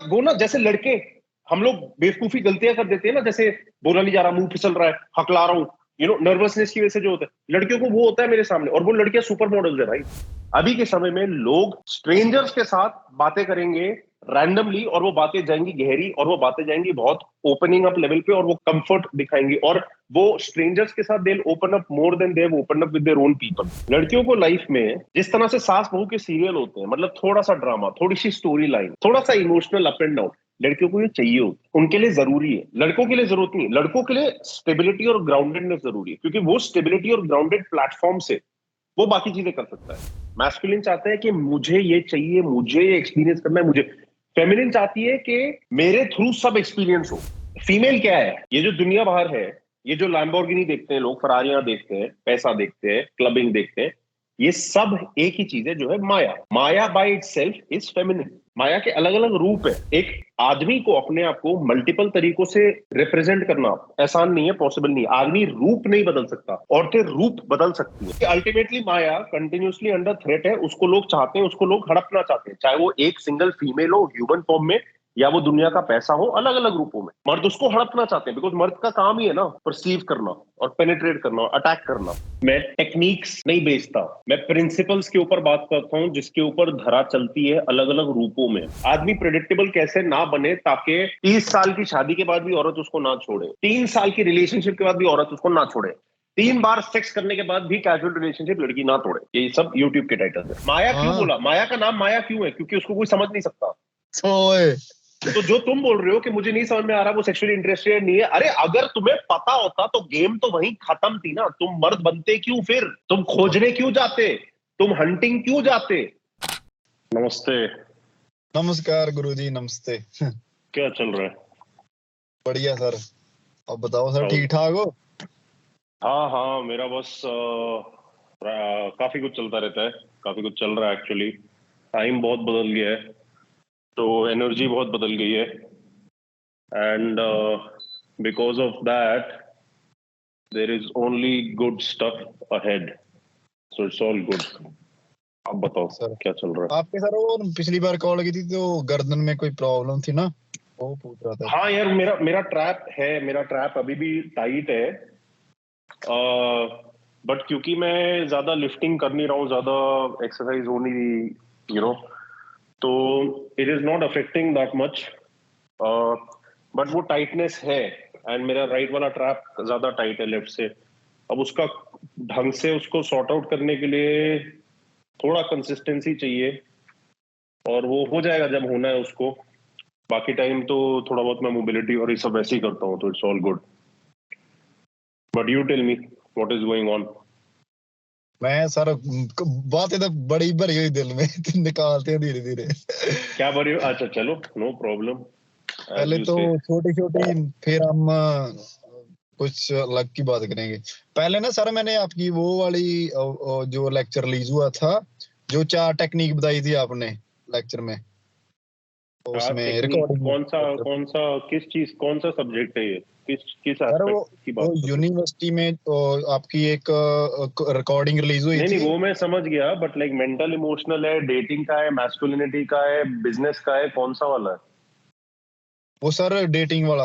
वो ना जैसे लड़के, हम लोग बेवकूफी गलतियां कर देते हैं ना, जैसे बोला नहीं जा रहा, मुंह फिसल रहा है, हकला रहा हूँ, नर्वसनेस की वजह से जो होता है लड़कियों को, वो होता है मेरे सामने, और वो लड़कियां सुपर मॉडल्स है भाई। अभी के समय में लोग स्ट्रेंजर्स के साथ बातें करेंगे रैंडमली, और वो बातें जाएंगी गहरी, और वो बातें जाएंगी बहुत ओपनिंग अप लेवल पे, और वो कंफर्ट दिखाएंगी, और वो स्ट्रेंजर्स के साथ they open up more than they open up with their own people. लड़कियों को लाइफ में जिस तरह से सास बहू के सीरियल होते हैं, मतलब थोड़ा सा ड्रामा, थोड़ी सी स्टोरी लाइन, थोड़ा सा इमोशनल अप एंड डाउन, लड़कियों को ये चाहिए होता है, उनके लिए जरूरी है। लड़कों के लिए जरूरत नहीं है, लड़कों के लिए स्टेबिलिटी और ग्राउंडेडनेस जरूरी है, क्योंकि वो स्टेबिलिटी और ग्राउंडेड प्लेटफॉर्म से वो बाकी चीजें कर सकता है। मैस्कुलिन चाहता है कि मुझे ये चाहिए, मुझे ये एक्सपीरियंस करना है, मुझे। फेमिनिन चाहती है कि मेरे थ्रू सब एक्सपीरियंस हो। फीमेल क्या है, ये जो दुनिया बाहर है, ये जो लैम्बोर्गिनी देखते हैं लोग, फरारियां देखते हैं, पैसा देखते हैं, क्लबिंग देखते हैं, ये सब एक ही चीज है जो है माया। Maya by itself is feminine. माया के अलग अलग रूप है। एक आदमी को अपने आप को मल्टीपल तरीकों से रिप्रेजेंट करना आसान नहीं है, पॉसिबल नहीं है। आदमी रूप नहीं बदल सकता, औरतें रूप बदल सकती है। अल्टीमेटली माया कंटिन्यूसली अंडर थ्रेट है, उसको लोग चाहते हैं, उसको लोग हड़पना चाहते हैं, चाहे वो एक सिंगल फीमेल हो ह्यूमन फॉर्म में, या वो दुनिया का पैसा हो, अलग अलग रूपों में। मर्द उसको हड़पना चाहते हैं, बिकॉज मर्द का काम ही है ना परसीव करना और पेनिट्रेट करना, अटैक करना। मैं टेक्निक्स नहीं बेचता, मैं प्रिंसिपल्स के ऊपर बात करता हूं, जिसके ऊपर धरा चलती है अलग अलग रूपों में। आदमी प्रेडिक्टेबल कैसे ना बने, ताकि 30 साल की शादी के बाद भी औरत उसको ना छोड़े, 3 साल की रिलेशनशिप के बाद भी औरत उसको ना छोड़े, 3 बार सेक्स करने के बाद भी कैजुअल रिलेशनशिप लड़की ना तोड़े। ये सब यूट्यूब के टाइटल है। माया क्यों हाँ बोला, माया का नाम माया क्यों है, क्योंकि उसको कोई समझ नहीं सकता। ओए तो जो तुम बोल रहे हो कि मुझे नहीं समझ में आ रहा, वो सेक्सुअली इंटरेस्टेड नहीं है, अरे अगर तुम्हें पता होता तो गेम तो वहीं खत्म थी ना। तुम मर्द बनते क्यों फिर, तुम खोजने क्यों जाते, तुम हंटिंग क्यों जाते। नमस्ते। नमस्कार गुरुजी, नमस्ते। क्या चल रहा है? बढ़िया सर, अब बताओ सर, और ठीक ठाक हो? हाँ हाँ, मेरा बस काफी कुछ चलता रहता है, काफी कुछ चल रहा है एक्चुअली। टाइम बहुत बदल गया है, तो एनर्जी बहुत बदल गई है, and because of that there is only good stuff ahead, so it's all good. आप बताओ सर क्या चल रहा है? आपके सर वो पिछली बार कॉल की थी तो गर्दन में कोई प्रॉब्लम थी ना, वो पूछ रहा था। हाँ यार, मेरा मेरा ट्रैप है, मेरा ट्रैप अभी भी टाइट है, बट क्योंकि मैं ज्यादा लिफ्टिंग कर नहीं रहा हूँ, ज्यादा एक्सरसाइज हो नहीं रही, तो it is not affecting that much, but वो टाइटनेस है, एंड मेरा राइट वाला ट्रैप ज्यादा टाइट है लेफ्ट से। अब उसका ढंग से उसको सॉर्ट आउट करने के लिए थोड़ा कंसिस्टेंसी चाहिए, और वो हो जाएगा जब होना है उसको। बाकी टाइम तो थोड़ा बहुत मैं मोबिलिटी और ये सब वैसे ही करता हूँ, तो it's all good. But you tell me what is going on. मैं सर बातें तो बड़ी भरी हुई दिल में निकालते हैं धीरे धीरे। क्या बड़ी, अच्छा चलो, नो प्रॉब्लम, एज पहले यू तो से। छोटी छोटी, फिर हम कुछ अलग की बात करेंगे। पहले ना सर मैंने आपकी वो वाली जो लेक्चर रिलीज हुआ था, जो 4 टेक्निक बताई थी आपने लेक्चर में, तो उसमें टेक्निक रिकॉर्डिंग कौन सा किस चीज, कौन सा सब्जेक्ट है ये, किस सर वो एस्पेक्ट की बात कर रहे हो? यूनिवर्सिटी में तो आपकी एक रिकॉर्डिंग रिलीज हुई नहीं नहीं, थी। वो मैं समझ गया, बट लाइक मेंटल इमोशनल है, डेटिंग का है, मैस्कुलिनिटी का है, बिजनेस का है, कौन सा वाला है? वो सर डेटिंग वाला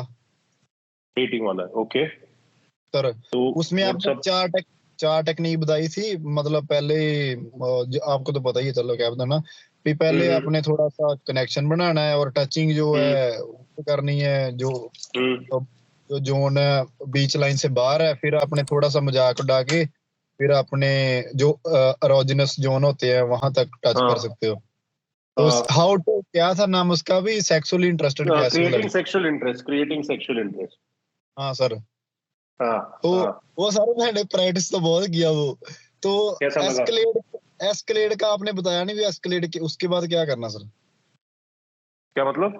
डेटिंग वाला है, ओके। सर। तो उसमें आपने व्हाट्सअप। 4 टेक्निक बताई थी। मतलब पहले आपको तो पता ही है, चलो क्या बताना भी, पहले हम्म आपने थोड़ा सा कनेक्शन बनाना है और टचिंग जो हम्म है वो करनी है, जो हम्म जो जोन है बीच लाइन से बाहर है, फिर आपने थोड़ा सा मजाक उड़ा के फिर आपने जो एरोजेनस जोन होते हैं वहां तक टच कर हाँ सकते हो। तो हाउ टू, क्या था नाम उसका भी, सेक्सुअली इंटरेस्टेड कैसे हो क्रिएटिंग लड़की। Sexual interest, creating sexual interest. हाँ सर। हाँ तो हाँ। वो सारे मैंने प्रैक्टिस तो बहुत किया वो। तो कैसा लगा? एस्केलेड का आपने बताया नहीं भी, एस्केलेड के उसके बाद क्या करना सर? क्या मतलब?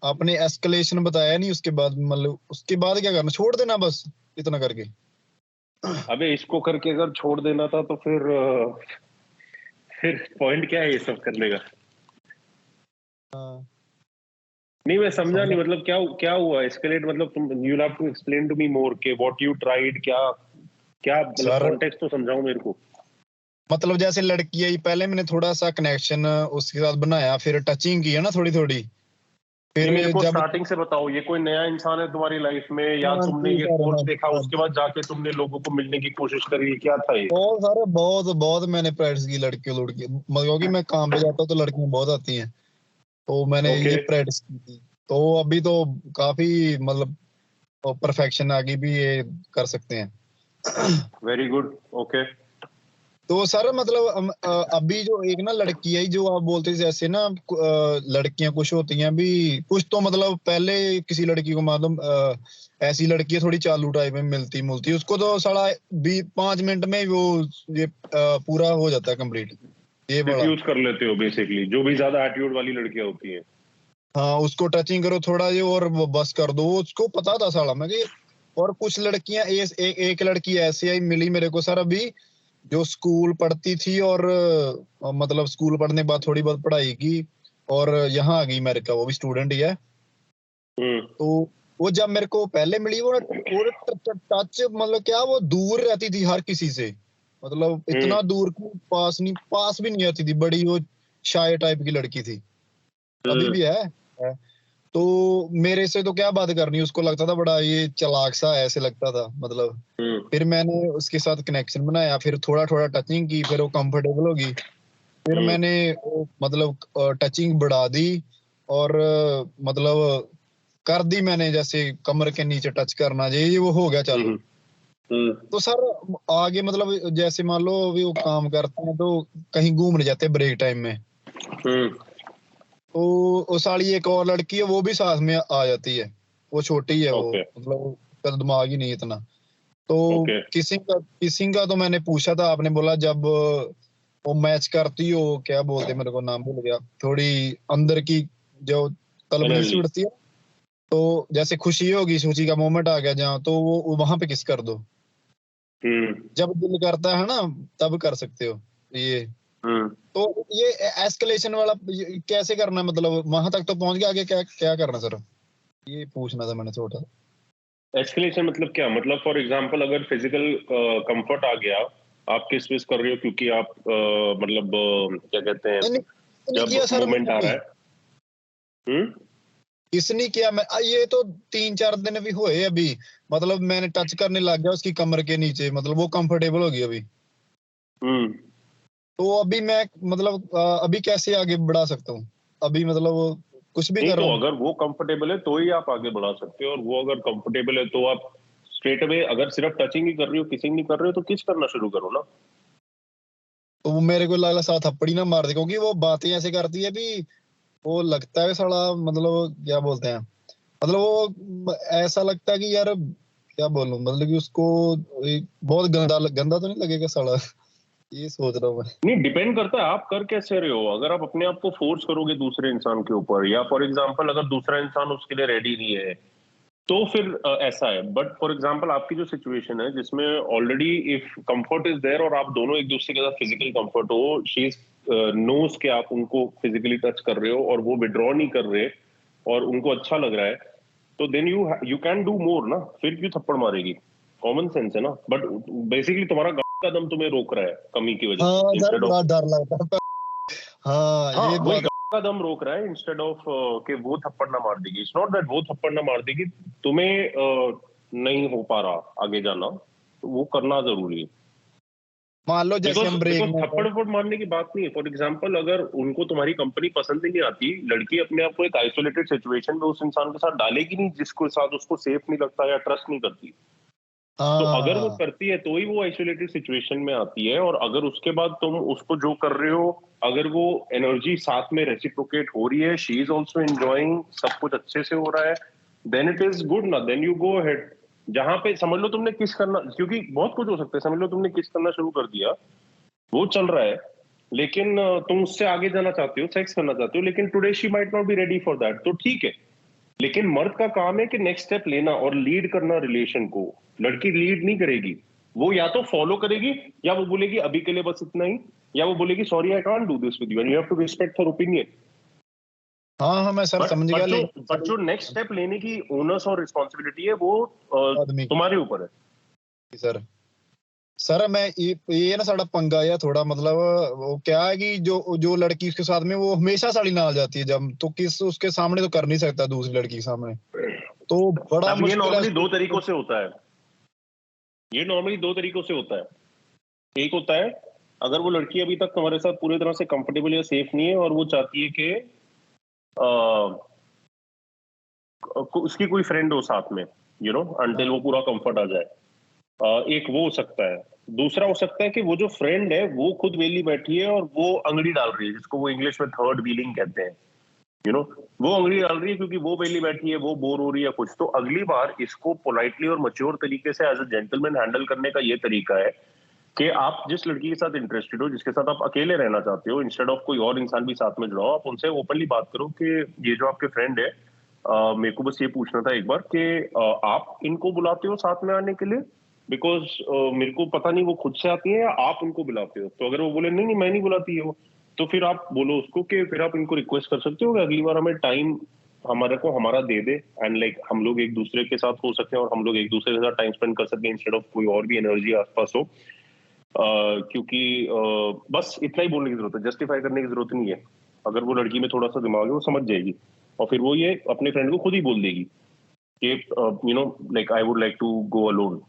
आपने एस्केलेशन बताया नहीं, उसके बाद मतलब उसके बाद क्या करना, छोड़ देना बस इतना करके? अबे इसको करके अगर छोड़ देना था तो फिर पॉइंट क्या है ये सब करने का? हाँ, नहीं, मैं समझा समझा। नहीं, मतलब क्या क्या हुआ एस्केलेट, मतलब तुम you have to explain to me more के व्हाट यू ट्राइड, क्या क्या, मतलब सर कॉन्टेक्स्ट तो समझाओ मेरे को। मतलब जैसे लड़की आई, पहले मैंने थोड़ा सा कनेक्शन उसके साथ बनाया, फिर टचिंग की है ना थोड़ी थोड़ी, फिर मेरे को जब स्टार्टिंग से बताओ, ये कोई नया इंसान है तुम्हारी लाइफ में, या हाँ तुमने जी ये सर, कोर्स हाँ देखा हाँ उसके जी। बाद जाके तुमने लोगों को मिलने की कोशिश करी, क्या था ये? बहुत सारे, बहुत बहुत मैंने प्रैक्टिस की लड़कियों लड़की, क्योंकि मैं काम पे जाता हूँ तो लड़कियां बहुत आती हैं, तो मैंने ओके, ये प्रैक्टिस की थी। तो अभी तो काफी मतलब परफेक्शन आ गई भी, ये कर सकते हैं। Very good, okay. तो सर मतलब अभी जो एक ना लड़की है जो आप बोलते थे, जैसे ना लड़कियां कुछ होती हैं भी, कुछ तो मतलब पहले किसी लड़की को मालूम ऐसी लड़की है थोड़ी चालू टाइप में मिलती मुलती, उसको तो साला 5 मिनट में वो ये पूरा हो जाता है कंप्लीट, ये बड़ा। डिफ्यूज कर लेते हो बेसिकली, जो भी ज्यादा एटीट्यूड वाली लड़कियां होती हैं। हाँ, उसको टचिंग करो थोड़ा ये और वो बस कर दो, उसको पता था साला मैं कि। और कुछ लड़कियां एक लड़की ऐसी आई मिली मेरे को सर अभी, जो स्कूल पढ़ती थी और मतलब स्कूल पढ़ने के बाद थोड़ी बहुत पढ़ाई की और यहाँ आ गई अमेरिका, वो भी स्टूडेंट ही है। हम्म। तो वो जब मेरे को पहले मिली वो टच मतलब क्या, वो दूर रहती थी हर किसी से, मतलब हम्म। इतना दूर कि पास भी नहीं आती थी, बड़ी वो शाय टाइप की लड़की थी, अभी हम्म। भी है। तो मेरे से तो क्या बात करनी, उसको लगता था बड़ा ये चालाक सा ऐसे लगता था मतलब। हम्म। फिर मैंने उसके साथ कनेक्शन बनाया, फिर थोड़ा थोड़ा टचिंग की, फिर वो कंफर्टेबल होगी, फिर हम्म। मैंने वो मतलब टचिंग बढ़ा दी और मतलब कर दी मैंने, जैसे कमर के नीचे टच करना, ये वो हो गया चालू। हम्म। हम्म। तो सर आगे मतलब जैसे मान लो अभी वो काम करते हैं तो कहीं घूमने जाते हैं ब्रेक टाइम में, हम्म। तो वो साली एक और लड़की है वो भी साथ में आ जाती है, वो छोटी है वो, ओके, मतलब उसका दिमाग ही नहीं इतना। तो ओके। किसिंग का तो मैंने पूछा था, आपने बोला जब वो मैच करती हो, क्या बोलते, मेरे को नाम भूल गया, थोड़ी अंदर की जो तलबनी सी एनर्जी। उड़ती है, तो जैसे खुशी होगी, खुशी का मोमेंट आ गया जहाँ, तो वो वहां पे किस कर दो, हम्म। जब दिल करता है ना तब कर सकते हो ये। हम्म। तो ये एस्केलेशन वाला कैसे करना है, मतलब वहां तक तो पहुंच गया, आगे क्या क्या करना सर, ये पूछना था मैंने छोटा। एस्केलेशन मतलब क्या? मतलब फॉर एग्जांपल अगर फिजिकल कंफर्ट आ गया, आप किस मिस कर रहे हो क्योंकि आप मतलब क्या कहते हैं, नहीं नहीं, नहीं जब किया सर मोमेंट मैंने आ रहा भी, है। हम्म। इसने किया मैं ये तो 3-4 दिन भी हुए अभी, मतलब मैंने टच करने लग गया उसकी कमर के नीचे, मतलब वो कंफर्टेबल हो गई अभी। हम्म। तो अभी मैं मतलब अभी कैसे आगे बढ़ा सकता हूँ, अभी मतलब कुछ भी नहीं कर तो रहा हूँ। अगर वो कंफर्टेबल है तो ही आप आगे बढ़ा सकते हो, और वो अगर कंफर्टेबल है तो आप स्ट्रेट अवे, अगर सिर्फ टचिंग ही कर रही हो, किसिंग नहीं कर रहे हो, तो किस करना शुरू करो ना। तो वो मेरे को लगा साथ थप्पड़ी ना मार दे, क्योंकि वो बातें ऐसे करती है भी, वो लगता है साला, मतलब क्या बोलते हैं, मतलब वो ऐसा लगता है कि यार क्या बोलूं, मतलब कि उसको बहुत गंदा गंदा तो नहीं लगेगा साला, ये सोच रहा हूँ मैं। नहीं, डिपेंड करता है आप कर कैसे रहे हो। अगर आप अपने आप को फोर्स करोगे दूसरे इंसान के ऊपर, या फॉर एग्जांपल अगर दूसरा इंसान उसके लिए रेडी नहीं है, तो फिर ऐसा है। बट फॉर एग्जांपल आपकी जो सिचुएशन है जिसमें already if comfort is there और आप दोनों एक दूसरे के साथ फिजिकल कंफर्ट हो, शी इज नोज के आप उनको फिजिकली टच कर रहे हो और वो विड्रॉ नहीं कर रहे, और उनको अच्छा लग रहा है, तो then you can do more ना। फिर क्यों थप्पड़ मारेगी? कॉमन सेंस है ना। बट बेसिकली तुम्हारा का दम तुम्हें रोक रहा है कमी की वजह से, हाँ सर इंस्टेड ऑफ। बड़ा डर लगता है। हाँ हाँ, ये वही बात। का दम रोक रहा है, इंस्टेड ऑफ कि वो थप्पड़ ना मार देगी। इट्स नॉट दैट वो थप्पड़ ना मार देगी, तुम्हें नहीं हो पा रहा आगे जाना, तो वो करना जरूरी है। मान लो जैसे बिकॉज हम ब्रेक बिकॉज में थप्पड़ हैं। वप्पड़ मारने की बात नहीं है। फॉर एग्जाम्पल अगर उनको तुम्हारी कंपनी पसंद ही नहीं आती, लड़की अपने आप को एक आइसोलेटेड सिचुएशन में उस इंसान के साथ डालेगी नहीं जिसको साथ उसको सेफ नहीं लगता या ट्रस्ट नहीं करती। तो अगर वो हाँ करती है तो ही वो आइसोलेटेड सिचुएशन में आती है, और अगर उसके बाद तुम उसको जो कर रहे हो, अगर वो एनर्जी साथ में रेसिप्रोकेट हो रही है, शी इज ऑल्सो एंजॉइंग, सब कुछ अच्छे से हो रहा है, देन इट इज गुड ना, देन यू गो अहेड। जहां पे समझ लो तुमने किस करना, क्योंकि बहुत कुछ हो सकता है, समझ लो तुमने किस करना शुरू कर दिया, वो चल रहा है, लेकिन तुम उससे आगे जाना चाहते हो, सेक्स करना चाहते हो, लेकिन today she might not be ready for that, तो ठीक है। लेकिन मर्द का काम है कि नेक्स्ट स्टेप लेना और लीड करना रिलेशन को। लड़की लीड नहीं करेगी, वो या तो फॉलो करेगी, या वो बोलेगी अभी के लिए बस इतना ही, या वो बोलेगी sorry I can't do this with you and you have to respect her opinion. हाँ हाँ मैं सर बट समझ गया, बट जो लेकिन बट जो नेक्स्ट स्टेप लेने की ओनर्स और रिस्पॉन्सिबिलिटी है वो आदमी तुम्हारे ऊपर है। की सर। सर मैं ये ना साड़ा पंगा या थोड़ा मतलब वो क्या है कि जो जो लड़की उसके साथ में वो हमेशा साड़ी नाल जाती है जब तो किस उसके सामने तो कर नहीं सकता दूसरी लड़की के सामने, तो बड़ा अब ये मुश्किल है नॉर्मली उसको। 2 तरीकों से होता है, ये नॉर्मली 2 तरीकों से होता है। एक होता है अगर वो लड़की अभी तक तुम्हारे साथ पूरी तरह से कंफर्टेबल या सेफ नहीं है और वो चाहती है कि उसकी कोई फ्रेंड हो साथ में, अनटिल वो पूरा कंफर्ट आ जाए। एक वो हो सकता है। दूसरा हो सकता है कि वो जो फ्रेंड है वो खुद वेली बैठी है और वो अंगड़ी डाल रही है, जिसको वो इंग्लिश में थर्ड व्हीलिंग कहते हैं। वो अंगड़ी डाल रही है क्योंकि वो वेली बैठी है, वो बोर हो रही है कुछ, तो अगली बार इसको पोलाइटली और मच्योर तरीके से एज अ जेंटलमैन हैंडल करने का ये तरीका है कि आप जिस लड़की के साथ इंटरेस्टेड हो, जिसके साथ आप अकेले रहना चाहते हो, इंस्टेड ऑफ कोई और इंसान भी साथ में जुड़ाओ, आप उनसे ओपनली बात करो कि ये जो आपके फ्रेंड है, मेरे को बस ये पूछना था एक बार कि आप इनको बुलाते हो साथ में आने के लिए, बिकॉज मेरे को पता नहीं वो खुद से आती है या आप उनको बुलाते हो। तो अगर वो बोले नहीं नहीं मैं नहीं बुलाती है वो, तो फिर आप बोलो उसको कि फिर आप इनको रिक्वेस्ट कर सकते हो कि अगली बार हमें टाइम हमारे को हमारा दे दे, एंड लाइक हम लोग एक दूसरे के साथ हो सके और हम लोग एक दूसरे के साथ टाइम स्पेंड कर सके, इंस्टेड ऑफ कोई और भी एनर्जी आसपास हो। क्योंकि बस इतना ही बोलने की जरूरत है, जस्टिफाई करने की जरूरत नहीं है। अगर वो लड़की में थोड़ा सा दिमाग है वो समझ जाएगी और फिर वो ये अपने फ्रेंड को खुद ही बोल देगी कि like I would like to go alone.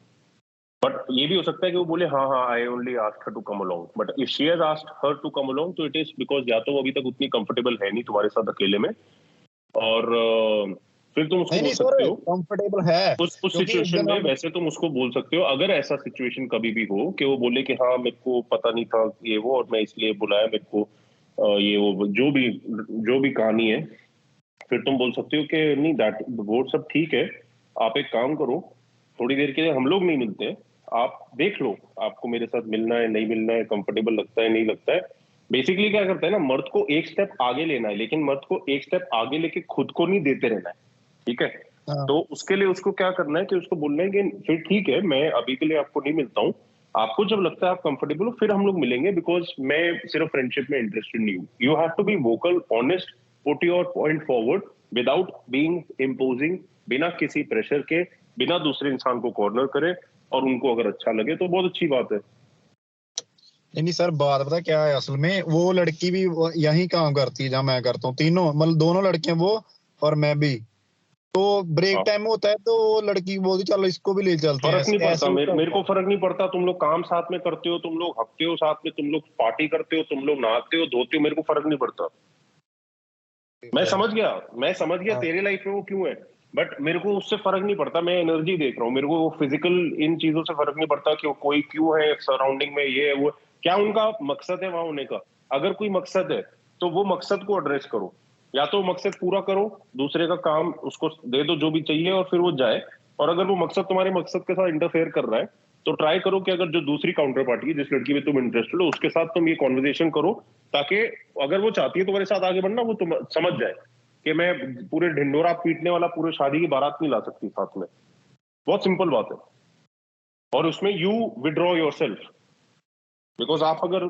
But ये भी हो सकता है कि वो बोले हाँ हाँ I only asked her to come along, but if she has asked her to come along तो इट इज बिकॉज या तो वो अभी तक उतनी कंफर्टेबल है नहीं तुम्हारे साथ अकेले में, और फिर तुम उसको नहीं बोल नहीं सकते सर हो कंफर्टेबल है, उस क्योंकि एक सिचुएशन दिन में, हम वैसे तुम उसको बोल सकते हो अगर ऐसा सिचुएशन कभी भी हो कि वो बोले कि हाँ मेरे को पता नहीं था ये वो और मैं इसलिए बुलाया, मेरे को ये वो जो भी कहानी है, फिर तुम बोल सकते हो कि नहीं दैट वो सब ठीक है, आप एक काम करो, थोड़ी देर के लिए हम लोग नहीं मिलते, आप देख लो आपको मेरे साथ मिलना है नहीं मिलना है, कंफर्टेबल लगता है नहीं लगता है। बेसिकली क्या करता है ना, मर्द को एक स्टेप आगे लेना है, लेकिन मर्द को एक स्टेप आगे लेके खुद को नहीं देते रहना है, ठीक है। हाँ, तो उसके लिए उसको क्या करना है कि उसको बोलना है कि फिर ठीक है मैं अभी के लिए आपको नहीं मिलता हूँ, आपको जब लगता है आप कंफर्टेबल हो फिर हम लोग मिलेंगे, बिकॉज मैं सिर्फ फ्रेंडशिप में इंटरेस्टेड नहीं हूँ। You have to be vocal honest, put your point forward without being imposing, बिना किसी प्रेशर के, बिना दूसरे इंसान को कॉर्नर करे, और उनको अगर अच्छा लगे तो बहुत अच्छी बात है। नहीं नहीं सर बात पता क्या है, असल में वो लड़की भी यही काम करती है जहाँ मैं करता हूँ, तीनों मतलब दोनों लड़कियां वो और मैं भी। तो ब्रेक हाँ, टाइम होता है तो वो लड़की बोलती चलो इसको भी ले चलते हैं, फर्क नहीं पड़ता, ऐसे मेरे होता मेरे है। को फर्क नहीं पड़ता, तुम लोग काम साथ में करते हो, तुम लोग हकते हो साथ में, तुम लोग पार्टी करते हो, तुम लोग नहाते हो धोते हो, मेरे को फर्क नहीं पड़ता। मैं समझ गया हाँ, तेरे लाइफ में वो क्यों है, बट मेरे को उससे फर्क नहीं पड़ता, मैं एनर्जी देख रहा हूँ, मेरे को वो फिजिकल इन चीजों से फर्क नहीं पड़ता कि कोई क्यों है सराउंडिंग में, ये है वो, क्या उनका मकसद है वहां होने का। अगर कोई मकसद है तो वो मकसद को एड्रेस करो, या तो मकसद पूरा करो, दूसरे का काम उसको दे दो जो भी चाहिए और फिर वो जाए। और अगर वो मकसद तुम्हारे मकसद के साथ इंटरफेयर कर रहा है तो ट्राई करो कि अगर जो दूसरी काउंटर पार्टी है जिस लड़की में तुम इंटरेस्टेड हो उसके साथ तुम ये कॉन्वर्जेशन करो, ताकि अगर वो चाहती है तुम्हारे साथ आगे बढ़ना वो तुम समझ जाए कि मैं पूरे ढिंडोरा पीटने वाला पूरे शादी की बारात नहीं ला सकती साथ में। बहुत सिंपल बात है। और उसमें you withdraw your self, because आप अगर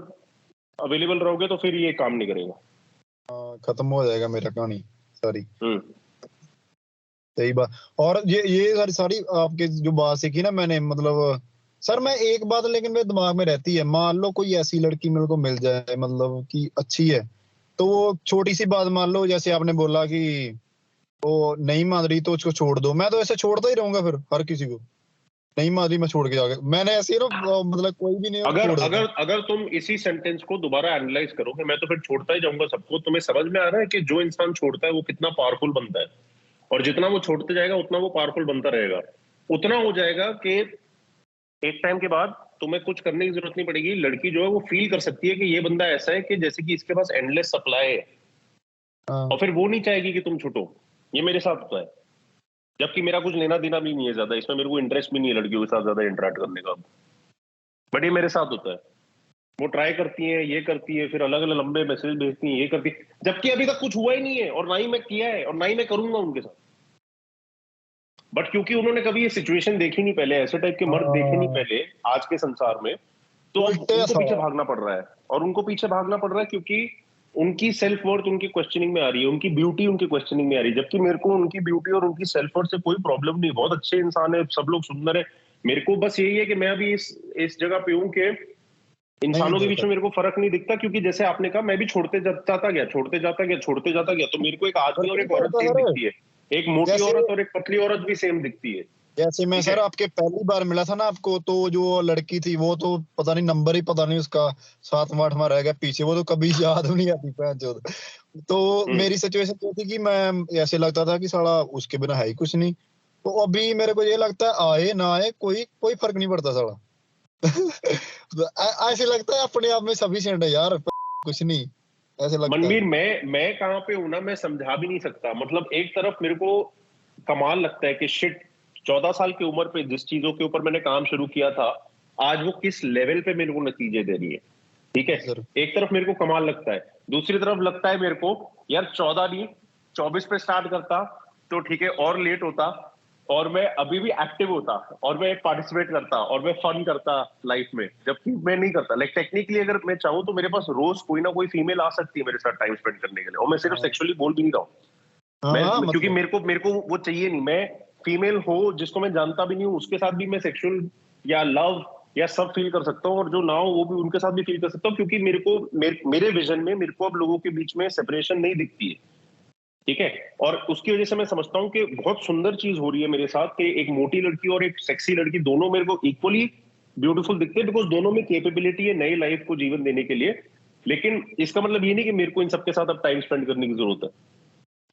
अवेलेबल रहोगे तो फिर ये काम नहीं करेगा। खत्म हो जाएगा मेरा कहानी सारी। हम्म। सही बात। और ये सारी सारी आपके जो बात सीखी ना मैंने, मतलब सर मैं एक बात लेकिन मेरे दिमाग में रहती है, मान लो कोई ऐसी लड़की मेरे को मिल जाए मतलब कि अच्छी है, तो वो छोटी सी बात मान लो जैसे आपने बोला कि वो नहीं मान रही तो उसको छोड़ दो, मैं तो ऐसे छोड़ता ही रहूंगा फिर हर किसी को, नहीं मान रही मैं छोड़ के जाके, मैंने ऐसे ना मतलब कोई भी नहीं है अगर छोड़ देता अगर हूँ। अगर तुम इसी सेंटेंस को दोबारा एनालाइज करोगे, मैं तो फिर छोड़ता ही जाऊंगा सबको, तुम्हें समझ में आ रहा है कि जो इंसान छोड़ता है वो कितना पावरफुल बनता है, और जितना वो छोड़ते जाएगा उतना वो पावरफुल बनता रहेगा। उतना हो जाएगा कि एक टाइम के बाद तुम्हें कुछ करने की जरूरत नहीं पड़ेगी, लड़की जो है वो फील कर सकती है कि ये बंदा ऐसा है कि जैसे कि इसके पास एंडलेस सप्लाई है, हाँ, और फिर वो नहीं चाहेगी कि तुम छूटो। ये मेरे साथ होता है, जबकि मेरा कुछ लेना देना भी नहीं है ज्यादा इसमें, मेरे को इंटरेस्ट भी नहीं है लड़कियों के साथ ज्यादा इंटरेक्ट करने का, बट ये मेरे साथ होता है। वो ट्राई करती है, ये करती है, फिर अलग अलग लंबे मैसेज भेजती है, ये करती है, जबकि अभी तक कुछ हुआ ही नहीं है और ना ही मैं किया है और ना ही मैं करूंगा उनके साथ। बट क्योंकि उन्होंने कभी ये सिचुएशन देखी नहीं पहले, ऐसे टाइप के मर्द देखे नहीं हाँ, पहले आज के संसार में, तो अब उल्टे उनको पीछे सवाल। भागना पड़ रहा है। और उनको पीछे भागना पड़ रहा है क्योंकि उनकी सेल्फ वर्थ उनकी क्वेश्चनिंग में आ रही है, उनकी ब्यूटी उनकी क्वेश्चनिंग में आ रही है, जबकि मेरे को उनकी ब्यूटी और उनकी सेल्फ वर्थ से कोई प्रॉब्लम नहीं, बहुत अच्छे इंसान है, सब लोग सुंदर है, मेरे को बस यही है कि मैं अभी इस जगह पे हूँ कि नहीं इंसानों के बीच देखा में मेरे को फर्क नहीं दिखता, क्योंकि जैसे आपने कहा मैं भी छोड़ते जाता गया, तो मेरे को एक आदमी फर्क और नहीं एक औरत पड़ता सेम सर। दिखती है, एक मोटी जैसे औरत और एक पतली औरत भी सेम दिखती है। जैसे मैं ठीक है। सर आपके पहली बार मिला था ना आपको, तो जो लड़की थी वो तो पता नहीं नंबर ही पता नहीं उसका 7वां 8वां रह गया पीछे, वो तो कभी याद भी नहीं आती पहचान। तो मेरी सिचुएशन ये थी कि मैं ऐसे लगता था कि साला उसके बिना है ही कुछ नहीं। तो अभी मेरे को ये लगता है आए ना आए कोई कोई फर्क नहीं पड़ता साला। ऐसे लगता है अपने आप में सफिशिएंट है यार, कुछ नहीं ऐसे लगता है। मनवीर, मैं कहाँ पे हूं ना, मैं समझा भी नहीं सकता। मतलब एक तरफ मेरे को कमाल लगता है कि शिट, 14 साल की उम्र पे जिस चीजों के ऊपर मैंने काम शुरू किया था, आज वो किस लेवल पे मेरे को नतीजे दे रही है। ठीक है। हाँ सर। एक तरफ मेरे को कमाल लगता है, दूसरी तरफ लगता है मेरे को यार 14 नहीं 24 पे स्टार्ट करता तो ठीक है, और लेट होता, और मैं अभी भी एक्टिव होता, और मैं पार्टिसिपेट करता, और मैं फन करता लाइफ में, जबकि मैं नहीं करता। लाइक टेक्निकली अगर मैं चाहूँ तो मेरे पास रोज कोई ना कोई फीमेल आ सकती है मेरे साथ टाइम स्पेंड करने के लिए, और मैं सिर्फ हाँ सेक्सुअली बोल भी नहीं रहा हूँ। हाँ क्योंकि मतलब मेरे को वो चाहिए नहीं। मैं फीमेल हो जिसको मैं जानता भी नहीं हूँ उसके साथ भी मैं सेक्सुअल या लव या सब फील कर सकता हूँ, और जो ना हो वो भी उनके साथ भी फील कर सकता हूँ, क्योंकि मेरे विजन में मेरे को अब लोगों के बीच में सेपरेशन नहीं दिखती है। ठीक है। और उसकी वजह से मैं समझता हूँ कि बहुत सुंदर चीज हो रही है मेरे साथ, कि एक मोटी लड़की और एक सेक्सी लड़की दोनों मेरे को इक्वली ब्यूटीफुल दिखते हैं, बिकॉज दोनों में कैपेबिलिटी है नई लाइफ को जीवन देने के लिए। लेकिन इसका मतलब ये नहीं कि मेरे को इन सबके साथ अब टाइम स्पेंड करने की जरूरत है,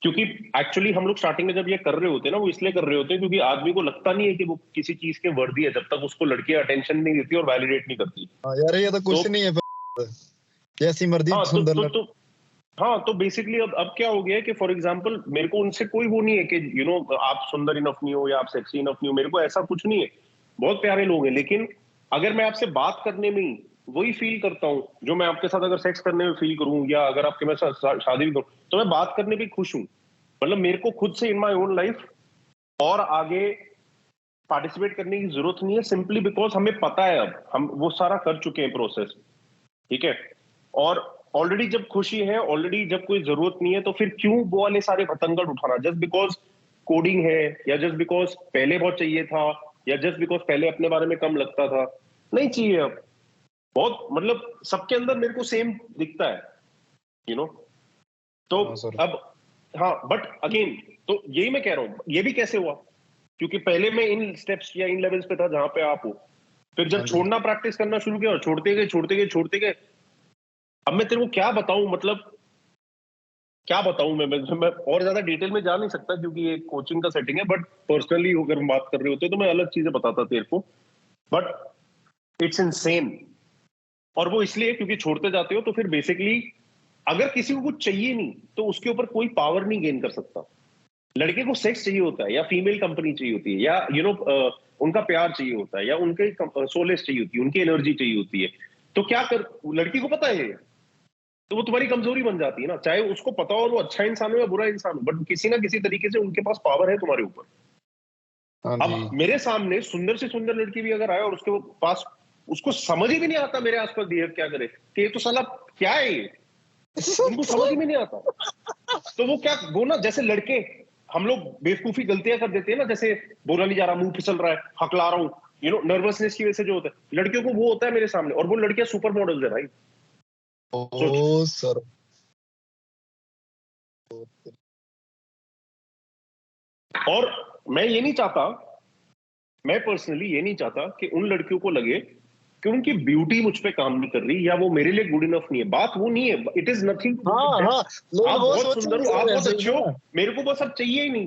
क्योंकि एक्चुअली हम लोग स्टार्टिंग में जब ये कर रहे होते हैं ना, वो इसलिए कर रहे होते हैं क्योंकि आदमी को लगता नहीं है कि वो किसी चीज के वर्दी है जब तक उसको लड़कियां अटेंशन नहीं देती और वैलिडेट नहीं करती। हाँ यार ये तो तो कुछ नहीं है फिर। जैसी मर्जी हाँ सुंदर लड़। हाँ, तो बेसिकली अब क्या हो गया है कि फॉर एग्जांपल मेरे को उनसे कोई वो नहीं है कि आप सुंदर इनफ नहीं हो या आप सेक्सी इनफ नहीं हो, मेरे को ऐसा कुछ नहीं है। बहुत प्यारे लोग हैं, लेकिन अगर मैं आपसे बात करने में ही वही फील करता हूँ जो मैं आपके साथ अगर सेक्स करने में फील करूँ, या अगर आपके मैं साथ शादी भी करूँ, तो मैं बात करने भी खुश हूँ। मतलब मेरे को खुद से इन माई ओन लाइफ और आगे पार्टिसिपेट करने की जरूरत नहीं है, सिंपली बिकॉज हमें पता है, अब हम वो सारा कर चुके हैं प्रोसेस। ठीक है। और ऑलरेडी जब खुशी है, ऑलरेडी जब कोई जरूरत नहीं है, तो फिर क्यों वो वाले सारे पतंगड़ उठाना, जस्ट बिकॉज कोडिंग है, या जस्ट बिकॉज पहले बहुत चाहिए था, या जस्ट बिकॉज पहले अपने बारे में कम लगता था। नहीं चाहिए अब। बहुत मतलब सबके अंदर मेरे को सेम दिखता है, यू नो तो हाँ सर। अब हाँ, बट अगेन, तो यही मैं कह रहा हूं, ये भी कैसे हुआ, क्योंकि पहले मैं इन स्टेप्स या इन लेवल्स पे था जहां पे आप हो। फिर जब हाँ जी। छोड़ना प्रैक्टिस करना शुरू किया और छोड़ते गए। अब मैं तेरे को क्या बताऊं, मतलब क्या बताऊं, मैं और ज्यादा डिटेल में जा नहीं सकता क्योंकि ये कोचिंग का सेटिंग है, बट पर्सनली अगर हम बात कर रहे होते तो मैं अलग चीजें बताता तेरे को। But it's insane. और वो इसलिए क्योंकि छोड़ते जाते हो तो फिर बेसिकली अगर किसी को कुछ चाहिए नहीं तो उसके ऊपर कोई पावर नहीं गेन कर सकता। लड़के को सेक्स चाहिए होता है, या फीमेल कंपनी चाहिए होती है, या उनका प्यार चाहिए होता है, या उनके सोलेस चाहिए होती है, उनकी एनर्जी चाहिए होती है। तो क्या कर, लड़की को पता है ये, तो वो तुम्हारी कमजोरी बन जाती है ना, चाहे उसको पता हो वो अच्छा इंसान हो या बुरा इंसान हो, बट किसी ना किसी तरीके से उनके पास पावर है तुम्हारे ऊपर। हाँ जी। अब मेरे सामने सुंदर से सुंदर लड़की भी अगर आए और उसके पास, उसको समझ ही भी नहीं आता मेरे आसपास बिहेव क्या करे, कि ये तो साला क्या है ये, उनको समझ ही में नहीं आता। तो वो क्या, वो ना जैसे लड़के, हम लोग बेवकूफी गलतियां कर देते हैं ना, जैसे बोला नहीं जा रहा, मुंह फिसल रहा है, हकला रहा हूं, नर्वसनेस की वजह से जो होता है लड़कियों को, वो होता है मेरे सामने, और वो लड़कियां सुपर मॉडल्स है भाई। सोच। ओ सर। और मैं ये नहीं चाहता, मैं पर्सनली ये नहीं चाहता कि उन लड़कियों को लगे कि उनकी ब्यूटी मुझ पे काम नहीं कर रही, या वो मेरे लिए गुड इनफ नहीं है। बात वो नहीं है, it is nothing to do हाँ विद दैट। हाँ लोग आप वो बहुत सुंदर सोचेंगे हो, आप सर बहुत ऐसे ही अच्छे हो, ना। मेरे को बस अब चाहिए ही नहीं।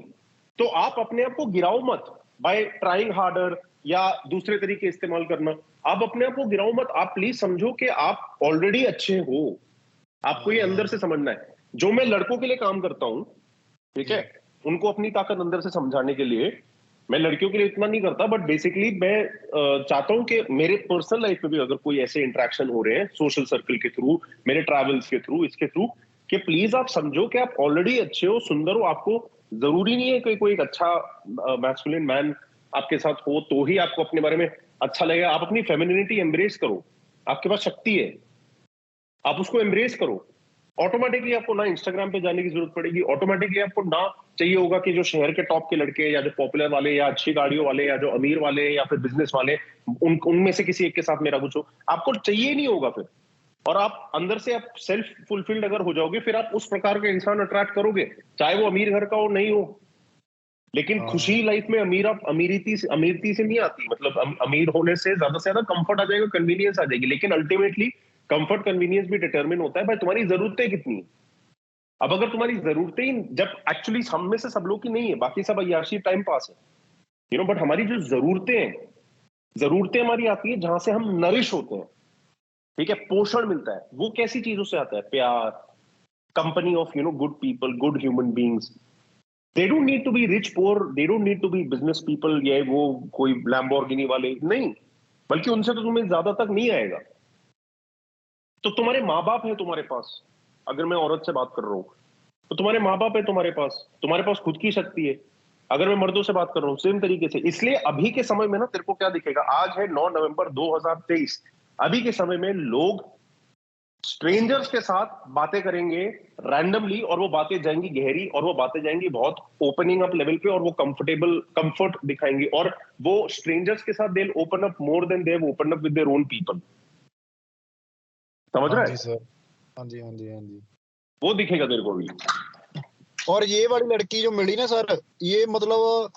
तो आप अपने आप को गिराओ मत बाय ट्राइंग हार्डर या दूसरे तरीके इस्तेमाल करना। आप अपने आप को गिराओ मत, आप प्लीज समझो कि आप ऑलरेडी अच्छे हो। आपको ये अंदर से हाँ समझना है। जो मैं लड़कों के लिए काम करता हूं, ठीक है, जी। उनको अपनी ताकत अंदर से समझाने के लिए, मैं लड़कियों के लिए इतना नहीं करता, बट बेसिकली मैं चाहता हूं कि मेरे पर्सनल लाइफ में भी अगर कोई ऐसे इंटरेक्शन हो रहे हैं सोशल सर्कल के थ्रू, मेरे ट्रैवल्स के थ्रू, इसके थ्रू, कि प्लीज आप समझो कि आप ऑलरेडी अच्छे हो, सुंदर हो। आपको जरूरी नहीं है कि कोई एक अच्छा मैस्कुलिन मैन आपके साथ हो तो ही आपको अपने बारे में अच्छा लगेगा। आप अपनी फेमिनिटी एम्ब्रेस करो, आपके पास शक्ति है, आप उसको एम्ब्रेस करो। ऑटोमेटिकली आपको ना इंस्टाग्राम पे जाने की जरूरत पड़ेगी, ऑटोमेटिकली आपको ना चाहिए होगा कि जो शहर के टॉप के लड़के या जो पॉपुलर वाले या अच्छी गाड़ियों वाले या जो अमीर वाले या फिर बिजनेस वाले उनमें से किसी एक के साथ मेरा कुछ हो, आपको चाहिए नहीं होगा फिर। और आप अंदर से आप सेल्फ फुलफिल्ड अगर हो जाओगे, फिर आप उस प्रकार के इंसान अट्रैक्ट करोगे, चाहे वो अमीर घर का हो नहीं हो। लेकिन हाँ खुशी लाइफ में अमीरती से नहीं आती, मतलब अमीर होने से ज्यादा कंफर्ट आ जाएगा, कन्वीनियंस आ जाएगी, लेकिन अल्टीमेटली कंफर्ट कन्वीनियंस भी डिटरमिन होता है भाई तुम्हारी जरूरतें कितनी है। अब अगर तुम्हारी जरूरतें ही, जब एक्चुअली हम में से सब लोग की नहीं है, बाकी सब अय्याशी टाइम पास है, बट हमारी जो जरूरतें हैं, जरूरतें हमारी आती है जहां से हम नरिश होते हैं, ठीक है, पोषण मिलता है। वो कैसी चीजों से आता है? प्यार, company of good people, good human beings. They don't need to be rich poor, they don't need to be business people, ये वो कोई लैम्बोर्गिनी वाले नहीं, बल्कि उनसे तो तुम्हें ज्यादा तक नहीं आएगा। तो तुम्हारे माँ बाप है तुम्हारे पास, अगर मैं औरत से बात कर रहा हूं तो तुम्हारे माँ बाप है तुम्हारे पास खुद की शक्ति है। अगर मैं मर्दों से बात कर रहा हूं सेम तरीके से। इसलिए अभी के समय में ना तेरे को क्या दिखेगा, आज है 9 नवंबर 2023, अभी के समय में लोग स्ट्रेंजर्स के साथ बातें करेंगे रैंडमली, और वो बातें जाएंगी गहरी, और वो बातें जाएंगी बहुत ओपनिंग अप लेवल पे, और वो कंफर्ट दिखाएंगी, और वो स्ट्रेंजर्स के साथ they open up more than they open up with their own people. समझ हाँ रहा जी है? सर, हाँ जी हाँ जी हाँ जी। वो दिखेगा तेरे को भी। और ये वाली लड़की जो मिली ना सर, ये मतलब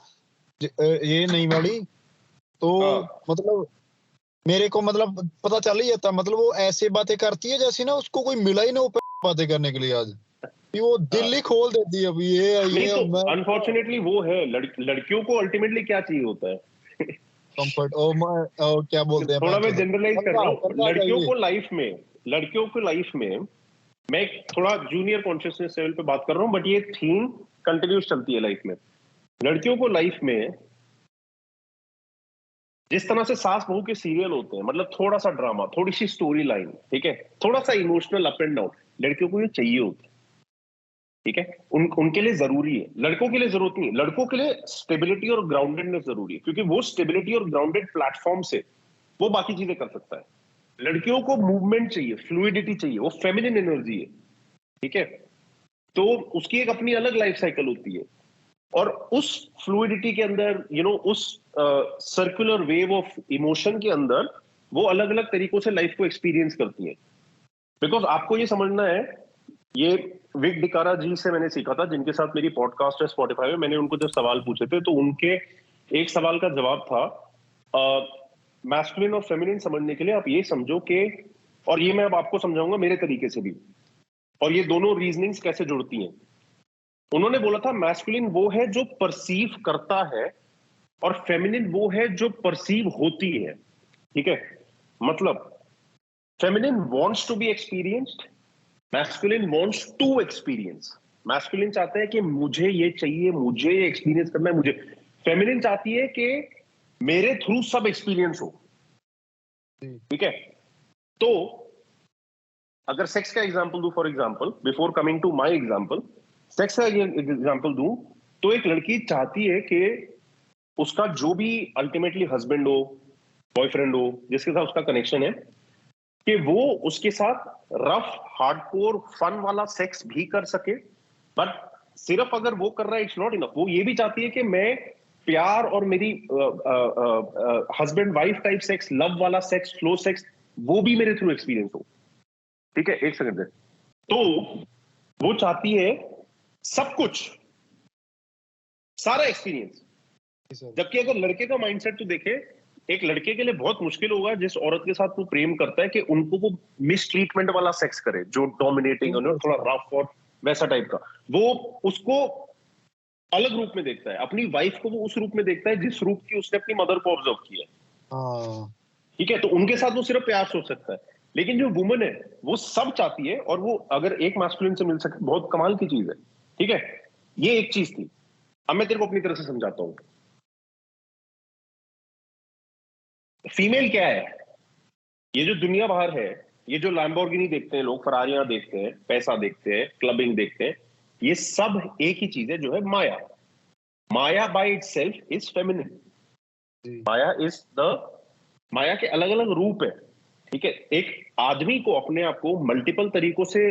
ये नई वाली, तो हाँ मतलब मेरे को मतलब पता चल ही जाता, मतलब वो ऐसे बातें करती है जैसे ना उसको कोई मिला ही ना ऊपर बातें करने के लिए आज, कि वो दिल ही हाँ। खोल देती है। अब नहीं ये तो मैं अनफॉर्चुनेटली वो है, लड़कियों को अल्टीमेटली क्या चाहिए होता है? कंफर्ट और मैं क्या बोलते हैं थोड़ा मैं जनरलाइज कर रहा हूँ। कंधा चाहिए। लड़कियों को लाइफ में मैं एक थोड़ा जूनियर कॉन्शियसनेस लेवल पे बात कर रहा हूँ, बट ये थीम कंटिन्यूस चलती है लाइफ में। लड़कियों को लाइफ में जिस तरह से सास बहू के सीरियल होते हैं, मतलब थोड़ा सा ड्रामा, थोड़ी सी स्टोरी लाइन, ठीक है, थोड़ा सा इमोशनल अप एंड डाउन, लड़कियों को ये चाहिए होता है। ठीक है, उनके लिए जरूरी है, लड़कों के लिए जरूरत नहीं है। लड़कों के लिए स्टेबिलिटी और ग्राउंडेडनेस जरूरी है, क्योंकि वो स्टेबिलिटी और ग्राउंडेड प्लेटफॉर्म से वो बाकी चीजें कर सकता है। लड़कियों को मूवमेंट चाहिए, फ्लूइडिटी चाहिए, वो फेमिनिन एनर्जी है। ठीक है, तो उसकी एक अपनी अलग लाइफ साइकिल होती है, और उस फ्लूइडिटी के अंदर उस सर्कुलर वेव ऑफ इमोशन के अंदर वो अलग अलग तरीकों से लाइफ को एक्सपीरियंस करती है। बिकॉज आपको ये समझना है, ये विक डिकारा जी से मैंने सीखा था, जिनके साथ मेरी पॉडकास्ट है स्पॉटिफाई में। मैंने उनको जब सवाल पूछे थे तो उनके एक सवाल का जवाब था, मैस्कुलिन और फेमिनिन समझने के लिए आप ये समझो कि, और ये मैं अब आपको समझाऊंगा मेरे तरीके से भी, और ये दोनों रीजनिंग्स कैसे जुड़ती हैं। उन्होंने बोला था मैस्कुलिन वो है जो परसीव करता है, और फेमिनिन वो है जो परसीव होती है। ठीक है, मतलब feminine wants to be experienced, masculine wants to experience. Masculine चाहता है कि मुझे ये चाहिए, मुझे ये एक्सपीरियंस करना है, मुझे। फेमिनिन चाहती है कि मेरे थ्रू सब एक्सपीरियंस हो। जी ठीक है, तो अगर सेक्स का एग्जांपल दूं, for example, before coming to my example, sex का एग्जांपल दूं, तो एक लड़की चाहती है कि उसका जो भी अल्टीमेटली हस्बैंड हो, बॉयफ्रेंड हो, जिसके साथ उसका कनेक्शन है, कि वो उसके साथ रफ हार्डकोर फन वाला सेक्स भी कर सके। बट सिर्फ अगर वो कर रहा है इट्स नॉट इनफ, वो ये भी चाहती है कि मैं प्यार और मेरी husband wife type sex, love वाला सेक्स, फ्लो सेक्स, वो भी मेरे थ्रू एक्सपीरियंस हो। ठीक है, एक सेकंड। तो वो चाहती है सब कुछ, सारा एक्सपीरियंस। जी सर। जबकि अगर लड़के का माइंडसेट तो देखे, एक लड़के के लिए बहुत मुश्किल होगा जिस औरत के साथ वो प्रेम करता है कि उनको वो मिस ट्रीटमेंट वाला सेक्स करे, जो डोमिनेटिंग है, थोड़ा रफ और वैसा टाइप का। वो उसको अलग रूप में देखता है, अपनी वाइफ को वो उस रूप में देखता है जिस रूप की उसने अपनी मदर को ऑब्जर्व किया है। हाँ ठीक है, तो उनके साथ वो सिर्फ प्यार सोच सकता है। लेकिन जो वुमन है वो सब चाहती है, और वो अगर एक मैस्कुलिन से मिल सके बहुत कमाल की चीज है। ठीक है, ये एक चीज थी। अब मैं तेरे को अपनी तरह से समझाता हूं। फीमेल क्या है? ये जो दुनिया बाहर है, ये जो लैम्बोर्गिनी देखते हैं लोग, फरारियां देखते हैं, पैसा देखते हैं, क्लबिंग देखते हैं, ये सब एक ही चीज है जो है माया। Maya by itself is feminine. जी माया इज द, माया के अलग अलग रूप है। ठीक है, एक आदमी को अपने आप को मल्टीपल तरीकों से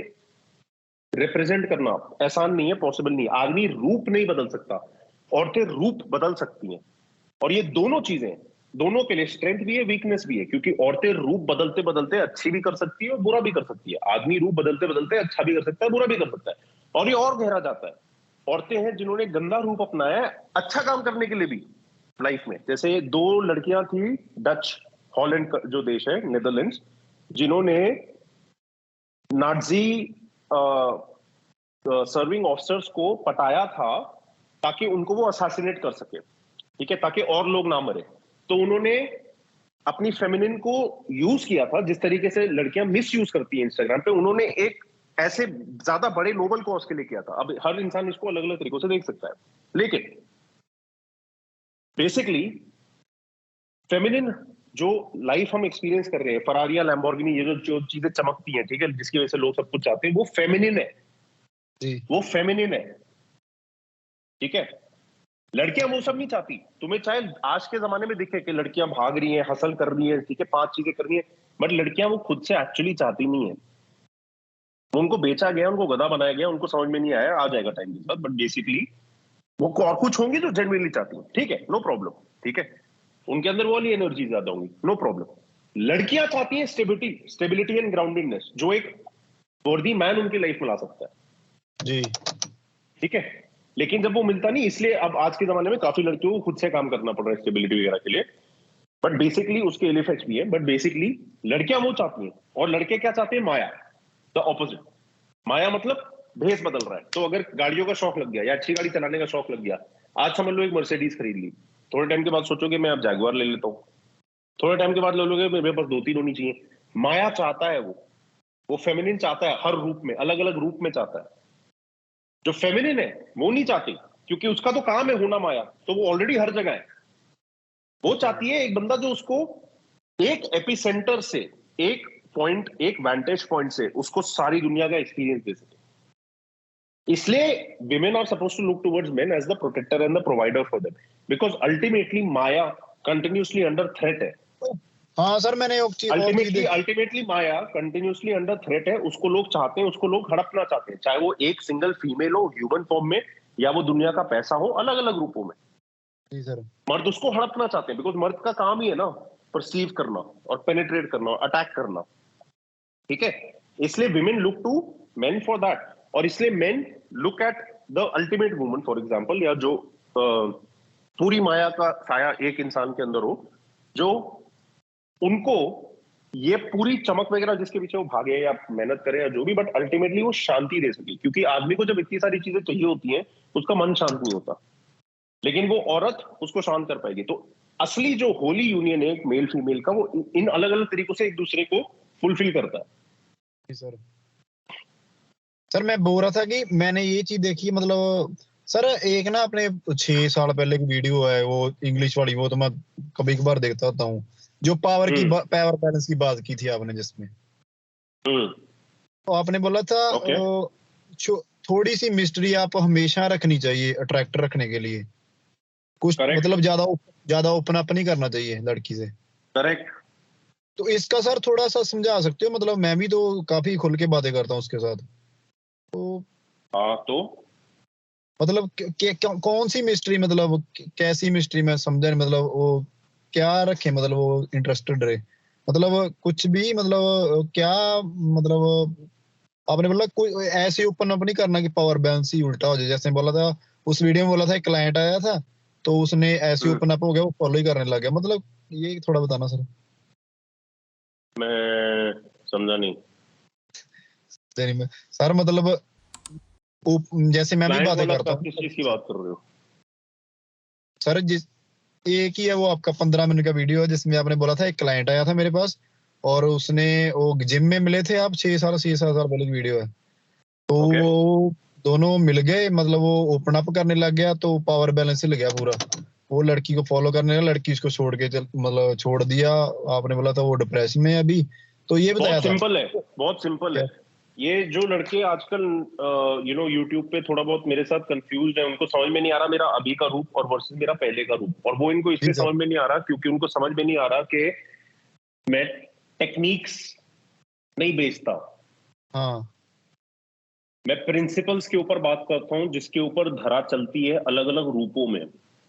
रिप्रेजेंट करना आसान नहीं है, पॉसिबल नहीं है। आदमी रूप नहीं बदल सकता, औरतें रूप बदल सकती हैं। और ये दोनों चीजें, दोनों के लिए स्ट्रेंथ भी है, वीकनेस भी है, क्योंकि औरतें रूप बदलते बदलते अच्छी भी कर सकती है और बुरा भी कर सकती है। आदमी रूप बदलते बदलते अच्छा भी कर सकता है, बुरा भी कर सकता है। और ये और गहरा जाता है। औरतें हैं जिन्होंने गंदा रूप अपनाया है अच्छा काम करने के लिए भी लाइफ में। जैसे 2 लड़कियां थी डच, हॉलैंड जो देश है, नीदरलैंड्स, जिन्होंने नाजी सर्विंग ऑफिसर्स को पटाया था ताकि उनको वो असासिनेट कर सके, ठीक है, ताकि और लोग ना मरे। तो उन्होंने अपनी फेमिनिन को यूज किया था जिस तरीके से लड़कियां मिस यूज करती हैं इंस्टाग्राम पे। उन्होंने एक ऐसे ज्यादा बड़े नोबल कॉज के लिए किया था। अब हर इंसान इसको अलग अलग तरीकों से देख सकता है, लेकिन बेसिकली फेमिनिन जो लाइफ हम एक्सपीरियंस कर रहे हैं, फरारिया, लैम्बोर्गिनी, ये जो चीजें चमकती हैं, ठीक है, जिसकी वजह से लोग सब कुछ चाहते हैं, वो फेमिनिन है जी। वो फेमिनिन है, ठीक है। लड़कियां वो सब नहीं चाहती। तुम्हें चाहे आज के जमाने में दिखे कि लड़कियां भाग रही हैं, हसल कर रही हैं, ठीक है, 5 चीजें कर रही हैं, बट लड़कियां वो खुद से एक्चुअली चाहती नहीं है। उनको बेचा गया, उनको गधा बनाया गया, उनको समझ में नहीं आया, आ जाएगा टाइम के साथ, बट बेसिकली वो और कुछ होंगी जो जेन्युइनली चाहती हैं, ठीक है, नो प्रॉब्लम, ठीक है, उनके अंदर वो वाली एनर्जी ज्यादा होंगी, नो प्रॉब्लम। लड़कियां चाहती हैं स्टेबिलिटी, स्टेबिलिटी एंड ग्राउंडेडनेस, जो एक वर्दी मैन उनकी लाइफ में ला सकता है, जी। ठीक है। लेकिन जब वो मिलता नहीं, इसलिए अब आज के जमाने में काफी लड़कियों को खुद से काम करना पड़ रहा है स्टेबिलिटी वगैरह के लिए। बट बेसिकली उसके इल इफेक्ट्स भी है, बट बेसिकली लड़कियां वो चाहती हैं। और लड़के क्या चाहते हैं? माया, द ऑपोजिट। माया मतलब भेस बदल रहा है। तो अगर गाड़ियों का शौक लग गया या अच्छी गाड़ी चलाने का शौक लग गया, आज समझ लो एक मर्सिडीज खरीद ली, थोड़े टाइम के बाद सोचोगे मैं अब जैगुआर ले लेता हूँ, थोड़े टाइम के बाद लोगे मेरे पास 2-3 होनी चाहिए। माया चाहता है वो फेमिनिन चाहता है, हर रूप में, अलग अलग रूप में चाहता है। जो फेमिनिन है वो नहीं चाहती, क्योंकि उसका तो काम है होना माया, तो वो ऑलरेडी हर जगह है। वो चाहती है एक बंदा जो उसको एक एपिसेंटर से, एक पॉइंट, एक वैंटेज पॉइंट से उसको सारी दुनिया का एक्सपीरियंस दे सके। इसलिए women are supposed to look towards men as the protector and the provider for them, because ultimately Maya continuously under threat है। हाँ सर, मैंने एक चीज और चीज देखी। अल्टीमेटली माया कंटिन्यूसली अंडर थ्रेट है। उसको लोग चाहते हैं, उसको लोग हड़पना चाहते हैं, चाहे वो एक सिंगल फीमेल हो ह्यूमन फॉर्म में, या वो दुनिया का पैसा हो, अलग अलग रूपों में। जी सर। मर्द उसको हड़पना चाहते हैं, बिकॉज मर्द का काम ही है ना परसीव करना और पेनिट्रेट करना और अटैक करना, ठीक है। इसलिए women look to men for that, और इसलिए men look at the ultimate woman, for example, या जो पूरी माया का साया एक इंसान के अंदर हो, जो उनको ये पूरी चमक वगैरह जिसके पीछे वो भागे या मेहनत करे या जो भी, बट अल्टीमेटली वो शांति दे सके। क्योंकि आदमी को जब इतनी सारी चीजें चाहिए होती हैं, उसका मन शांत नहीं होता, लेकिन वो औरत उसको शांत कर पाएगी। तो असली जो होली यूनियन है एक मेल फीमेल का, वो इन अलग अलग तरीकों से एक दूसरे को फुलफिल करता है। जी सर। सर मैं बोल रहा था कि मैंने ये चीज देखी, मतलब सर एक ना अपने 6 साल पहले की वीडियो है वो इंग्लिश वाली, वो तो मैं कभी कभार देखता होता हूँ, जो पावर बैलेंस की बात की थी आपने, जिसमें तो आपने बोला था थोड़ी सी मिस्ट्री आप हमेशा रखनी चाहिए अट्रैक्टर रखने के लिए, कुछ मतलब ज्यादा ओपन अप नहीं करना चाहिए लड़की से। करेक्ट। तो इसका सर थोड़ा सा समझा सकते हो? मतलब मैं भी तो काफी खुल के बातें करता हूँ उसके साथ, तो मतलब कौन सी मिस्ट्री, मतलब कैसी मिस्ट्री, मैं समझा नहीं, मतलब वो क्या रखे, मतलब वो इंटरेस्टेड रहे, मतलब कुछ भी, मतलब क्या, मतलब आपने बोला कोई ऐसे ओपन अप नहीं करना कि पावर बैलेंस ही उल्टा हो जाए। जैसे बोला था उस वीडियो में, बोला था एक क्लाइंट आया था तो उसने ऐसे ओपन अप हो गया, वो फॉलो ही करने लग गया, मतलब ये थोड़ा बताना सर। मैं समझा नहीं सर, मतलब जैसे मैं भी बातें करता हूँ, किस चीज की बात कर रहे हो सर? एक ही है वो आपका 15 मिनट का वीडियो है, जिसमें आपने बोला था एक क्लाइंट आया था मेरे पास और उसने, वो जिम में मिले थे आप 6-7 साल पहले की वीडियो है, तो वो दोनों मिल गए, मतलब वो ओपन अप करने लग गया, तो पावर बैलेंस हिल गया पूरा। वो लड़की को फॉलो करने लगा, लड़की उसको छोड़ के मतलब छोड़ दिया। आपने बोला था वो डिप्रेशन में है अभी, तो ये बताया था। बहुत सिंपल है। ये जो लड़के आजकल यूट्यूब पे थोड़ा बहुत मेरे साथ कंफ्यूज है, उनको समझ में नहीं आ रहा मेरा अभी का रूप और वर्सेस मेरा पहले का रूप, और वो इनको इसलिए समझ में नहीं आ रहा क्योंकि उनको समझ में नहीं आ रहा कि मैं टेक्निक्स नहीं बेचता। हाँ, मैं प्रिंसिपल्स के ऊपर बात करता हूँ जिसके ऊपर धरा चलती है अलग अलग रूपों में।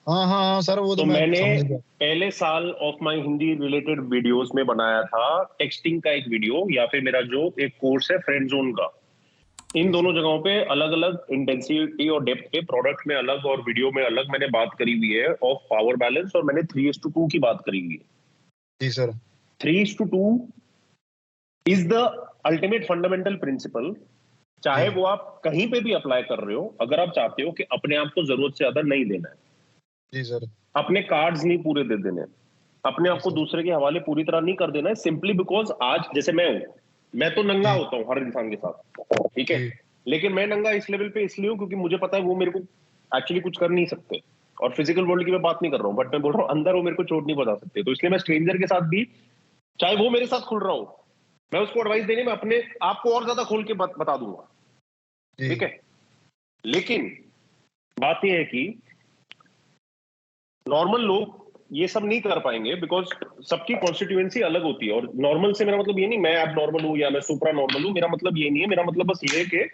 हाँ हाँ हाँ सर, वो तो मैं मैंने समझ गया। पहले साल of my Hindi related videos में बनाया था टेक्सटिंग का एक वीडियो, या फिर मेरा जो एक कोर्स है फ्रेंड जोन का, इन जी दोनों सर। जगहों पे अलग अलग इंटेंसिटी और डेप्थ पे, प्रोडक्ट में अलग और वीडियो में अलग मैंने बात करी हुई है ऑफ पावर बैलेंस, और मैंने 3:2 की बात करी हुई है। जी sir. 3:2 is the ultimate fundamental principle. चाहे जी वो आप कहीं पे भी अप्लाई कर रहे हो, अगर आप चाहते हो कि अपने आप को जरूरत से ज्यादा नहीं देना है, जी सर। अपने कार्ड्स नहीं पूरे दे देने, अपने जी आप को सर। दूसरे के हवाले पूरी तरह नहीं कर देना है, सिंपली बिकॉज आज जैसे मैं हूं, मैं तो नंगा जी होता हूं हर इंसान के साथ, ठीक है, जी लेकिन मैं नंगा इस लेवल पे इसलिए हूं क्योंकि मुझे पता है वो मेरे को एक्चुअली कुछ कर नहीं सकते। और फिजिकल वर्ल्ड की मैं बात नहीं कर रहा हूं, बट मैं बोल रहा हूं अंदर वो मेरे को चोट नहीं पहुंचा सकते, तो इसलिए मैं स्ट्रेंजर के साथ भी, चाहे वो मेरे साथ खुल रहा हो, मैं उसको एडवाइस देने में अपने आप को और ज्यादा खोल के बता दूंगा, ठीक जी है। लेकिन बात यह है कि नॉर्मल लोग ये सब नहीं कर पाएंगे बिकॉज सबकी कॉन्स्टिट्यूएंसी अलग होती है। और नॉर्मल से मेरा मतलब ये नहीं मैं अब नॉर्मल हूं या मैं सुपरा नॉर्मल हूं, मेरा मतलब ये नहीं है। मेरा मतलब बस ये है कि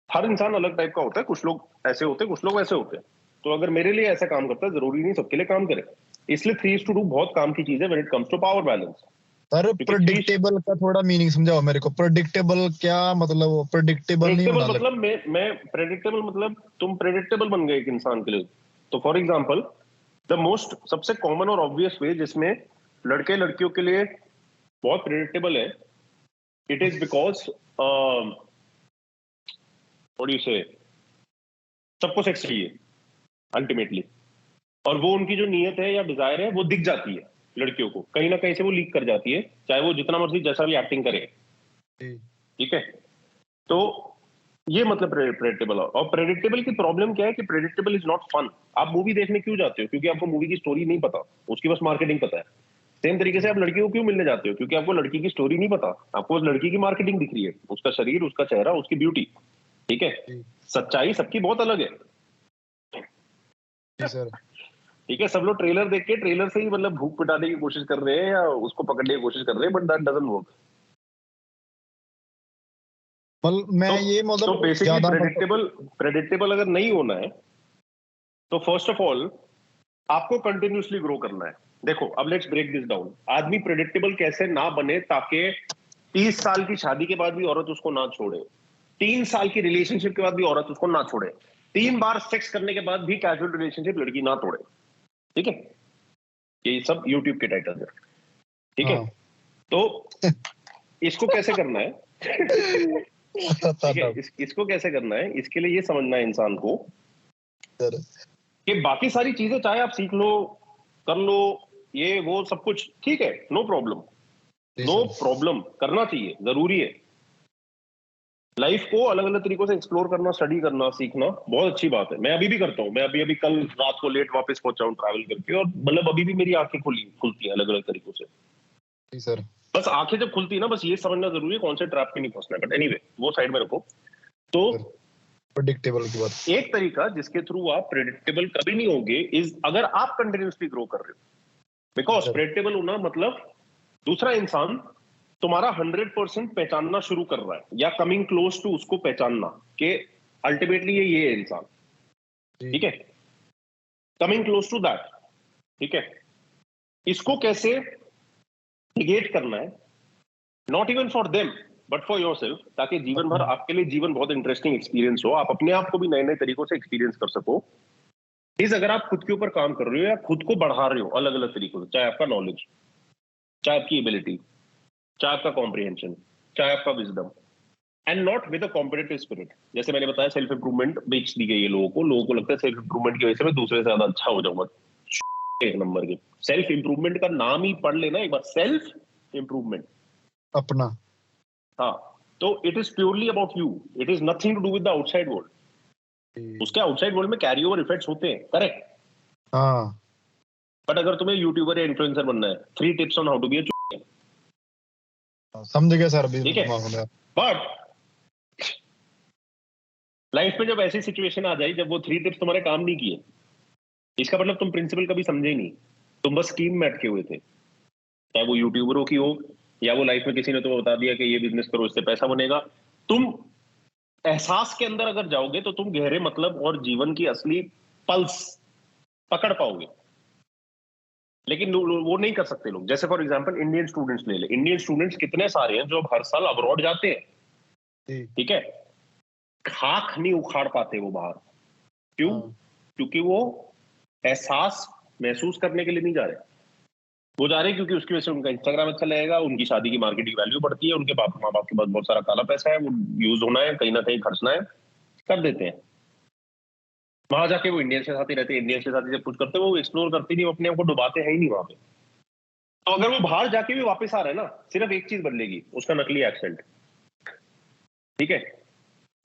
हर इंसान अलग टाइप का होता है, कुछ लोग ऐसे होते हैं, कुछ लोग वैसे होते हैं। तो अगर मेरे लिए ऐसा काम करता है, जरूरी नहीं सबके लिए काम करे। इसलिए 3:2 बहुत काम की चीज है when it comes to power balance. Sir, क्योंकि थ्री प्रेडिक्टेबल का थोड़ा मीनिंग समझाओ मेरे को। प्रेडिक्टेबल क्या मतलब? प्रेडिक्टेबल नहीं प्रेडिक्टेबल होना लग। मतलब मैं प्रेडिक्टेबल मतलब तुम प्रेडिक्टेबल बन गए एक इंसान के लिए। तो फॉर एग्जाम्पल द मोस्ट सबसे कॉमन और ऑब्वियस वे जिसमें लड़के लड़कियों के लिए बहुत प्रेडिक्टेबल है, it is because what you से, सबको सेक्स चाहिए अल्टीमेटली, और वो उनकी जो नीयत है या डिजायर है वो दिख जाती है लड़कियों को, कहीं ना कहीं से वो लीक कर जाती है, चाहे वो जितना मर्जी जैसा भी एक्टिंग करे, जी ठीक है। तो ये मतलब प्रेडिक्टेबल। और प्रेडिक्टेबल की प्रॉब्लम क्या है कि प्रेडिक्टेबल इज नॉट फन। आप मूवी देखने क्यों जाते हो? क्योंकि आपको मूवी की स्टोरी नहीं पता, उसकी बस मार्केटिंग पता है। सेम तरीके से जी आप लड़की को क्यों मिलने जाते हो? क्योंकि आपको लड़की की स्टोरी नहीं पता, आपको उस लड़की की मार्केटिंग दिख रही है, उसका शरीर, उसका चेहरा, उसकी ब्यूटी, ठीक है। जी सच्चाई सबकी बहुत अलग है, जी सर। ठीक है। सब लोग ट्रेलर देख के ट्रेलर से ही मतलब भूख पिटाने की कोशिश कर रहे हैं या उसको पकड़ने की कोशिश कर रहे हैं, बट दैट डजंट वर्क। मतलब मैं तो ये तो मतलब बेसिकली ज्यादा मतलब। प्रेडिक्टेबल प्रेडिक्टेबल अगर नहीं होना है तो फर्स्ट ऑफ ऑल आपको कंटिन्यूअसली ग्रो करना है। देखो अब लेट्स ब्रेक दिस डाउन। आदमी प्रेडिक्टेबल कैसे ना बने ताकि 30 साल की शादी के बाद भी औरत उसको ना छोड़े, 3 साल की रिलेशनशिप के बाद भी औरत उसको ना छोड़े, 3 बार सेक्स करने के बाद भी कैजुअल रिलेशनशिप लड़की ना तोड़े, ठीक है। ये सब यूट्यूब के टाइटल है, ठीक है। हाँ। तो इसको कैसे करना है ठीक है, इसको कैसे करना है, इसके लिए ये समझना है इंसान को सर। कि बाकी सारी चीजें चाहे आप सीख लो, कर लो, ये वो सब कुछ ठीक है, नो प्रॉब्लम, जी नो सर। प्रॉब्लम, करना चाहिए, जरूरी है। लाइफ को अलग अलग तरीकों से एक्सप्लोर करना, स्टडी करना, सीखना बहुत अच्छी बात है। मैं अभी भी करता हूँ। मैं अभी अभी कल रात को लेट वापस पहुंचा हूँ ट्रैवल करके, और मतलब अभी भी मेरी आंखें खुलती हैं अलग अलग तरीकों से। जी सर। बस आंखें जब खुलती है ना, बस ये समझना जरूरी है कौन से ट्रैप पे नहीं फंसना है। बट एनीवे वो साइड में रखो। तो सर प्रेडिक्टेबल की बात। एक तरीका जिसके थ्रू आप प्रेडिक्टेबल कभी नहीं होगे इज अगर आप कंटिन्यूसली ग्रो कर रहे हो। जी बिकॉज सर। प्रेडिक्टेबल होना मतलब दूसरा इंसान तुम्हारा 100% पहचानना शुरू कर रहा है या कमिंग क्लोज टू उसको पहचानना कि अल्टीमेटली ये है इंसान, जी ठीक है, कमिंग क्लोज टू दैट, ठीक है। इसको कैसे निगेट करना है, not even for them but for your self, ताकि जीवन भर अपना। आपके लिए जीवन बहुत इंटरेस्टिंग एक्सपीरियंस हो, आप अपने आप को भी नए नए तरीकों से एक्सपीरियंस कर सको। इस अगर आप खुद के ऊपर काम कर रहे हो या खुद को बढ़ा रहे हो अलग अलग तरीकों से, चाहे आपका नॉलेज, चाहे आपकी एबिलिटी, चाहे आपका कॉम्प्रिहेंशन, चाहे आपका wisdom, and not with a competitive spirit. जैसे मैंने बताया सेल्फ इंप्रूवमेंट बेच दी गई है लोगों को, लोगों को लगता है सेल्फ इंप्रूवमेंट की वजह से मैं दूसरे से ज्यादा अच्छा हो जाऊंगा। एक नंबर के सेल्फ इंप्रूवमेंट का नाम ही पढ़ लेना एक बार, सेल्फ इंप्रूवमेंट। अपना। हाँ, तो it is purely about you, it is nothing to do with the outside world. जी। उसके आउटसाइड वर्ल्ड में कैरी ओवर इफेक्ट्स होते हैं, करेक्ट। हाँ। बट अगर तुम्हें यूट्यूबर या इन्फ्लुएंसर बनना है, 3 tips on how to be a, समझ गया सर, अभी ठीक है। दिमाग में। बट लाइफ में जब ऐसी सिचुएशन आ जाए जब वो 3 टिप्स तुम्हारे काम नहीं किए, इसका मतलब तुम प्रिंसिपल कभी समझे ही नहीं, तुम बस स्कीम में अटके हुए थे। चाहे वो यूट्यूबरों की हो या वो लाइफ में किसी ने तुम्हें बता दिया कि ये बिजनेस करो इससे पैसा बनेगा, तुम एहसास के अंदर अगर जाओगे तो तुम गहरे मतलब और जीवन की असली पल्स पकड़ पाओगे। लेकिन वो नहीं कर सकते लोग। जैसे फॉर एग्जांपल इंडियन स्टूडेंट्स ले ले, इंडियन स्टूडेंट्स कितने सारे हैं जो अब हर साल अब्रॉड जाते हैं, जी। ठीक है, खाक नहीं उखाड़ पाते वो बाहर। क्यों? हाँ। क्योंकि वो एहसास महसूस करने के लिए नहीं जा रहे, वो जा रहे हैं क्योंकि उसकी वजह से उनका इंस्टाग्राम अच्छा लगेगा, उनकी शादी की मार्केटिंग वैल्यू बढ़ती है, उनके बाप माँ बाप के पास बहुत सारा काला पैसा है, वो यूज होना है, कहीं ना कहीं खर्चना है, कर देते हैं। वहां जाके वो इंडियंस के साथ ही रहते हैं, इंडियंस के साथ ही जब कुछ करते हैं, वो एक्सप्लोर करते नहीं, वो अपने आप को डुबाते हैं ही नहीं वहां पे। तो अगर वो बाहर जाके भी वापस आ रहा है ना, सिर्फ एक चीज बदलेगी, उसका नकली एक्सेंट, ठीक है।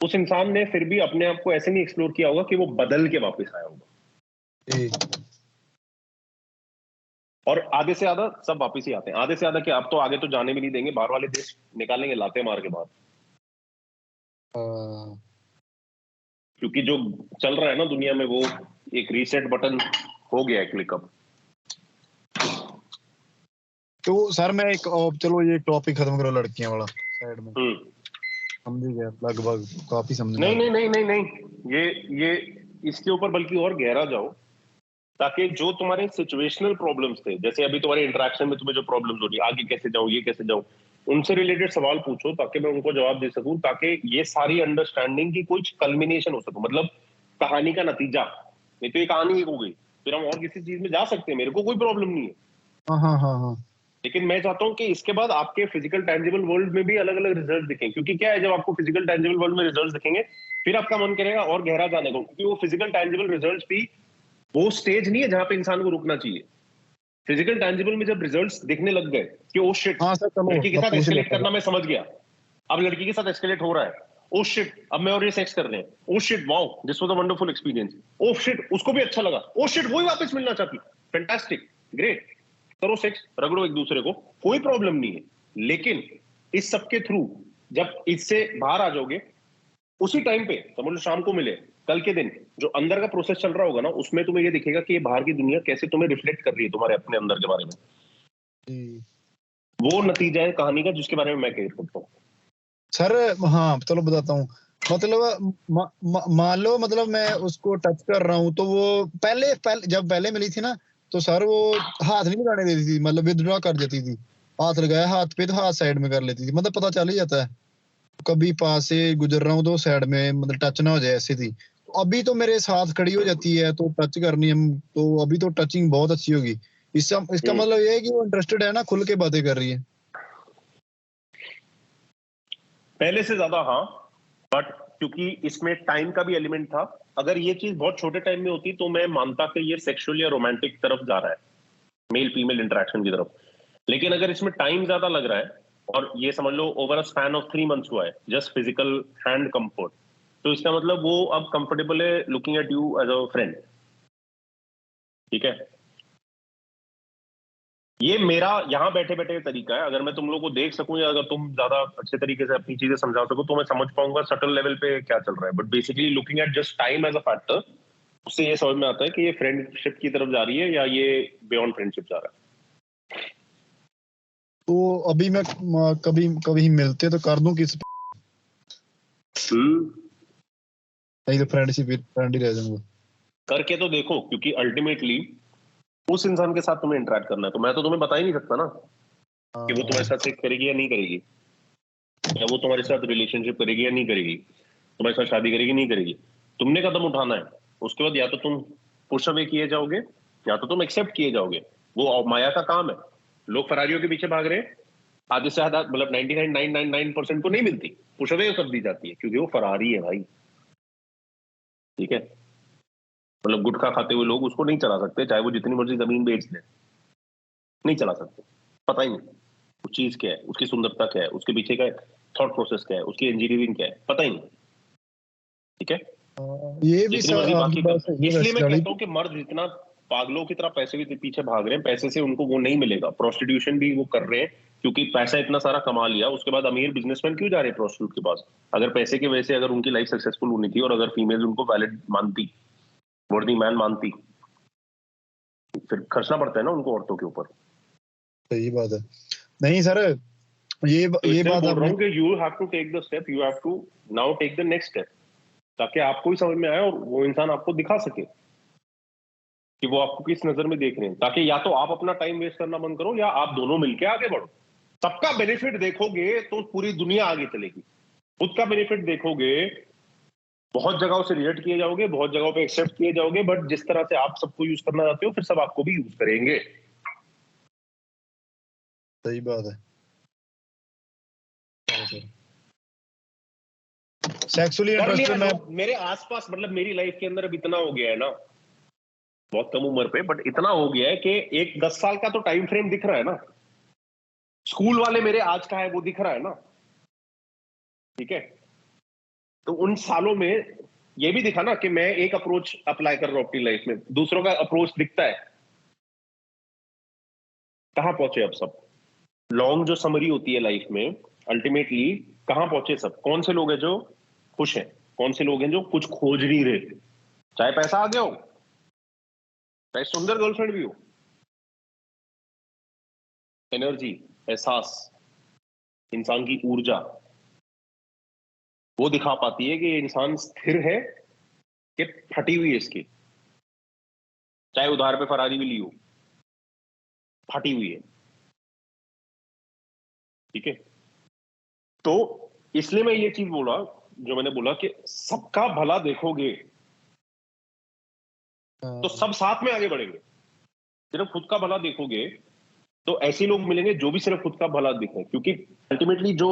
उस इंसान ने फिर भी अपने आप को ऐसे नहीं एक्सप्लोर किया होगा कि वो बदल के वापस आया होगा। जी। और आधे से ज्यादा सब वापस ही आते हैं, आधे से ज्यादा क्या, अब तो आगे तो जाने भी नहीं देंगे, बाहर वाले देश निकालेंगे लाते मार के बाहर। हाँ। क्योंकि जो चल रहा है ना दुनिया में, वो एक रीसेट बटन हो गया है क्लिकअप। तो सर मैं एक चलो ये टॉपिक खत्म करो लड़कियां वाला साइड में, समझ गया लगभग, काफी समझ में आ नहीं गया। नहीं नहीं नहीं नहीं, ये इसके ऊपर बल्कि और गहरा जाओ, ताकि जो तुम्हारे सिचुएशनल प्रॉब्लम्स थे, जैसे अभी तुम्हारे इंटरेक्शन में तुम्हें जो प्रॉब्लम्स हो रही है, आगे कैसे जाऊं, ये कैसे जाऊं, उनसे रिलेटेड सवाल पूछो ताकि मैं उनको जवाब दे सकूं, ताकि ये सारी अंडरस्टैंडिंग की कुछ कल्मिनेशन हो सके, मतलब कहानी का नतीजा। नहीं तो ये कहानी एक हो गई, फिर हम और किसी चीज में जा सकते हैं, मेरे को कोई प्रॉब्लम नहीं है। हाँ हाँ हाँ हाँ। लेकिन मैं चाहता हूं कि इसके बाद आपके फिजिकल टैंजिबल वर्ल्ड में भी अलग अलग रिजल्ट दिखें, क्योंकि क्या है, जब आपको फिजिकल टैंजिबल वर्ल्ड में रिजल्ट दिखेंगे, फिर आपका मन करेगा और गहरा जाने को, क्योंकि वो फिजिकल टैंजिबल रिजल्ट भी वो स्टेज नहीं है जहां पे इंसान को रुकना चाहिए। फिजिकल टैंजिबल में जब रिजल्ट्स दिखने लग गए कि ओ शिट, हाँ सर चलो लड़की के मैं साथ पूछ एस्केलेट लेता हूँ। करना मैं समझ गया, अब लड़की के साथ एस्केलेट हो रहा है, ओ शिट अब मैं और ये सेक्स कर रहे हैं, oh shit wow this was a wonderful experience, oh shit उसको भी अच्छा लगा, ओ शिट वो ही वापस मिलना चाहती, फैंटास्टिक ग्रेट, करो सेक्स, रगड़ो एक दूसरे को, कोई प्रॉब्लम नहीं है। लेकिन इस सब के थ्रू जब इससे बाहर आ जाओगे, उसी टाइम पे समझ लो शाम को मिले, कल के दिन जो अंदर का प्रोसेस चल रहा होगा ना, उसमें तुम्हें ये दिखेगा कि ये बाहर की दुनिया कैसे तुम्हें रिफ्लेक्ट कर रही है तुम्हारे अपने अंदर के बारे में। जी। वो नतीजा है कहानी का जिसके बारे में मैं केयर करता हूँ। सर हाँ चलो बताता हूँ। मतलब मान लो मतलब मैं उसको टच कर रहा हूँ तो वो पहले जब पहले मिली थी ना, तो सर वो हाथ नहीं लगाने देती थी, मतलब विथड्रॉ कर देती थी। हाथ लगाया हाथ पे तो हाथ साइड में कर लेती थी, मतलब पता चल ही जाता है। कभी पास से गुजर रहा हूँ तो साइड में मतलब टच ना हो जाए, ऐसी थी। तो अभी तो मेरे साथ खड़ी हो जाती है तो टच करनी हम तो अभी तो टचिंग बहुत अच्छी होगी। इसका मतलब ये है कि वो इंटरेस्टेड है ना, खुल के बातें कर रही है। पहले से ज्यादा हाँ, बट क्योंकि इसमें टाइम का भी एलिमेंट था, अगर ये चीज बहुत छोटे टाइम में होती तो मैं मानता कि ये सेक्सुअल या रोमांटिक तरफ जा रहा है, मेल फीमेल इंटरेक्शन की तरफ। लेकिन अगर इसमें टाइम ज्यादा लग रहा है, और ये समझ लो over a span of 3 months हुआ है जस्ट फिजिकल हैंड कंफर्ट, तो इसका मतलब वो अब कंफर्टेबल है looking at you as a friend, ठीक है। ये मेरा यहाँ बैठे बैठे तरीका है, अगर मैं तुम लोग को देख सकूं या अगर तुम ज्यादा अच्छे तरीके से अपनी चीजें समझा सको तो मैं समझ पाऊंगा सटल लेवल पे क्या चल रहा है। But basically looking at just time as a factor, उससे ये समझ में आता है कि ये फ्रेंडशिप की तरफ जा रही है या ये बियॉन्ड फ्रेंडशिप जा रहा तो अभी मैं कभी कभी मिलते तो कर दूं किस, है। नहीं तो फ्रेंड ही रह जाऊंगा। करके तो देखो, क्योंकि अल्टीमेटली उस इंसान के साथ तुम्हें इंटरेक्ट करना है, तो मैं तो तुम्हें बता ही नहीं सकता ना कि वो तुम्हारे साथ सेक्स करेगी या नहीं करेगी, या वो तुम्हारे साथ रिलेशनशिप करेगी या नहीं करेगी, तुम्हारे साथ शादी करेगी नहीं करेगी। तुमने कदम उठाना है, उसके बाद या तो तुम पुश अवे किए जाओगे या तो तुम एक्सेप्ट किए जाओगे। वो माया का काम है। लोग फरारियों के पीछे भाग रहे हैं, आधे से ज्यादा मतलब 99.999% को नहीं मिलती, पुश अवे कर दी जाती है क्योंकि वो फरारी है भाई, ठीक है। मतलब गुटखा खाते हुए लोग उसको नहीं चला सकते, चाहे वो जितनी मर्जी जमीन बेच दें, नहीं चला सकते। पता ही नहीं वो चीज क्या है, उसकी सुंदरता क्या है, उसके पीछे का थॉट प्रोसेस क्या है, उसकी इंजीनियरिंग क्या है, पता ही नहीं, ठीक है। ये भी जितनी सर मर्जी आपकी बाकी बात कर, सही है इसलिए वैसे मैं कहता लड़की। हूं कि मर्द जितना पागलों की तरह पैसे के पीछे भाग रहे हैं, पैसे से उनको वो नहीं मिलेगा, प्रोस्टिट्यूशन भी वो कर रहे हैं क्योंकि पैसा इतना सारा कमा लिया, उसके बाद अमीर बिजनेसमैन क्यों जा रहे हैं प्रोस्टिट्यूट के पास? अगर पैसे की वजह से अगर उनकी लाइफ सक्सेसफुल होनी थी और अगर फीमेल उनको वैलिड मानती, वर्दी मैन मानती, फिर खर्चना पड़ता है ना उनको औरतों के ऊपर। सही बात है। नहीं सर तो ये इसलिए मैं बात बोल रहा आपने, हूँ कि you have to take the step, you have to now take the next step, ताकि आपको ही समझ में आए और वो इंसान आपको दिखा सके कि वो आपको किस नजर में देख रहे हैं, ताकि या तो आप अपना टाइम वेस्ट करना बंद करो या आप दोनों मिलके आगे बढ़ो। सबका बेनिफिट देखोगे तो पूरी दुनिया आगे चलेगी। खुद का बेनिफिट देखोगे, बहुत जगहों से रिजेक्ट किए जाओगे, बहुत जगहों पे एक्सेप्ट किए जाओगे, बट जिस तरह से आप सबको यूज करना चाहते हो फिर सब आपको भी यूज करेंगे। सही बात है सेक्सुअली कर लिया इंटरेस्टेड मैं, लोग मेरे आसपास, मतलब मेरी लाइफ के अंदर अब इतना हो गया है ना, बहुत कम उम्र पे, बट इतना हो गया है कि एक 10 साल का तो टाइम फ्रेम दिख रहा है ना, स्कूल वाले मेरे आज का है वो दिख रहा है ना, ठीक है। तो उन सालों में ये भी दिखा ना कि मैं एक अप्रोच अप्लाई कर रहा हूं अपनी लाइफ में, दूसरों का अप्रोच दिखता है। कहां पहुंचे अब सब, लॉन्ग जो समरी होती है लाइफ में, अल्टीमेटली कहां पहुंचे सब, कौन से लोग हैं जो खुश हैं, कौन से लोग हैं जो कुछ खोज नहीं रहे, चाहे पैसा आ गया हो, चाहे सुंदर गर्लफ्रेंड भी हो, एनर्जी, एहसास, इंसान की ऊर्जा, वो दिखा पाती है कि ये इंसान स्थिर है कि फटी हुई है इसकी, चाहे उधार पे फरारी भी ली हो, फटी हुई है, ठीक है। तो इसलिए मैं ये चीज बोला, जो मैंने बोला कि सबका भला देखोगे तो सब साथ में आगे बढ़ेंगे। सिर्फ खुद का भला देखोगे तो ऐसे लोग मिलेंगे जो भी सिर्फ खुद का भला दिखे, क्योंकि अल्टीमेटली जो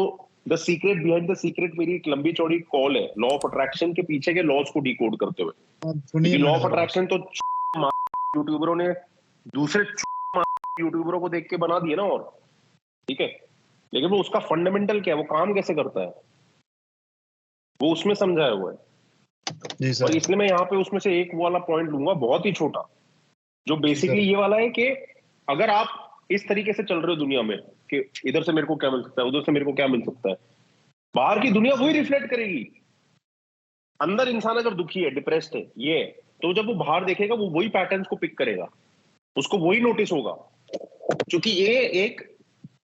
the secret behind the secret मेरी एक लंबी चौड़ी कॉल है लॉ ऑफ अट्रैक्शन के पीछे के लॉज को डिकोड करते हुए। सुनिए क्योंकि लॉ मैंने ऑफ जरा, अट्रैक्शन तो यूट्यूबरों ने दूसरे यूट्यूबरों को देख के बना दिए ना, और ठीक है, लेकिन वो उसका फंडामेंटल क्या है, वो काम कैसे करता है, वो उसमें समझाया हुआ है। जी और सर, इसलिए मैं यहाँ पे उसमें से एक वाला पॉइंट लूंगा, बहुत ही छोटा, जो जी सर, बेसिकली ये वाला है कि अगर आप इस तरीके से चल रहे हो दुनिया में कि इधर से मेरे को क्या मिल सकता है, उधर से मेरे को क्या मिल सकता है, बाहर की दुनिया वही रिफ्लेक्ट करेगी। अंदर इंसान अगर दुखी है, डिप्रेस्ड है, ये है, तो जब वो बाहर देखेगा वो वही पैटर्न्स को पिक करेगा, उसको वही नोटिस होगा, क्योंकि ये एक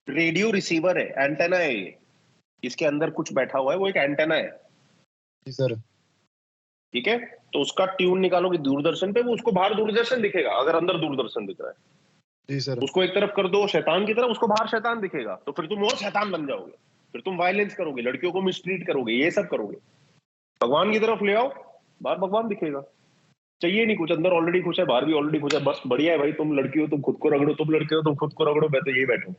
रेडियो रिसीवर है, एंटेना है ये, इसके अंदर कुछ बैठा हुआ है, वो एक एंटेना है, जी सर, ठीक है। तो उसका ट्यून निकालोगे दूरदर्शन पे, वो उसको बाहर दूरदर्शन दिखेगा, अगर अंदर दूरदर्शन दिख रहा है। जी सर। उसको एक तरफ कर दो शैतान की तरफ, उसको बाहर शैतान दिखेगा, तो फिर तुम और शैतान बन जाओगे, फिर तुम वायलेंस करोगे, लड़कियों को मिसट्रीट करोगे, ये सब करोगे। भगवान की तरफ ले आओ, बाहर भगवान दिखेगा। चाहिए नहीं कुछ, अंदर ऑलरेडी खुश है, बाहर भी ऑलरेडी खुश है, बस बढ़िया है भाई। तुम लड़की हो तुम खुद को रगड़ो, तुम लड़के हो तुम खुद को रगड़ो, मैं तो यही बैठा हूं।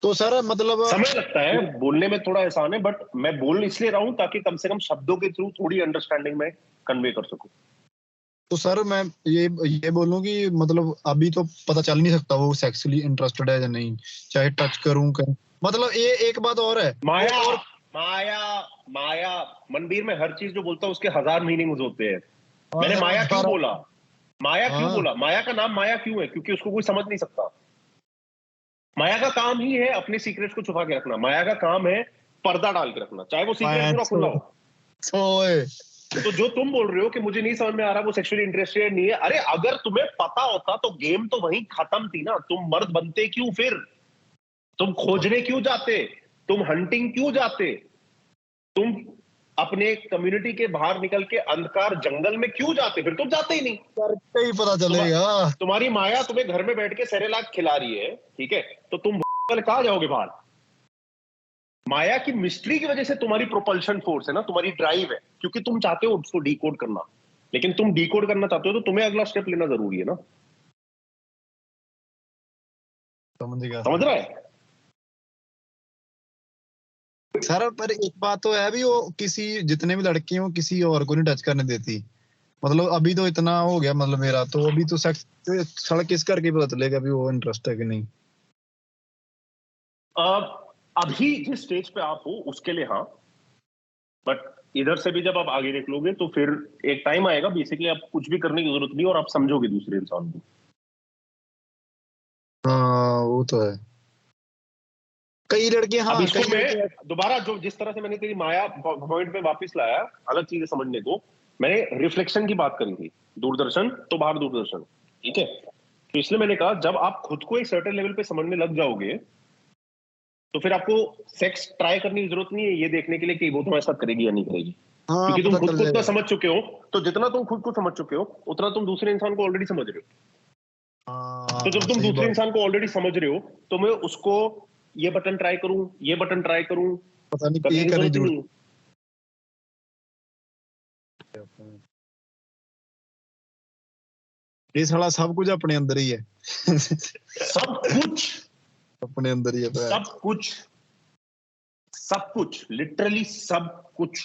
तो सर मतलब समय लगता है बोलने में, थोड़ा आसान है, बट मैं बोल इसलिए रहा हूं ताकि कम से कम शब्दों के थ्रू थोड़ी अंडरस्टैंडिंग में कन्वे कर सकूं। तो सर मैं ये बोलूं कि मतलब अभी तो पता चल नहीं सकता वो सेक्सुअली इंटरेस्टेड है या नहीं, चाहे टच करूं कर, मतलब ये एक बात और है, माया, और माया, माया, मनबीर में हर चीज जो बोलता है उसके हजार मीनिंग्स होते हैं। हाँ मैंने सर मैं माया बता क्यों रहा बोला, हूँ। माया क्यों हाँ बोला, माया का नाम माया क्यों है, क्योंकि उसको कोई समझ नहीं सकता। माया का काम ही है अपने सीक्रेट्स को छुपा के रखना, माया का काम है पर्दा डाल के रखना, चाहे वो सीक्रेट पूरा खुला हो। सोए तो जो तुम बोल रहे हो कि मुझे नहीं समझ में आ रहा, वो सेक्सुअली इंटरेस्टेड नहीं है, अरे अगर तुम्हें पता होता तो गेम तो वहीं खत्म थी ना, तुम मर्द बनते क्यों फिर, तुम खोजने क्यों जाते, तुम हंटिंग क्यों जाते, तुम अपने कम्युनिटी के बाहर निकल के अंधकार जंगल में क्यों जाते, फिर तुम जाते ही नहीं। करके ही पता तुम, चलेगा। तुम्हारी माया तुम्हें घर में बैठ के सेरेलाक खिला रही है, ठीक है, तो तुम कहाँ जाओगे बाहर। माया की मिस्ट्री की वजह से तुम्हारी प्रोपल्शन फोर्स है ना, तुम्हारी ड्राइव है, क्योंकि तुम चाहते हो उसको डिकोड करना, लेकिन तुम डिकोड करना चाहते हो तो तुम्हें अगला स्टेप लेना जरूरी है ना। समझ गया समझ सर। रहा है। सर पर एक बात तो है भी, वो किसी जितने भी लड़के हैं वो किसी और को नहीं टच करने देती, मतलब अभी तो इतना हो गया, मतलब मेरा तो अभी तो सेक्स तो सड़क किस करके पता चलेगा अभी वो इंटरेस्ट है कि नहीं। अभी जिस स्टेज पे आप हो उसके लिए हाँ, बट इधर से भी जब आप आगे देख लोगे तो फिर एक टाइम आएगा, बेसिकली आप कुछ भी करने की जरूरत नहीं और आप समझोगे दूसरे इंसान को। हाँ वो तो है, कई लड़के, अब हाँ इसको कई मैं लड़के। दोबारा, जो जिस तरह से मैंने तेरी माया पॉइंट पे वापस लाया, अलग चीजें समझने को, मैंने रिफ्लेक्शन की बात करी थी, दूरदर्शन तो बाहर दूरदर्शन, ठीक है। तो इसलिए मैंने कहा जब आप खुद को एक सर्टेन लेवल पे समझने लग जाओगे तो फिर आपको सेक्स ट्राई करने की जरूरत नहीं है ये देखने के लिए कि वो तुम्हारे साथ करेगी या नहीं करेगी, हाँ क्योंकि तुम पता खुद चल को उतना जाएगा। समझ चुके हो। तो जितना तुम खुद को समझ चुके हो उतना तुम दूसरे इंसान को ऑलरेडी समझ रहे हो। तो जब हाँ तुम सही दूसरे बात। इंसान को ऑलरेडी समझ रहे हो तो मैं उसको ये बटन ट्राई करूं, ये बटन ट्राई करूं, पता नहीं करने ये की करने जरूरत ही जरूरत नहीं है। है। ये साला सब कुछ अपने अंदर ही है। सब कुछ, अपने अंदर ही है तो है। सब कुछ, सब कुछ, लिटरली सब कुछ।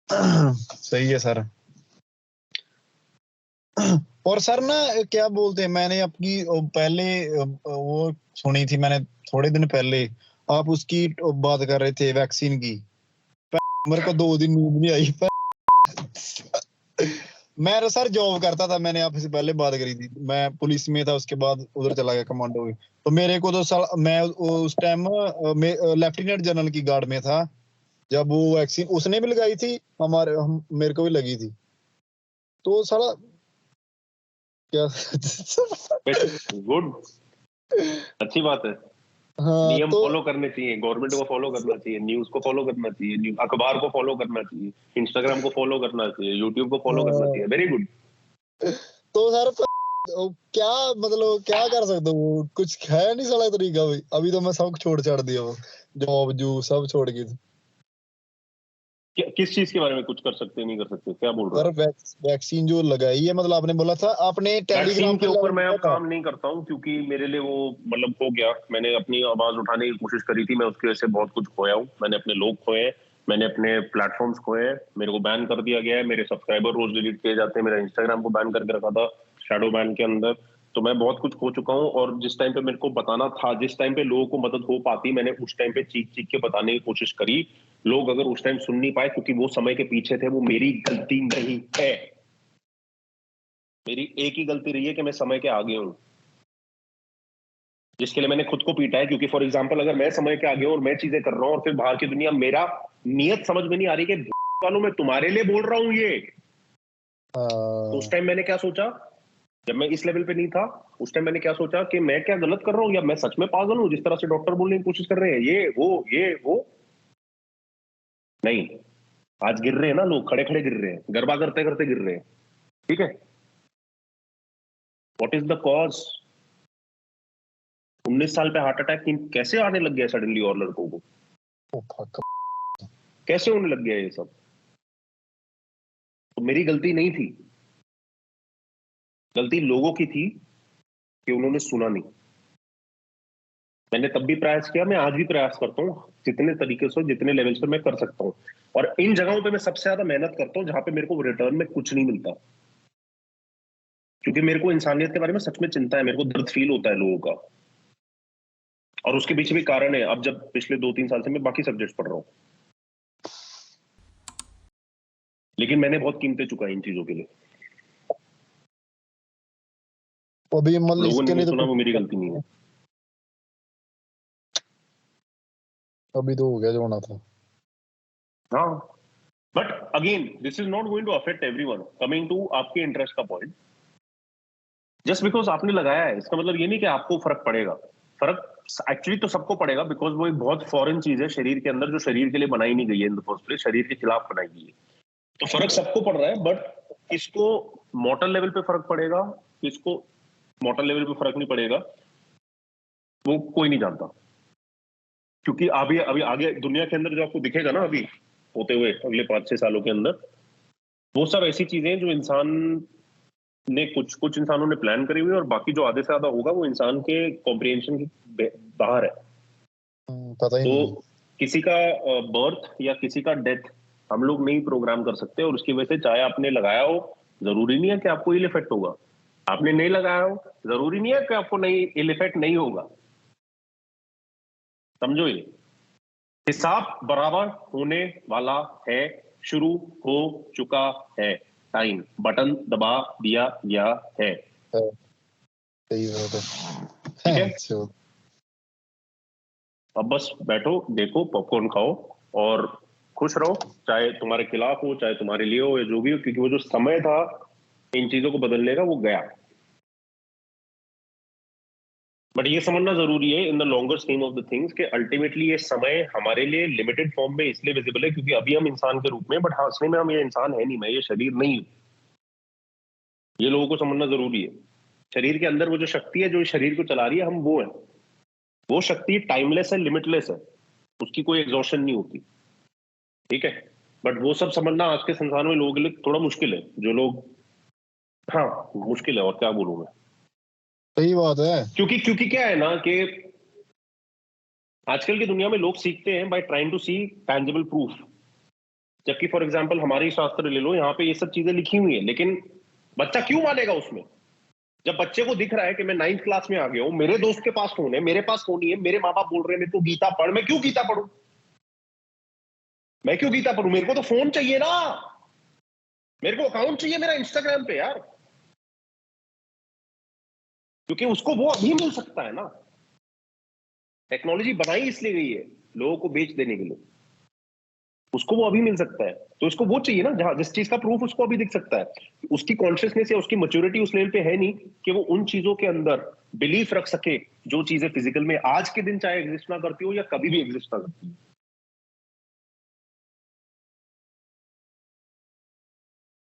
सही है सर। और सर ना क्या बोलते हैं, मैंने आपकी पहले वो सुनी थी मैंने थोड़े दिन पहले, आप उसकी बात कर रहे थे वैक्सीन की। मेरे को 2 दिन नींद नहीं आई। मैं तो सर जॉब करता था, मैंने आपसे पहले बात करी थी, मैं पुलिस में था, उसके बाद उधर चला गया कमांडो में। तो मेरे को तो मैं उस टाइम लेफ्टिनेंट जनरल की गार्ड में था जब वो वैक्सीन उसने भी लगाई थी, मेरे को भी लगी थी। तो साला क्या। गुड, अच्छी बात है। हाँ नियम तो फॉलो करने चाहिए, गवर्नमेंट को फॉलो करना चाहिए, न्यूज को फॉलो करना चाहिए, अखबार को फॉलो करना चाहिए, इंस्टाग्राम को फॉलो करना चाहिए, यूट्यूब को फॉलो करना चाहिए। Very good. तो सर क्या मतलब क्या कर सकते हो, वो कुछ है नहीं साला तरीका भाई। अभी तो मैं सब छोड़ छाड़ दिया, वो जॉब जू सब छोड़ के। किस चीज के बारे में कुछ कर सकते नहीं कर सकते, क्या बोल रहे हो सर आप? वैक्सीन जो लगाई है, मतलब आपने बोला था, आपने वैक्सीन टेलीग्राम के पे ऊपर मैं लगा अब था। काम नहीं करता हूँ क्योंकि मेरे लिए वो मतलब हो गया। मैंने अपनी आवाज उठाने की कोशिश करी थी, मैं उसकी वजह से बहुत कुछ खोया हूँ। मैंने अपने लोग खोए हैं, मैंने अपने प्लेटफॉर्म्स खोए हैं, मेरे को बैन कर दिया गया है, मेरे सब्सक्राइबर रोज डिलीट किए जाते हैं, मेरा इंस्टाग्राम को बैन करके रखा था शैडो बैन के अंदर। तो मैं बहुत कुछ खो चुका हूँ, और जिस टाइम पे मेरे को बताना था, जिस टाइम पे लोगों को मदद हो पाती, मैंने उस टाइम पे चीख चीख के बताने की कोशिश करी। लोग अगर उस टाइम सुन नहीं पाए क्योंकि वो समय के पीछे थे, वो मेरी गलती नहीं है। मेरी एक ही गलती रही है कि मैं समय के आगे हूं, जिसके लिए मैंने खुद को पीटा है। क्योंकि फॉर एग्जाम्पल अगर मैं समय के आगे हूं और मैं चीजें कर रहा हूं और फिर बाहर की दुनिया मेरा नियत समझ में नहीं आ रही कि वालों मैं तुम्हारे लिए बोल रहा हूं ये, तो उस टाइम मैंने क्या सोचा, जब मैं इस लेवल पे नहीं था, उस टाइम मैंने क्या सोचा कि मैं क्या गलत कर रहा हूं, या मैं सच में पागल हूं जिस तरह से डॉक्टर बोलने की कोशिश कर रहे हैं, ये वो। नहीं, आज गिर रहे हैं ना लोग, खड़े खड़े गिर रहे हैं, गरबा करते करते गिर रहे हैं। ठीक है, व्हाट इज द कॉज? 19 साल पे हार्ट अटैक कैसे आने लग गया सडनली और लड़कों को, कैसे होने लग गया ये सब? तो मेरी गलती नहीं थी, गलती लोगों की थी कि उन्होंने सुना नहीं। मैंने तब भी प्रयास किया, मैं आज भी प्रयास करता हूँ जितने तरीके से, जितने लेवल पे मैं कर सकता हूँ। और इन जगहों पे मैं सबसे ज्यादा मेहनत करता हूँ जहां पे मेरे को रिटर्न में कुछ नहीं मिलता, क्योंकि मेरे को इंसानियत के बारे में सच में चिंता है, मेरे को दर्द फील होता है लोगों का। और उसके पीछे भी कारण है, अब जब पिछले 2-3 साल से मैं बाकी सब्जेक्ट पढ़ रहा हूँ, लेकिन मैंने बहुत कीमतें चुकाई इन चीजों के लिए। अभी मतलब लोगों ने इसके नहीं लिए तो सुना, कुछ, वो मेरी गलती नहीं है। अभी तो हो गया जो होना था। हाँ, but again this is not going to affect everyone. Coming to आपके इंटरेस्ट का पॉइंट, जस्ट बिकॉज आपने लगाया है इसका मतलब ये नहीं कि आपको फर्क पड़ेगा। फर्क एक्चुअली तो सबको पड़ेगा, बिकॉज वो एक बहुत फॉरेन चीज है शरीर के अंदर, जो शरीर के लिए बनाई नहीं गई है इन द फर्स्ट प्लेस, शरीर के खिलाफ बनाई गई है। तो फर्क सबको पड़ रहा है, बट किसको मोटर लेवल पे फर्क पड़ेगा, किसको मोटर लेवल पे फर्क नहीं पड़ेगा, वो कोई नहीं जानता। क्योंकि अभी अभी आगे दुनिया के अंदर जो आपको दिखेगा ना अभी होते हुए अगले 5-6 सालों के अंदर, वो सब ऐसी चीजें हैं जो इंसान ने, कुछ कुछ इंसानों ने प्लान करी हुई है, और बाकी जो आधे से आधा होगा वो इंसान के कॉम्प्रिहेंशन के बाहर है। पता ही तो नहीं। किसी का बर्थ या किसी का डेथ हम लोग नहीं प्रोग्राम कर सकते, और उसकी वजह से चाहे आपने लगाया हो, जरूरी नहीं है कि आपको इल इफेक्ट होगा। आपने नहीं लगाया हो, जरूरी नहीं है कि आपको नहीं इल इफेक्ट नहीं होगा। समझो, ये हिसाब बराबर होने वाला है, शुरू हो चुका है, टाइम बटन दबा दिया गया है। है, सही बात है। ठीक है, अच्छा। अब बस बैठो, देखो, पॉपकॉर्न खाओ और खुश रहो, चाहे तुम्हारे खिलाफ हो चाहे तुम्हारे लिए हो या जो भी हो, क्योंकि वो जो समय था इन चीजों को बदलने का वो गया। बट ये समझना जरूरी है in the longer scheme of the things कि अल्टीमेटली ये समय हमारे लिए लिमिटेड फॉर्म में इसलिए विजिबल है क्योंकि अभी हम इंसान के रूप में, बट हाँ असली में हम ये इंसान है नहीं, मैं ये शरीर नहीं हूँ। ये लोगों को समझना जरूरी है। शरीर के अंदर वो जो शक्ति है जो इस शरीर को चला रही है, हम वो है। वो शक्ति टाइमलेस है, लिमिटलेस है, उसकी कोई एग्जॉशन नहीं होती। ठीक है, बट वो सब समझना आज के संसार में लोगों के लिए थोड़ा मुश्किल है। जो लोग, हाँ मुश्किल है, और क्या बोलूं मैं। सही बात है। क्योंकि क्या है ना कि आजकल की दुनिया में लोग सीखते हैं by trying to see tangible proof. जबकि फॉर एग्जांपल हमारी शास्त्र ले लो, यहाँ पे ये सब चीजें लिखी हुई है, लेकिन बच्चा क्यों मानेगा उसमें? जब बच्चे को दिख रहा है कि मैं 9th क्लास में आ गया हूं, मेरे दोस्त के पास फोन है, मेरे पास फोन नहीं है, मेरे माँ बाप बोल रहे हैं मेरे को गीता पढ़, मैं क्यों गीता पढ़ू? मैं क्यों गीता पढ़ू? मेरे को तो फोन चाहिए ना, मेरे को अकाउंट चाहिए मेरा इंस्टाग्राम पे यार, क्योंकि उसको वो अभी मिल सकता है ना। टेक्नोलॉजी बनाई इसलिए गई है लोगों को बेच देने के लिए, उसको वो अभी मिल सकता है, तो इसको वो चाहिए ना जहां जिस चीज का प्रूफ उसको अभी दिख सकता है। उसकी कॉन्शियसनेस या उसकी मैच्योरिटी उस लेवल पे है नहीं कि वो उन चीजों के अंदर बिलीफ रख सके जो चीजें फिजिकल में आज के दिन चाहे एग्जिस्ट ना करती हो या कभी भी एग्जिस्ट ना करती हो।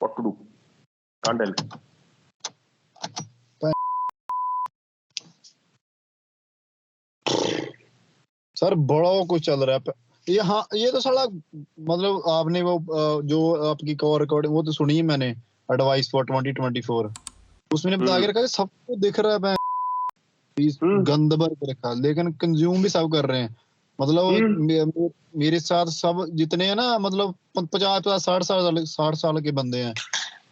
What to do, can't help. Sir बड़ा कुछ चल रहा है ये। हाँ ये तो साला मतलब आपने वो जो आपकी कॉल रिकॉर्डिंग वो तो सुनी है मैंने, एडवाइस फॉर 2024, उसमें बता के रखा है सबको दिख रहा है गंद भर के रखा, लेकिन कंज्यूम भी सब कर रहे हैं। मतलब मेरे साथ सब जितने हैं ना, मतलब 50 60 साल के बंदे हैं,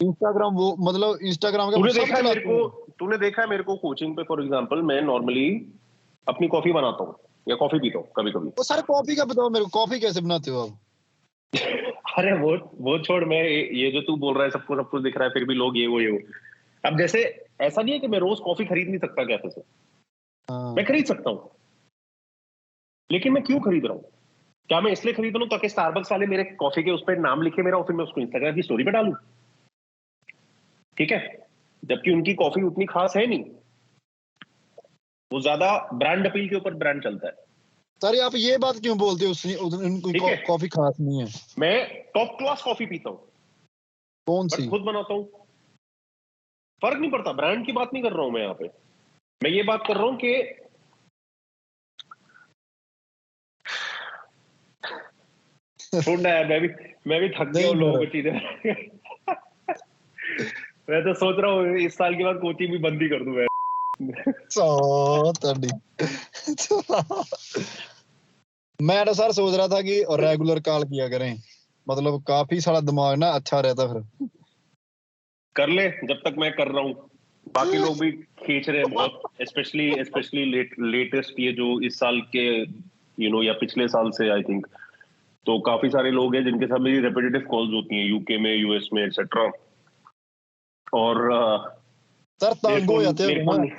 इंस्टाग्राम वो मतलब इंस्टाग्राम का तूने सब देखा है मेरे चलाते को, हैं। तूने देखा है मेरे को कोचिंग पे फॉर एग्जांपल, मैं नॉर्मली अपनी कॉफी बनाता हूँ या कॉफी पीता हूँ कभी कभी। वो सर कॉफी का बताओ मेरे को, कॉफी कैसे बनाते हो आप? अरे वो छोड़, मैं ये जो तू बोल रहा है सबको सब कुछ दिख रहा है फिर भी लोग ये वो। अब जैसे ऐसा नहीं है कि मैं रोज कॉफी खरीद नहीं सकता कैफे से, हाँ मैं खरीद सकता हूँ, लेकिन मैं क्यों खरीद रहा हूँ? क्या मैं इसलिए खरीद रहा हूँ ताकि स्टारबक्स वाले मेरे कॉफी के उस पर नाम लिखे मेरा और फिर मैं उसको इंस्टाग्राम की स्टोरी पे डालूं? ठीक है, जबकि उनकी कॉफी उतनी खास है नहीं, वो ज्यादा ब्रांड अपील के ऊपर ब्रांड चलता है। सर आप ये बात क्यों बोलते हो, उनकी ठीक है, कॉफी खास नहीं है? मैं टॉप क्लास कॉफी पीता हूँ, कौन बट सी? खुद बनाता हूँ। फर्क नहीं पड़ता, ब्रांड की बात नहीं कर रहा हूं मैं यहाँ पे, मैं ये बात कर रहा हूं कि छोड़ना है, मैं भी थक गया नहीं हूँ लोगों सर। को चीजें मैं तो सोच रहा हूँ इस साल के बाद कोचिंग भी बंद ही कर दूं मैं। मैं तो सर सोच रहा था कि रेगुलर कॉल किया करें, मतलब काफी सारा दिमाग ना अच्छा रहता फिर। कर ले, जब तक मैं कर रहा हूँ बाकी लोग भी खींच रहे हैं बहुत, स्पेशली लेटेस्ट ये जो इस साल के या पिछले साल से आई थिंक, तो काफी सारे लोग हैं जिनके साथ मेरी रेपिटेटिव कॉल्स होती हैं यूके में, यूएस में, एक्सेट्रा। और सर मेरे तंग को हो जाते मेरे होंगे को ना, नहीं,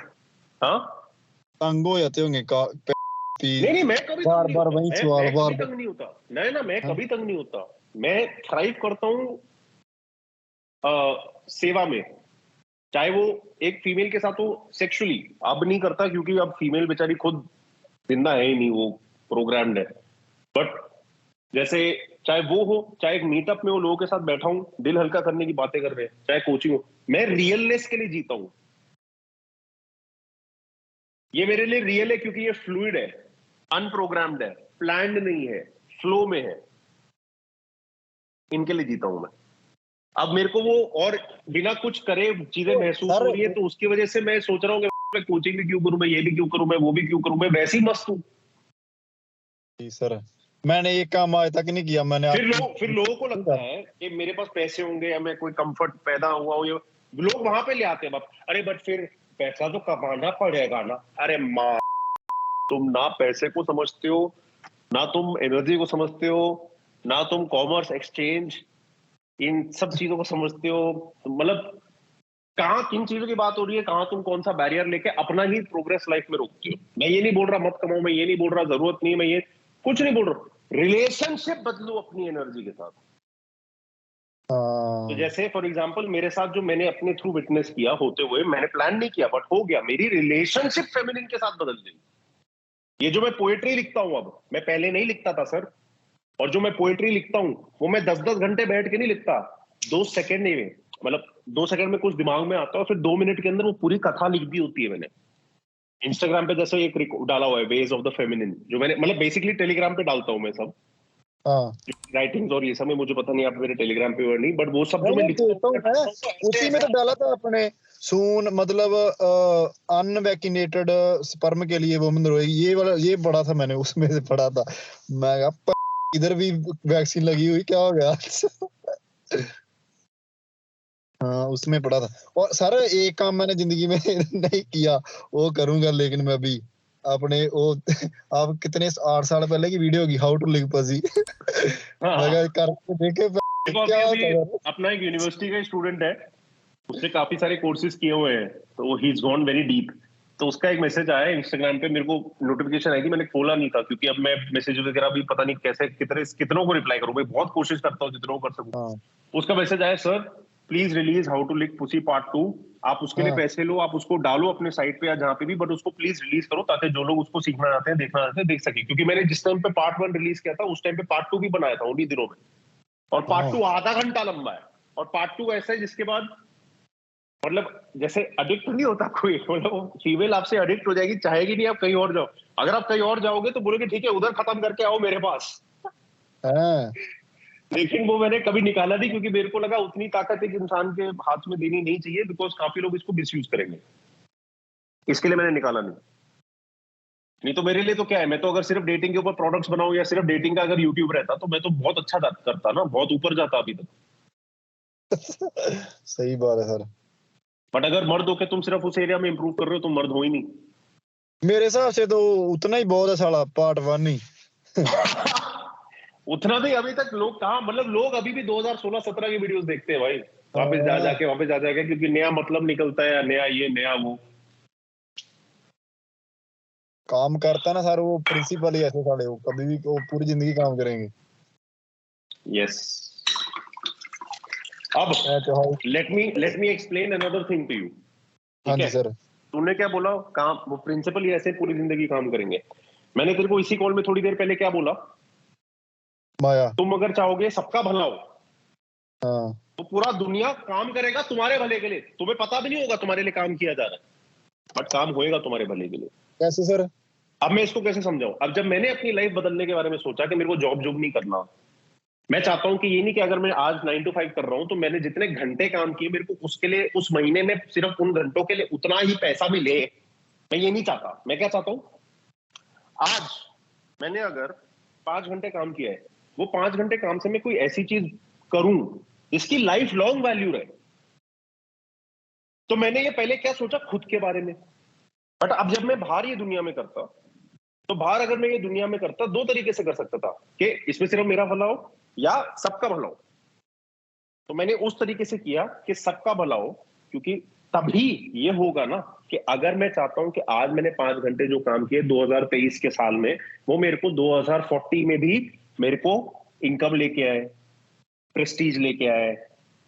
हाँ तंग हो जाते होंगे नहीं मैं कभी तंग बार नहीं बार होता, वही मैं सवाल मैं बार कभी बार। तंग नहीं होता, मैं हाँ? कभी तंग नहीं होता। मैं थ्राइव करता हूँ सेवा में, चाहे वो एक फीमेल के साथ हो सेक्सुअली। अब नहीं करता क्योंकि अब फीमेल बेचारी खुद जिंदा है ही नहीं, वो प्रोग्राम्ड है। बट जैसे चाहे वो हो, चाहे एक मीटअप में वो लोगों के साथ बैठा हूं, दिल हल्का करने की बातें कर रहे हैं, चाहे कोचिंग हो, मैं रियलनेस के लिए जीता हूं। ये मेरे लिए रियल है क्योंकि ये फ्लूइड है, अनप्रोग्राम्ड है, प्लान्ड नहीं है, फ्लो में है। इनके लिए जीता हूं मैं। अब मेरे को वो और बिना कुछ करे चीजें तो महसूस सर हो रही है, तो उसकी वजह से मैं सोच रहा हूँ कि मैं कोचिंग भी क्यों करूं, मैं ये भी क्यों करूं, मैं वो भी क्यों करूं, मैं वैसे ही मस्त हूं। जी सर, मैंने ये काम आज तक नहीं किया, मैंने आपकी। फिर लोगों को लगता है कि मेरे पास पैसे होंगे या मैं कोई कंफर्ट पैदा हुआ हो, ये लोग वहां पे ले आते हैं बाप, अरे बट फिर पैसा तो कमाना पड़ेगा ना। अरे माँ, तुम ना पैसे को समझते हो, ना तुम एनर्जी को समझते हो, ना तुम कॉमर्स एक्सचेंज इन सब चीजों को समझते हो। मतलब कहाँ किन चीजों की बात हो रही है, कहाँ तुम कौन सा बैरियर लेके अपना ही प्रोग्रेस लाइफ में रोकते हो। मैं ये नहीं बोल रहा मत कमाओ, मैं ये नहीं बोल रहा जरूरत नहीं, मैं ये कुछ नहीं बोल रहा, रिलेशनशिप बदलो अपनी एनर्जी के साथ। हाँ तो जैसे फॉर एग्जांपल मेरे साथ जो मैंने अपने थ्रू विटनेस किया होते हुए, मैंने प्लान नहीं किया बट हो गया, मेरी रिलेशनशिप फेमिनिन के साथ बदल गई। ये जो मैं पोएट्री लिखता हूं अब, मैं पहले नहीं लिखता था सर। और जो मैं पोएट्री लिखता हूं वो मैं 10-10 घंटे बैठ के नहीं लिखता, 2 सेकंड में, मतलब 2 सेकंड में कुछ दिमाग में आता है और फिर 2 मिनट के अंदर वो पूरी कथा लिख दी होती है मैंने। इंस्टाग्राम पे जैसे एक डाला हुआ है वेज ऑफ द फेमिनिन, जो मैंने मतलब बेसिकली टेलीग्राम पे डालता हूँ मैं सब हाँ राइटिंग्स और ये सब में। मुझे पता नहीं आप मेरे टेलीग्राम पे और नहीं, बट वो सब जो नहीं मैं नहीं लिखता देखता हूँ हूँ मैं, ऐसे उसी में ऐसे तो डाला था आपने। सून मतलब अनवैक्सीनेटेड स्पर्म के लिए वुमेन रोएगी, ये वाला ये पढ़ा था मैंने, उसमें से पढ़ा था। मैं कहा इधर भी वैक्सीन लगी हुई, क्या हो गया? हाँ उसमें पढ़ा था। और सर एक काम मैंने जिंदगी में नहीं किया, वो करूंगा, लेकिन मैं अभी अपने वो आप कितने 8 साल पहले की वीडियो होगी, हाउ टू लिव पजी। हाँ मैं हाँ। करके देखे देखो क्या अभी अभी होता है। अपना एक यूनिवर्सिटी का स्टूडेंट है, उसने काफी सारे कोर्सेज किए हुए हैं, तो he is gone very deep. तो उसका एक मैसेज आया इंस्टाग्राम पे, मेरे को नोटिफिकेशन आई थी, मैंने खोला नहीं था क्योंकि अब मैं मैसेज वगैरह भी पता नहीं कैसे कितनों को रिप्लाई करूं, मैं बहुत कोशिश करता हूँ जितनों को कर सकूं। हाँ उसका मैसेज आया, sir please release how to lick pussy part 2। आप उसके लिए हाँ पैसे लो, आप उसको डालो अपने साइट पे या जहां पे भी, बट उसको प्लीज रिलीज करो ताकि जो लोग उसको सीखना चाहते हैं, देखना चाहते हैं, देख सके। क्योंकि मैंने जिस टाइम पे पार्ट 1 रिलीज किया था उस टाइम पे पार्ट 2 भी बनाया था उन्हीं दिनों में, और पार्ट हाँ 2 आधा घंटा लंबा है। और पार्ट 2 ऐसा है जिसके बाद मतलब जैसे अडिक्ट नहीं होता कोई, मतलब फीमेल आपसे अडिक्ट हो जाएगी, चाहेगी नहीं आप कहीं और जाओ। अगर आप कहीं और जाओगे तो बोलोगे ठीक है उधर खत्म करके आओ मेरे पास। हाँ। लेकिन वो मैंने कभी निकाला नहीं क्योंकि मेरे को लगा उतनी ताकत एक इंसान के हाथ में देनी नहीं चाहिए, बिकॉज काफी लोग इसको मिसयूज करेंगे। इसके लिए मैंने निकाला नहीं। नहीं तो मेरे लिए तो क्या है, मैं तो अगर सिर्फ डेटिंग के ऊपर प्रोडक्ट्स बनाऊं या सिर्फ डेटिंग का अगर यूट्यूब रहता तो मैं तो बहुत अच्छा करता ना, बहुत ऊपर जाता अभी तक। सही बात है सर। बट अगर मर्द होके तुम सिर्फ उस एरिया में इंप्रूव कर रहे हो, तुम मर्द हो ही नहीं। मेरे हिसाब से तो उतना ही बहुत है साला, पार्ट 1 ही। उतना भी अभी तक लोग कहाँ, मतलब लोग अभी भी 2016-17 की वीडियोस देखते हैं भाई, हाँ, वापस जा जाके, क्योंकि नया मतलब निकलता है, नया ये नया वो। काम करता ना सर, वो प्रिंसिपल ही ऐसे साले, वो कभी भी वो पूरी जिंदगी काम करेंगे। यस। अब मैं चाहे। Let me explain another thing to you. हाँ ठीक है, जी सर। तूने क्या बोला, काम वो प्रिंसिपल ही ऐसे पूरी जिंदगी काम करेंगे। मैंने तेरे को इसी कॉल में थोड़ी देर पहले क्या बोला, माया। तुम अगर चाहोगे सबका भला हो हाँ। तो पूरा दुनिया काम करेगा तुम्हारे भले के लिए, तुम्हें पता भी नहीं होगा तुम्हारे लिए काम किया जा रहा है, बट काम होएगा तुम्हारे भले के लिए। कैसे सर? अब मैं इसको कैसे समझाऊं, अब जब मैंने अपनी लाइफ बदलने के बारे में सोचा कि मेरे को जॉब जॉब नहीं करना, मैं चाहता हूं कि ये नहीं कि अगर मैं आज 9 to 5 कर रहा हूं तो मैंने जितने घंटे काम किए मेरे को उसके लिए उस महीने में सिर्फ उन घंटों के लिए उतना ही पैसा मिले। मैं ये नहीं चाहता। मैं क्या चाहता हूं, आज मैंने अगर 5 घंटे काम किया है, वो 5 घंटे काम से मैं कोई ऐसी चीज करूं जिसकी लाइफ लॉन्ग वैल्यू रहे। तो मैंने ये पहले क्या सोचा खुद के बारे में, बट अब जब मैं बाहर ये दुनिया में करता, तो बाहर अगर मैं ये दुनिया में करता, दो तरीके से कर सकता था कि इसमें सिर्फ मेरा भला हो या सबका भला हो। तो मैंने उस तरीके से किया कि सबका भला हो, क्योंकि तभी ये होगा ना कि अगर मैं चाहता हूं कि आज मैंने 5 घंटे जो काम किए 2023 के साल में, वो मेरे को 2040 में भी मेरे को इनकम लेके आए, प्रेस्टीज लेके आए,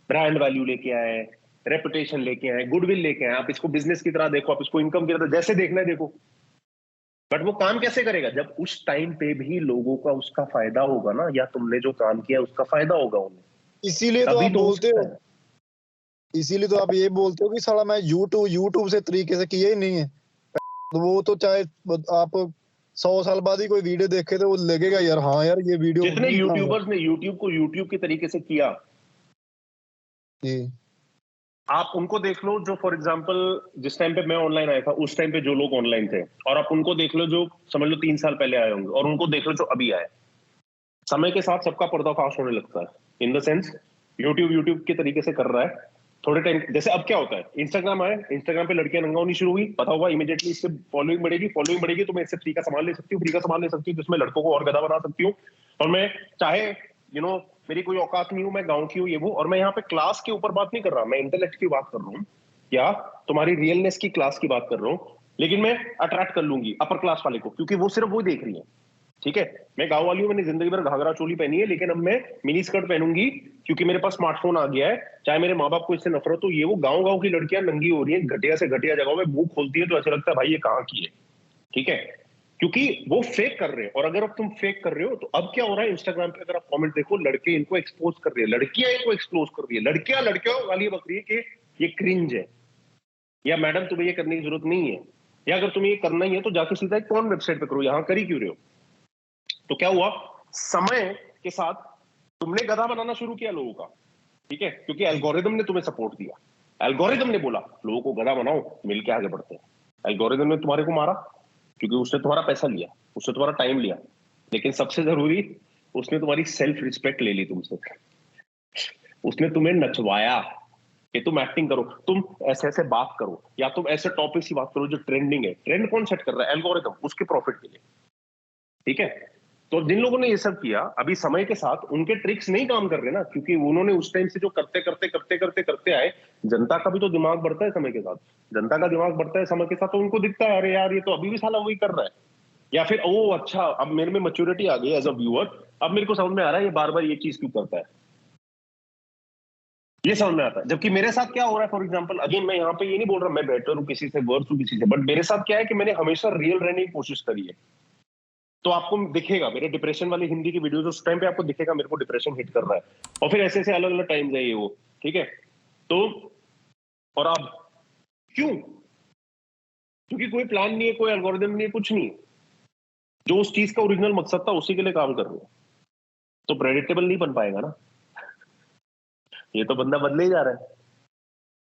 ब्रांड वैल्यू लेके आए, रेपुटेशन लेके आए, गुडविल लेके आए। आप इसको बिजनेस की तरह देखो, आप इसको इनकम की तरह जैसे देखना है देखो। बट वो काम कैसे करेगा, जब उस टाइम पे भी लोगों का उसका फायदा होगा ना, या तुमने जो काम किया उसका फायदा होगा उन्हें, इसीलिए तो तभी आप तो हो बोलते सकता हो, है। इसीलिए तो आप ये बोलते हो कि साला मैं यूट्यूब यूट्यूब से तरीके से किया ही नहीं है। तो वो तो चाहे आप 100 साल बाद ही कोई वीडियो देखे तो वो लगेगा यार, हाँ यार ये वीडियो जितने नहीं था। यूट्यूबर्स ने यूट्यूब को यूट्यूब के तरीके से किया, जी। आप उनको देख लो, जो फॉर एग्जांपल जिस टाइम पे मैं ऑनलाइन आया था उस टाइम पे जो लोग ऑनलाइन थे, और आप उनको देख लो जो समझ लो 3 साल पहले आए होंगे, और उनको देख लो जो अभी आए। समय के साथ सबका पर्दाफाश होने लगता है, in the sense YouTube YouTube के तरीके से कर रहा है। थोड़े टाइम जैसे अब क्या होता है, इंस्टाग्राम आया, इंस्टाग्राम पे लड़कियां नंगा होनी शुरू हुई, पता हुआ इमीडिएटली इससे फॉलोइंग बढ़ेगी तो मैं इससे फ्री का सामान ले सकती हूँ, फ्री का सामान ले सकती हूँ जिसमें लड़कों को और गधा बना सकती हूँ। और मैं चाहे मेरी कोई औकात नहीं हूं, मैं गांव की हूँ ये वो, और मैं यहाँ पे क्लास के ऊपर बात नहीं कर रहा, मैं इंटेलेक्ट की बात कर रहा हूँ या तुम्हारी रियलनेस की क्लास की बात कर रहा हूँ। लेकिन मैं अट्रैक्ट कर लूंगी अपर क्लास वाले को, क्योंकि वो सिर्फ वो देख रही है। ठीक है, मैं गांव वाली हूँ, मैंने जिंदगी भर घाघरा चोली पहनी है, लेकिन अब मैं मिनी स्कर्ट पहनूंगी क्योंकि मेरे पास स्मार्टफोन आ गया है। चाहे मेरे माँ बाप को इससे नफरत हो, ये वो गाँव की लड़कियां नंगी हो रही है, घटिया से घटिया जगहों में मुंह खोलती है तो ऐसा लगता है भाई ये कहाँ की है। ठीक है, क्योंकि वो फेक कर रहे हैं। और अगर अब तुम फेक कर रहे हो तो अब क्या हो रहा है इंस्टाग्राम पे, अगर आप कमेंट देखो, लड़के इनको एक्सपोज कर रही है, लड़कियां इनको एक्सपोज कर रही है, लड़कियां लड़कियों वाली बक रही है कि ये क्रिंज है, या मैडम तुम्हें ये करने की जरूरत नहीं है, या अगर तुम्हें ये करना ही है तो जाके सीधा एक कौन वेबसाइट पे करो, यहां कर ही क्यों रहे हो। तो क्या हुआ, समय के साथ तुमने गधा बनाना शुरू किया लोगों का। ठीक है, क्योंकि एल्गोरिदम ने तुम्हें सपोर्ट दिया, एल्गोरिदम ने बोला लोगों को गधा बनाओ, मिलके आगे बढ़ते हैं। एल्गोरिदम ने तुम्हारे को मारा क्योंकि उसने तुम्हारा पैसा लिया, उसने तुम्हारा टाइम लिया, लेकिन सबसे जरूरी, उसने तुम्हारी सेल्फ रिस्पेक्ट ले ली तुमसे। उसने तुम्हें नचवाया कि तुम एक्टिंग करो, तुम ऐसे ऐसे बात करो, या तुम ऐसे टॉपिक की बात करो जो ट्रेंडिंग है। ट्रेंड कौन सेट कर रहा है? एल्गोरिदम, उसके प्रॉफिट के लिए। ठीक है, तो जिन लोगों ने ये सब किया, अभी समय के साथ उनके ट्रिक्स नहीं काम कर रहे ना, क्योंकि उन्होंने उस टाइम से जो करते करते करते करते करते आए। जनता का भी तो दिमाग बढ़ता है समय के साथ, जनता का दिमाग बढ़ता है समय के साथ, तो उनको दिखता है अरे यार ये तो अभी भी साला वही कर रहा है। या फिर ओ अच्छा, अब मेरे में मैच्योरिटी आ गई एज अ व्यूअर, अब मेरे को समझ में आ रहा है ये बार बार ये चीज क्यों करता है, ये समझ में आता है। जबकि मेरे साथ क्या हो रहा है, फॉर एग्जांपल अगेन, मैं यहाँ पे ये नहीं बोल रहा मैं बेटर हूँ किसी से, वर्स हूँ किसी से, बट मेरे साथ क्या है कि मैंने हमेशा रियल रहने की कोशिश करी है। तो आपको दिखेगा मेरे डिप्रेशन वाली हिंदी की वीडियोस, उस टाइम पे आपको दिखेगा मेरे को डिप्रेशन हिट कर रहा है, और फिर ऐसे ऐसे अलग अलग टाइम्स है ये वो। ठीक है, तो और अब क्यों? क्योंकि कोई प्लान नहीं है, कोई एल्गोरिदम नहीं है, कुछ नहीं है। जो उस चीज का ओरिजिनल मकसद था उसी के लिए काम कर रहे हो, तो प्रेडिक्टेबल नहीं बन पाएगा ना। ये तो बंदा बदले ही जा रहा है,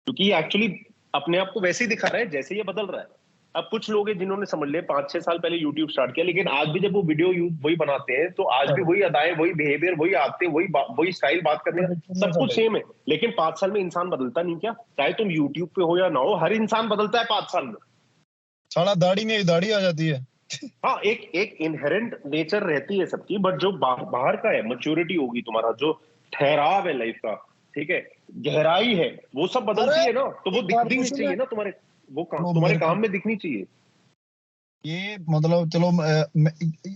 क्योंकि ये एक्चुअली अपने आप को वैसे ही दिखा रहा है जैसे ये बदल रहा है। अब कुछ लोग हैं जिन्होंने समझ लिया 5-6 साल पहले यूट्यूब स्टार्ट किया, लेकिन आज भी जब वो वीडियो वही बनाते हैं, तो आज भी वही अदाएं, वही बिहेवियर, वही आते, वही स्टाइल बात करने का, सब कुछ सेम है। लेकिन 5 साल में इंसान बदलता नहीं क्या? चाहे तुम यूट्यूब पे हो या ना हो, हर इंसान बदलता है 5 साल में। साला दाढ़ी में दाढ़ी आ जाती है। हाँ, एक एक इनहेरेंट नेचर रहती है सबकी, बट जो बाहर का है, मैच्योरिटी होगी तुम्हारा, जो ठहराव है लाइफ का, ठीक है, गहराई है, वो सब बदलती अरे है ना, तो वो एक बात दिखनी पूछूं मैं, चाहिए ना तुम्हारे, वो काम वो तुम्हारे मेरे को काम में दिखनी चाहिए। ये मतलब चलो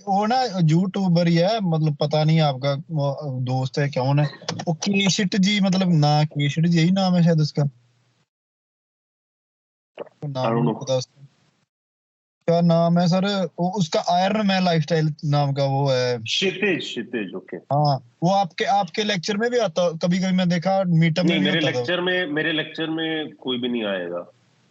वो ना यूट्यूबर ही है, मतलब पता नहीं आपका वो दोस्त है कौन है वो, केशिट जी, मतलब ना केशिट जी यही नाम है शायद उसका, आई नाम डोंट नहीं नो। पता उसका, क्या नाम है सर, वो उसका आयरन मैन लाइफस्टाइल नाम का वो है। क्षितिज, क्षितिज, ओके। हाँ, वो आपके आपके लेक्चर में भी आता, कभी कभी मैं देखा, मीटअप में नहीं, भी होता था। मेरे लेक्चर में कोई भी नहीं आएगा,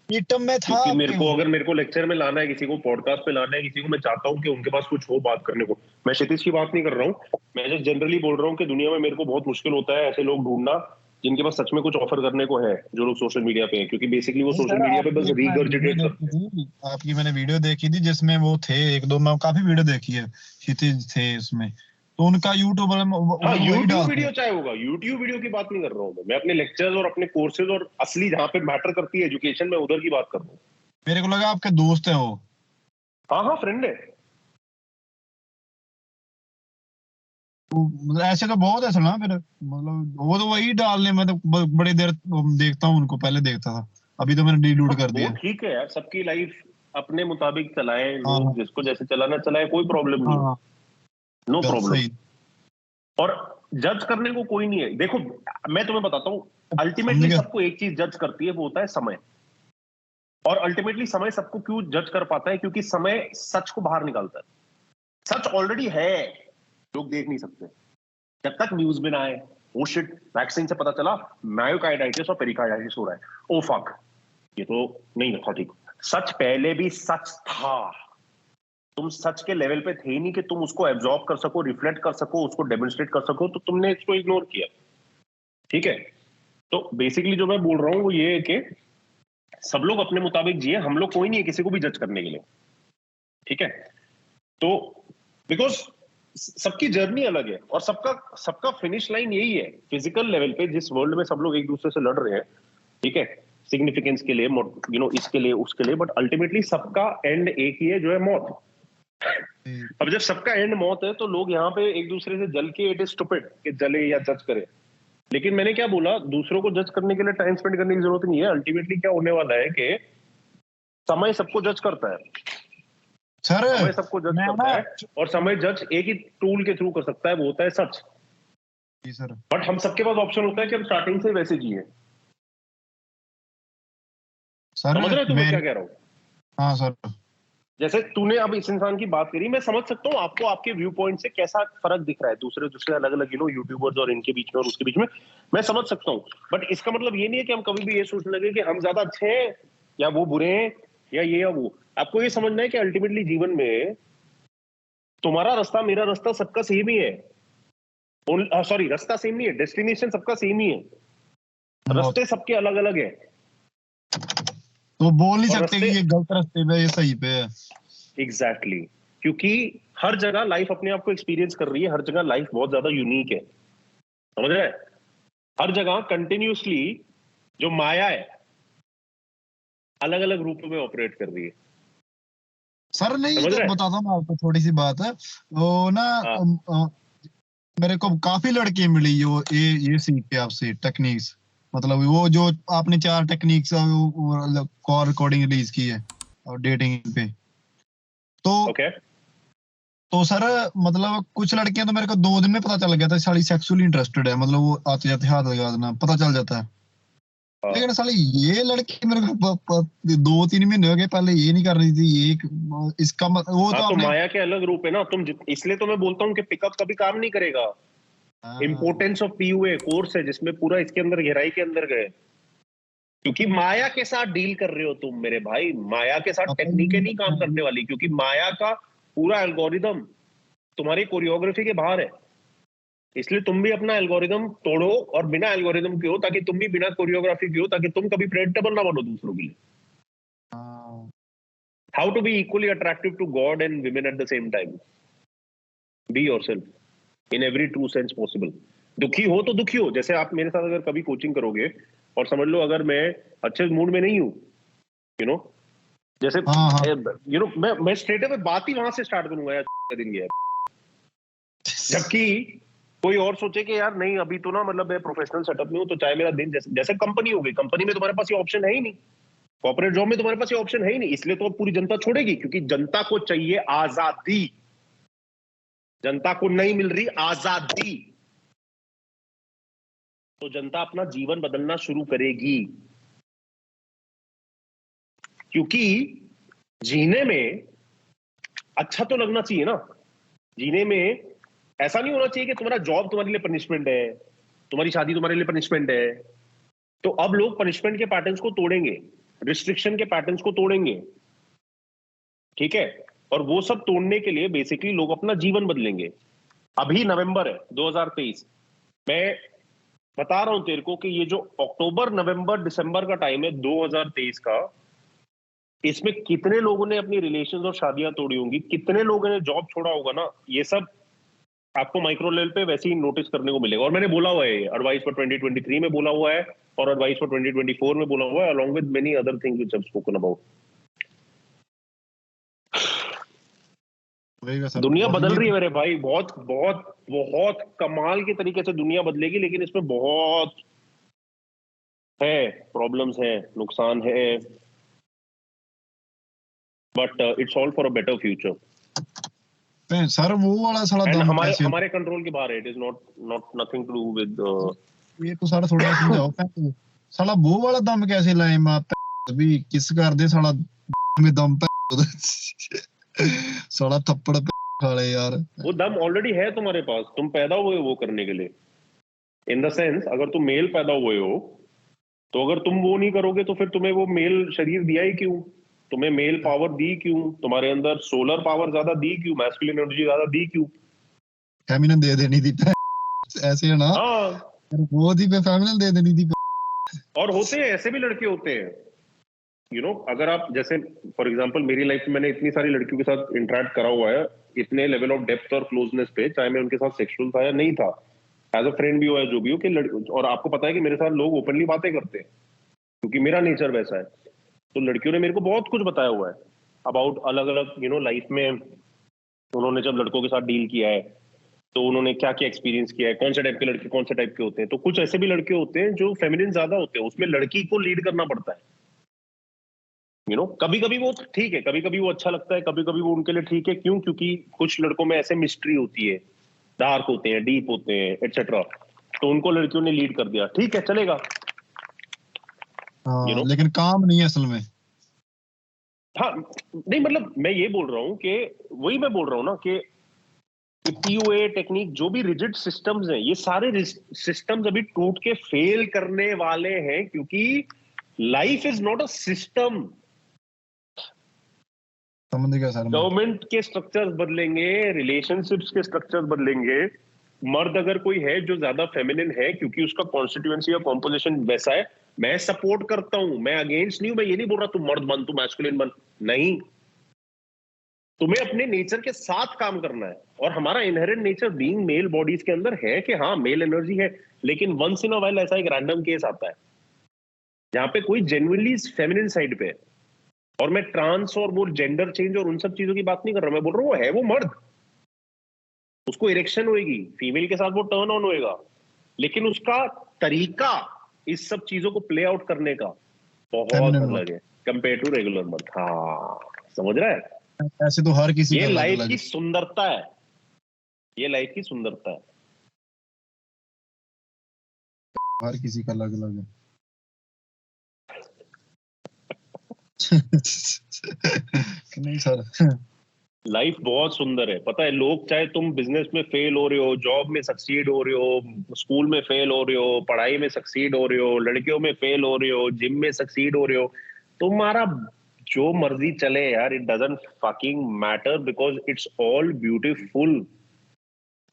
मीटअप में था क्योंकि आपके वो। अगर मेरे को लेक्चर में लाना है, किसी को पॉडकास्ट पे लाना है, किसी को, मैं चाहता हूँ कि उनके पास कुछ हो बात करने को। मैं क्षितिज की बात नहीं कर रहा हूँ, मैं जो जनरली बोल रहा हूँ कि दुनिया में मेरे को बहुत मुश्किल होता है ऐसे लोग ढूंढना जिनके पास सच में कुछ ऑफर करने को है, जो लोग सोशल मीडिया पे हैं, क्योंकि बेसिकली वो नहीं सोशल सर, मीडिया पे आपकी बस एक मैं वीडियो रीगर्जिटेट देखी करते हैं। थी, आपकी मैंने वीडियो देखी थी जिसमें वो थे एक दो, मैं काफी वीडियो देखी है, क्षितिज थे उसमें, तो उनका यूट्यूब हाँ, वो वही यूट्यूब डालते वीडियो हैं। चाहे होगा, यूट्यूब वीडियो की बात नहीं कर रहा हूँ मैं अपने लेक्चर्स और अपने कोर्सेज और असली जहाँ पे मैटर करती है एजुकेशन में, उधर की बात कर रहा हूँ। मेरे को लगा आपके दोस्त हैं वो। हाँ हाँ, फ्रेंड है। मतलब ऐसे तो बहुत है सुना फिर, मतलब वो तो वही डालने, मैं तो बड़ी देर देखता हूँ उनको, पहले देखता था, अभी तो मैंने डिलीट कर वो दिया। ठीक है यार, सबकी लाइफ अपने मुताबिक चलाए लोग, हाँ जिसको जैसे चलाना चलाए, कोई प्रॉब्लम नहीं है, हाँ, नो प्रॉब्लम। सही। और जज करने को कोई नहीं है। देखो, मैं तुम्हें बताता हूँ, समझ अल्टीमेटली गया। सबको एक चीज जज करती है, वो होता है समय। और अल्टीमेटली समय सबको क्यों जज कर पाता है? क्योंकि समय सच को बाहर निकालता है। सच ऑलरेडी है, लोग देख नहीं सकते। जब तक न्यूज में ना आए, ओ शिट, वैक्सीन से पता चला मायोकार्डाइटिस और पेरिकार्डाइटिस हो रहा है, ओ फक, ये तो नहीं था ठीक। सच पहले भी सच था, तुम सच के लेवल पे थे ही नहीं कि तुम उसको एब्जॉर्ब कर सको, रिफ्लेक्ट कर सको, उसको डेमोन्स्ट्रेट कर सको, तो तुमने इसको इग्नोर किया। ठीक है, तो बेसिकली जो मैं बोल रहा हूं वो ये है कि सब लोग अपने मुताबिक जिए, हम लोग कोई नहीं है किसी को भी जज करने के लिए। ठीक है, तो बिकॉज सबकी जर्नी अलग है, और सबका सबका फिनिश लाइन यही है फिजिकल लेवल पे, जिस वर्ल्ड में सब लोग एक दूसरे से लड़ रहे हैं। ठीक है, सिग्निफिकेंस के लिए, इसके लिए उसके लिए, बट अल्टीमेटली सबका एंड एक ही है, जो है मौत। अब जब सबका एंड मौत है, तो लोग यहाँ पे एक दूसरे से जल के, इट इज स्टूपिड कि जले या जज करे। लेकिन मैंने क्या बोला, दूसरों को जज करने के लिए टाइम स्पेंड करने की जरूरत नहीं है। अल्टीमेटली क्या होने वाला है कि समय सबको जज करता है। सर समय सबको जज मैं करता ना है, और समय जज एक ही टूल के थ्रू कर सकता है, वो होता है सच। जी सर। बट हम सबके पास ऑप्शन होता है कि हम स्टार्टिंग से वैसे जिए। सर समझ रहे हो तुम मैं मेरे, क्या कह रहा हूँ? हाँ सर। जैसे तूने अब इस इंसान की बात करी, मैं समझ सकता हूँ आपको, आपके व्यू पॉइंट से कैसा फर्क दिख रहा है दूसरे दूसरे अलग अलग यूट्यूबर्स और इनके बीच में और उसके बीच में, मैं समझ सकता हूँ। बट इसका मतलब ये नहीं है कि हम कभी भी ये सोचने लगे कि हम ज्यादा अच्छे हैं या वो बुरे हैं या ये या वो। आपको ये समझना है कि अल्टीमेटली जीवन में तुम्हारा रास्ता मेरा रास्ता सबका सेम ही है। सॉरी, रास्ता सेम नहीं है, डेस्टिनेशन सबका सेम ही है, रास्ते सबके अलग अलग है। तो बोल नहीं और सकते कि रास्ते ये गलत रास्ते पे है, ये सही पे है। एग्जैक्टली exactly, क्योंकि हर जगह लाइफ अपने आप को एक्सपीरियंस कर रही है, हर जगह लाइफ बहुत ज्यादा यूनिक है, समझ रहे हैं? हर जगह कंटिन्यूसली जो माया है अलग अलग रूप में ऑपरेट कर रही है, सर नहीं, समझ तो रहे हैं? बताता हूँ आपको थोड़ी सी बात है। वो ना हाँ मेरे को काफी लड़की मिली जो ये सीख के आपसे टेक्निक्स, मतलब वो जो आपने 4 टेक्निक्स कॉल रिकॉर्डिंग रिलीज की है और डेटिंग पे, तो ओके। तो सर मतलब कुछ लड़कियां तो मेरे को 2 दिन में पता चल गया था साली सेक्सुअली इंटरेस्टेड है, मतलब वो आते जाते हाथ लगा देना पता चल जाता है। हाँ लेकिन साली ये लड़की मेरे को 2-3 महीने हो गए पहले ये नहीं कर रही थी, ये इसका वो हाँ, तो तो आपने। माया के अलग रूप है ना, इसलिए तो मैं बोलता हूँ कि पिकअप कभी काम नहीं करेगा। हाँ, इंपोर्टेंस ऑफ पीयूए कोर्स है जिसमें पूरा इसके अंदर गहराई के अंदर गए, क्योंकि माया के साथ डील कर रहे हो तुम मेरे भाई, माया के साथ पता ही टेक्निकें नहीं काम नहीं। करने वाली, क्योंकि माया का पूरा एल्गोरिदम तुम्हारी कोरियोग्राफी के बाहर है। इसलिए तुम भी अपना एल्गोरिदम तोड़ो और बिना एल्गोरिदम के हो, ताकि तुम भी बिना कोरियोग्राफी के हो, ताकि तुम कभी प्रेडिक्टेबल ना बनो दूसरों के लिए। हाँ, how to be equally attractive to God and women at the same time. Be yourself in every true sense possible. दुखी हो तो दुखी हो, जैसे आप मेरे साथ अगर कभी कोचिंग करोगे और समझ लो अगर मैं अच्छे मूड में नहीं हूं, यू नो, जैसे हाँ, हाँ। मैं स्ट्रेट अवे बात ही वहां से स्टार्ट करूंगा यार, दिन गया। जबकि कोई और सोचे कि यार नहीं अभी तो ना, मतलब मैं प्रोफेशनल सेटअप में हूं, तो चाहे मेरा दिन जैसे जैसे कंपनी हो गई, कंपनी में तुम्हारे पास ये ऑप्शन है ही नहीं, कॉर्पोरेट जॉब में तुम्हारे पास ये ऑप्शन है ही नहीं, इसलिए तो पूरी जनता छोड़ेगी, क्योंकि जनता को चाहिए आजादी, जनता को नहीं मिल रही आजादी, तो जनता अपना जीवन बदलना शुरू करेगी। क्योंकि जीने में अच्छा तो लगना चाहिए ना, जीने में ऐसा नहीं होना चाहिए कि तुम्हारा जॉब तुम्हारे लिए पनिशमेंट है, तुम्हारी शादी तुम्हारे लिए पनिशमेंट है। तो अब लोग पनिशमेंट के पैटर्न्स को तोड़ेंगे, रिस्ट्रिक्शन के पैटर्न्स को तोड़ेंगे, ठीक है? और वो सब तोड़ने के लिए बेसिकली लोग अपना जीवन बदलेंगे। अभी नवंबर है 2023, मैं बता रहा हूं तेरे को कि ये जो अक्टूबर नवंबर दिसंबर का टाइम है 2023 का, इसमें कितने लोगों ने अपनी रिलेशंस और शादियां तोड़ी होंगी, कितने लोगों ने जॉब छोड़ा होगा ना, ये सब आपको माइक्रो लेवल पे वैसे ही नोटिस करने को मिलेगा। और मैंने बोला हुआ है, एडवाइस फॉर 2023 में बोला हुआ है, और एडवाइस फॉर 2024 में बोला हुआ है, along with many other things which I have spoken about. वही सर, दुनिया और बदल ये रही है मेरे भाई, बहुत बहुत बहुत कमाल के तरीके से दुनिया बदलेगी, लेकिन इसमें बहुत है, प्रॉब्लम्स है, नुकसान है, but it's all for a better future. Sir वो वाला साला एंड दम हमारे कैसे हमारे कंट्रोल के बाहर है, it is not not nothing to do with. ये तो सारा थोड़ा समझाओ साला वो वाला दम कैसे लाए मां भी किस कर दे साला में दम साला थप्पड़ खा ले यार। वो दम ऑलरेडी है तुम्हारे पास, तुम पैदा हुए हो वो करने के लिए। इन द सेंस, अगर तुम मेल पैदा हुए हो, तो अगर तुम वो नहीं करोगे तो फिर तुम्हें वो मेल शरीर दिया ही क्यों? तुम्हें मेल पावर दी क्यों? तुम्हारे अंदर सोलर पावर ज्यादा दी क्यों? मैस्कुलिन एनर्जी ज्यादा दी क्यों? फेमिनिन दे देनी थी ऐसे है ना, हाँ, वो थी पे फेमिनिन दे देनी थी। और होते हैं ऐसे भी लड़के होते हैं, अगर आप जैसे फॉर एग्जांपल मेरी लाइफ में मैंने इतनी सारी लड़कियों के साथ इंटरेक्ट करा हुआ है, इतने लेवल ऑफ डेप्थ और क्लोजनेस पे, चाहे मैं उनके साथ सेक्सुअल था या नहीं था, एज अ फ्रेंड भी हो या जो भी हो, कि और आपको पता है कि मेरे साथ लोग ओपनली बातें करते हैं, क्योंकि मेरा नेचर वैसा है। तो लड़कियों ने मेरे को बहुत कुछ बताया हुआ है अबाउट अलग अलग लाइफ में, उन्होंने जब लड़कों के साथ डील किया है तो उन्होंने क्या क्या एक्सपीरियंस किया है, कौन से टाइप के लड़के कौन से टाइप के होते हैं। तो कुछ ऐसे भी लड़के होते हैं जो फेमिनिन ज्यादा होते हैं, उसमें लड़की को लीड करना पड़ता है, कभी कभी वो ठीक है, कभी कभी वो अच्छा लगता है, कभी कभी वो उनके लिए ठीक है। क्यों? क्योंकि कुछ लड़कों में ऐसे मिस्ट्री होती है, डार्क होते हैं, डीप होते हैं, एटसेट्रा, तो उनको लड़कियों ने लीड कर दिया, ठीक है, चलेगा। लेकिन काम नहीं है असल में। हाँ, नहीं मतलब मैं ये बोल रहा हूँ कि वही मैं बोल रहा हूँ ना कि पीओए टेक्निक, जो भी रिजिड सिस्टम्स हैं, ये सारे सिस्टम्स अभी टूट के फेल करने वाले हैं, क्योंकि life is not a system. समझ गया सर मैं। गवर्नमेंट के स्ट्रक्चर्स बदलेंगे, रिलेशनशिप्स के स्ट्रक्चर्स बदलेंगे। मर्द अगर कोई है जो ज्यादा फेमिनिन है, क्योंकि उसका कॉन्स्टिट्यूएंसी या कॉम्पोजिशन वैसा है, मैं सपोर्ट करता हूं, मैं अगेंस्ट नहीं हूं, मैं ये नहीं बोल रहा तू मर्द बन, तू मैस्कुलिन बन, नहीं। तुम्हें अपने नेचर के साथ काम करना है, और हमारा inherent nature being male bodies के अंदर है कि हाँ मेल एनर्जी है, लेकिन वंस इन अ व्हाइल ऐसा एक रैंडम केस आता है जहां पे कोई जेन्युइनली फेमिनिन साइड पे है। और मैं ट्रांस और वो जेंडर चेंज और उन सब चीजों की बात नहीं कर रहा, मैं बोल रहा हूँ वो है वो मर्द, उसको इरेक्शन होएगी, फीमेल के साथ वो टर्न ऑन होएगा, लेकिन उसका तरीका इस सब चीजों को प्ले आउट करने का बहुत फेमिनिन अलग है कंपेयर टू रेगुलर मर्द। हाँ, समझ रहा है? ऐसे तो हर किसी ये का अलग लाइफ अलग की है। सुंदरता है, ये लाइफ की सुंदरता है। हर किसी का अलग अलग है। कि नहीं सर? लाइफ बहुत सुंदर है, पता है। लोग, चाहे तुम बिजनेस में फेल हो रहे हो, जॉब में सक्सीड हो रहे हो, स्कूल में फेल हो रहे हो, पढ़ाई में सक्सीड हो रहे हो, लड़कियों में फेल हो रहे हो, जिम में सक्सीड हो रहे हो, तुम्हारा जो मर्जी चले यार, it doesn't fucking matter, because it's all beautiful.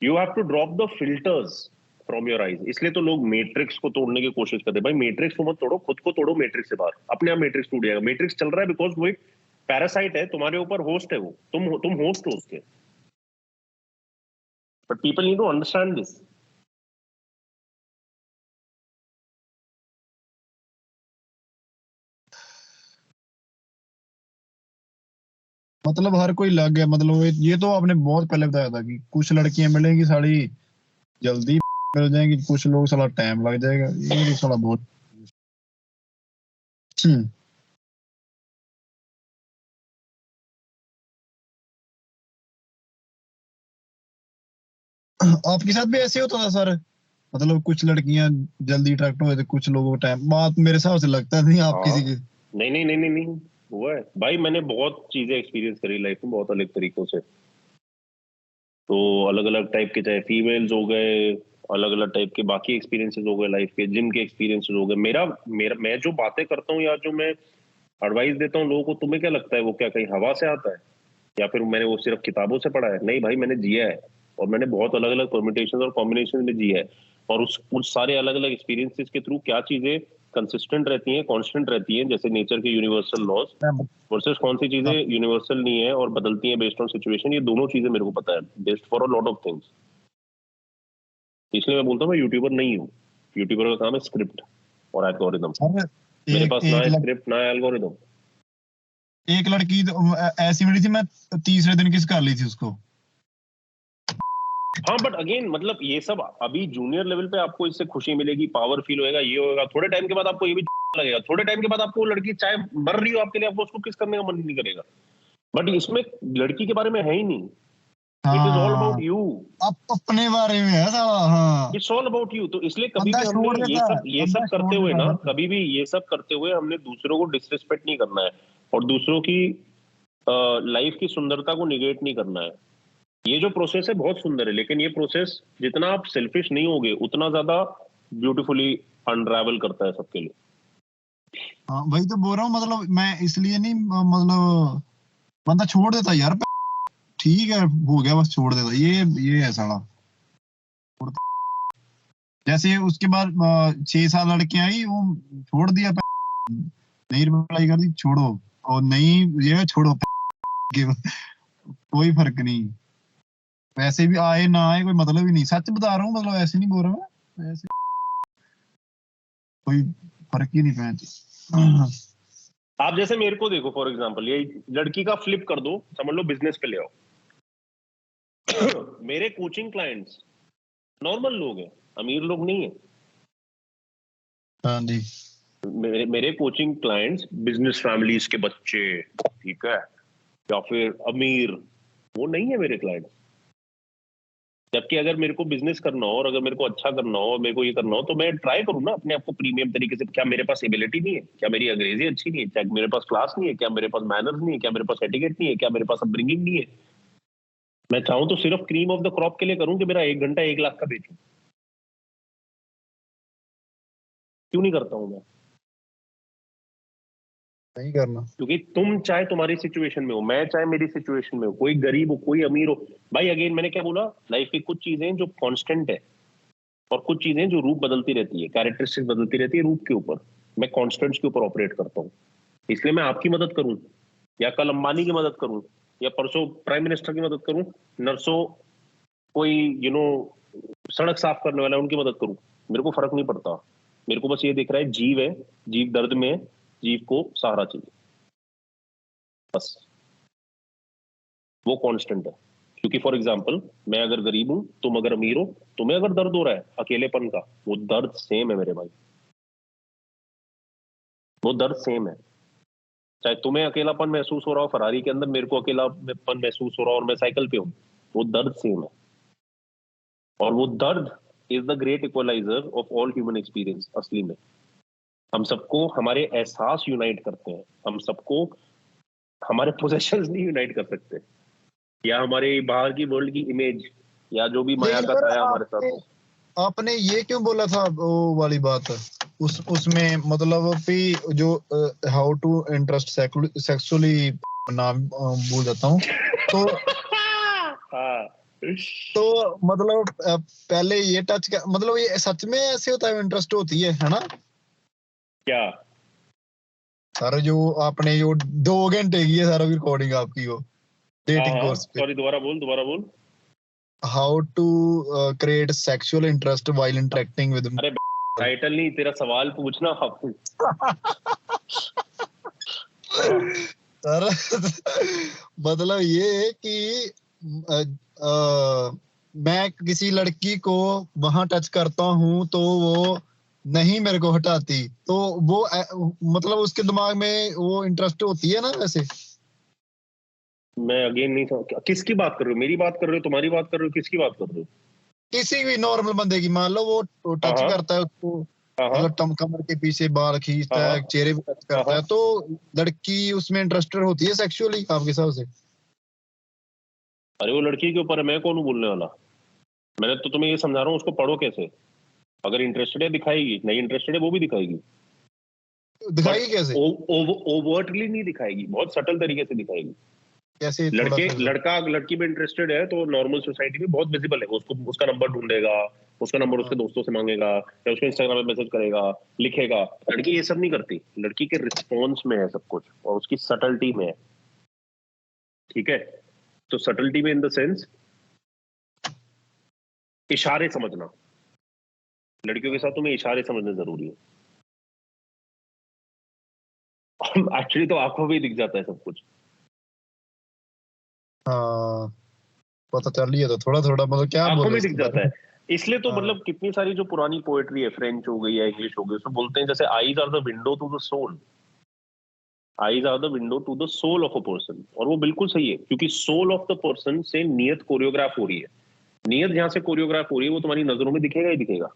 You have to drop the filters from your eyes. इसलिए तो लोग मैट्रिक्स को तोड़ने की कोशिश करते हैं। भाई मैट्रिक्स को मत तोड़ो, खुद को तोड़ो मैट्रिक्स से बाहर, अपने आप मैट्रिक्स टूट जाएगा। मैट्रिक्स चल रहा है बिकॉज वो एक पैरासाइट है तुम्हारे ऊपर, होस्ट है वो, तुम होस्ट हो उसके। But people need to understand this. मतलब हर कोई लग है, मतलब ये तो आपने बहुत पहले बताया था कि कुछ लड़कियां मिलेंगी साली जल्दी मिल जाएंगी, कुछ लोग साला टाइम लग जाएगा। ये तो साला बहुत आपके साथ भी ऐसे होता था सर? मतलब कुछ लड़कियां जल्दी अट्रैक्ट हुए थे, कुछ लोगों को टाइम, बात मेरे हिसाब से लगता नहीं आप हाँ, किसी के। नहीं नहीं नहीं नहीं नहीं, हुआ है भाई। मैंने बहुत चीजें एक्सपीरियंस करी लाइफ में, बहुत अलग तरीकों से। तो अलग अलग टाइप के, चाहे फीमेल्स हो गए, अलग अलग टाइप के बाकी एक्सपीरियंसेस हो गए लाइफ के, जिम के एक्सपीरियंसेस हो गए। मेरा मेरा मैं जो बातें करता हूँ या जो मैं एडवाइस देता हूँ लोगों को, तुम्हें क्या लगता है वो क्या कहीं हवा से आता है, या फिर मैंने वो सिर्फ किताबों से पढ़ा है? नहीं भाई, मैंने जिया है, और मैंने बहुत अलग अलग परम्यूटेशन और कॉम्बिनेशन में जिया है। और उस सारे अलग अलग एक्सपीरियंसेस के थ्रू क्या चीजें कंसिस्टेंट रहती हैं, कांस्टेंट रहती हैं, जैसे नेचर के यूनिवर्सल लॉज, मैं- वर्सेस कौन सी चीजें यूनिवर्सल नहीं है और बदलती हैं बेस्ड ऑन सिचुएशन, ये दोनों चीजें मेरे को पता है, based for a lot of things. इसलिए मैं बोलता हूँ मैं यूट्यूबर नहीं हूँ। यूट्यूबर का काम है स्क्रिप्ट और एल्गोरिदम। सर मेरे एक पास ना एक है लड़, स्क्रिप्ट ना है एल्गोरिदम। एक लड़की ऐसी मिली थी, मैं तीसरे दिन किस कर ली थी उसको। हाँ, बट अगेन मतलब ये सब अभी जूनियर लेवल पे आपको इससे खुशी मिलेगी, पावर फील होएगा, ये होगा। थोड़े टाइम के बाद आपको ये भी लगेगा, थोड़े टाइम के बाद आपको वो लड़की चाहे मर रही हो आपके लिए, आपको उसको किस करने का मन नहीं करेगा। बट इसमें लड़की के बारे में है ही नहीं। इट इज ऑल अबाउट हाँ, यू। अब अपने बारे में है साला। हाँ, इट्स ऑल अबाउट यू। तो इसलिए कभी बंदा भी हमने छोड़ ये देता है, सब ये बंदा सब छोड़ करते हुए देता ना, है सर। कभी भी ये सब करते हुए हमने दूसरों को डिसरिस्पेक्ट नहीं करना है, और दूसरों की लाइफ की सुंदरता को निगेट नहीं करना है। ये जो प्रोसेस है बहुत सुंदर है, लेकिन ये प्रोसेस जितना आप सेल्फिश नहीं होगे उतना ज्यादा ब्यूटीफुली अनरावल करता है सबके लिए। हाँ वही तो बोल रहा हूँ, मतलब मैं इसलिए नहीं, मतलब बंदा छोड़ देता यार। ठीक है, हो गया, बस छोड़ देता। ये है साला। जैसे उसके बाद 6 7 लड़कियां आई, वो छोड़ दिया। नहीं रिप्लाई कर दी, छोड़ो। और नहीं, ये छोड़ो। कोई फर्क नहीं। वैसे भी आए ना आए कोई मतलब ही नहीं, सच बता रहा हूँ, मतलब ऐसे नहीं बोल रहा मैं ऐसे। कोई फर्क ही नहीं पहनती। आप जैसे मेरे को देखो, फॉर एग्जाम्पल, ये लड़की का फ्लिप कर दो, समझ लो बिजनेस पे ले आओ। मेरे कोचिंग क्लाइंट्स नॉर्मल लोग हैं, अमीर लोग नहीं है। हाँ जी। मेरे कोचिंग क्लाइंट्स बिजनेस फैमिलीज के बच्चे, ठीक है, या फिर अमीर, वो नहीं है मेरे क्लाइंट। जबकि अगर मेरे को बिजनेस करना हो और अगर मेरे को अच्छा करना हो, मेरे को ये करना हो, तो मैं ट्राई करूँ ना अपने आप को प्रीमियम तरीके से। क्या मेरे पास एबिलिटी नहीं है? क्या मेरी अंग्रेजी अच्छी नहीं है? क्या मेरे पास क्लास नहीं है? क्या मेरे पास मैनर्स नहीं है? क्या मेरे पास एटिकेट नहीं है? क्या मेरे पास अपब्रिंगिंग नहीं है? मैं चाहूँ तो सिर्फ क्रीम ऑफ द क्रॉप के लिए करूँ कि मेरा 1 घंटा 1 लाख का बेचूं। क्यों नहीं करता हूं मैं? नहीं करना। क्योंकि तुम चाहे तुम्हारी सिचुएशन में हो, मैं चाहे मेरी सिचुएशन में हो, कोई गरीब हो, कोई अमीर हो, भाई अगेन मैंने क्या बोला, लाइफ की कुछ चीजें जो कांस्टेंट है और कुछ चीजें जो रूप बदलती रहती है, कैरेक्टरिस्टिक्स बदलती रहती है रूप के ऊपर। मैं कॉन्स्टेंट्स के ऊपर ऑपरेट करता हूँ। इसलिए मैं आपकी मदद करूं, या कल अंबानी की मदद करूं, या परसों प्राइम मिनिस्टर की मदद करूं, नरसों कोई सड़क साफ करने वाला है उनकी मदद करूं, मेरे को फर्क नहीं पड़ता। मेरे को बस ये दिख रहा है, जीव है, जीव दर्द में है, जीव को सहारा चाहिए, बस वो कांस्टेंट है। क्योंकि फॉर एग्जांपल, मैं अगर गरीब हूं, तुम अगर अमीर हो, तुम्हें अगर दर्द हो रहा है अकेलेपन का, वो दर्द सेम है मेरे भाई, वो दर्द सेम है। चाहे तुम्हें अकेलापन महसूस हो रहा हो फरारी के अंदर, मेरे को अकेलापन महसूस हो रहा हो और मैं साइकिल पे हूं, वो दर्द सेम है। और वो दर्द is the great equaliser of all human experience. असली में हम सबको हमारे एहसास यूनाइट करते हैं, हम सबको हमारे पोजेशंस नहीं यूनाइट कर सकते, या हमारे बाहर की वर्ल्ड की इमेज, या जो भी माया लेकिन का सर साया हमारे साथ हो। आपने ये क्यों बोला था वो वाली बात, उसमें मतलब भी जो हाउ टू इंटरेस्ट सेक्सुअली, नाम भूल जाता हूँ तो हाँ, तो मतलब पहले ये टच का मतलब ये सच में ऐसे होता है, इंटरेस्ट होती है ना? क्या सर जो आपने जो 2 घंटे की है सर रिकॉर्डिंग आपकी, वो डेटिंग कोर्स पे, सॉरी, दोबारा बोल। How to create sexual interest while interacting with. अरे टाइटल नहीं, तेरा सवाल पूछना। सर मतलब ये है कि अ, मैं किसी लड़की को वहां टच करता हूँ तो वो नहीं मेरे को हटाती, तो वो मतलब उसके दिमाग में वो इंटरेस्ट होती है ना वैसे। मैं अगेन नहीं समझ, किसकी बात कर रहे हो? मेरी बात कर रहे हो, तुम्हारी बात कर रहे हो, किसकी बात कर रहे हो? किसी भी नॉर्मल बंदे की, मान लो वो हाँ टच हाँ करता है उसको, हाँ हाँ मतलब कमर के पीछे बाल हाँ खींचता है, चेहरे पे टच हाँ करता हाँ। है, तो लड़की उसमें इंटरेस्टेड होती है सेक्सुअली आपके हिसाब से? अरे वो लड़की के ऊपर है, मैं कौन हूँ बोलने वाला? मैंने तो तुम्हें ये समझा रहा हूँ, उसको पढ़ो कैसे। अगर इंटरेस्टेड है दिखाएगी, नहीं इंटरेस्टेड है वो भी दिखाएगी, बट दिखाएगी कैसे? ओवर्टली नहीं दिखाएगी, बहुत सटल तरीके से दिखाएगी। कैसे, थोड़ा सा लड़का लड़की में इंटरेस्टेड है तो नॉर्मल सोसाइटी में बहुत विजिबल है, उसको उसका नंबर ढूंढेगा, उसका नंबर उसके हाँ, दोस्तों से मांगेगा, या उसको इंस्टाग्राम पे मैसेज करेगा, लिखेगा। लड़की ये सब नहीं करती, लड़की के रिस्पॉन्स में है सब कुछ, और उसकी सटलिटी में है। ठीक है, तो सटलिटी में इन द सेंस इशारे समझना, लड़कियों के साथ तुम्हें इशारे समझने जरूरी है। एक्चुअली तो आंखों में ही दिख जाता है सब कुछ। हाँ, पता चल रही है तो थोड़ा थोड़ा, मतलब क्या आंखों बोले में दिख इसके जाता बारे है। में? इसलिए तो हाँ, मतलब कितनी सारी जो पुरानी पोएट्री है, फ्रेंच हो गई या इंग्लिश हो गई, उसमें बोलते हैं जैसे eyes are the window to the soul, eyes are the window to the soul of a person. और वो बिल्कुल सही है, क्योंकि सोल ऑफ द पर्सन से नियत कोरियोग्राफ हो रही है। नियत जहां से कोरियोग्राफ हो रही है वो तुम्हारी नजरों में दिखेगा ही दिखेगा।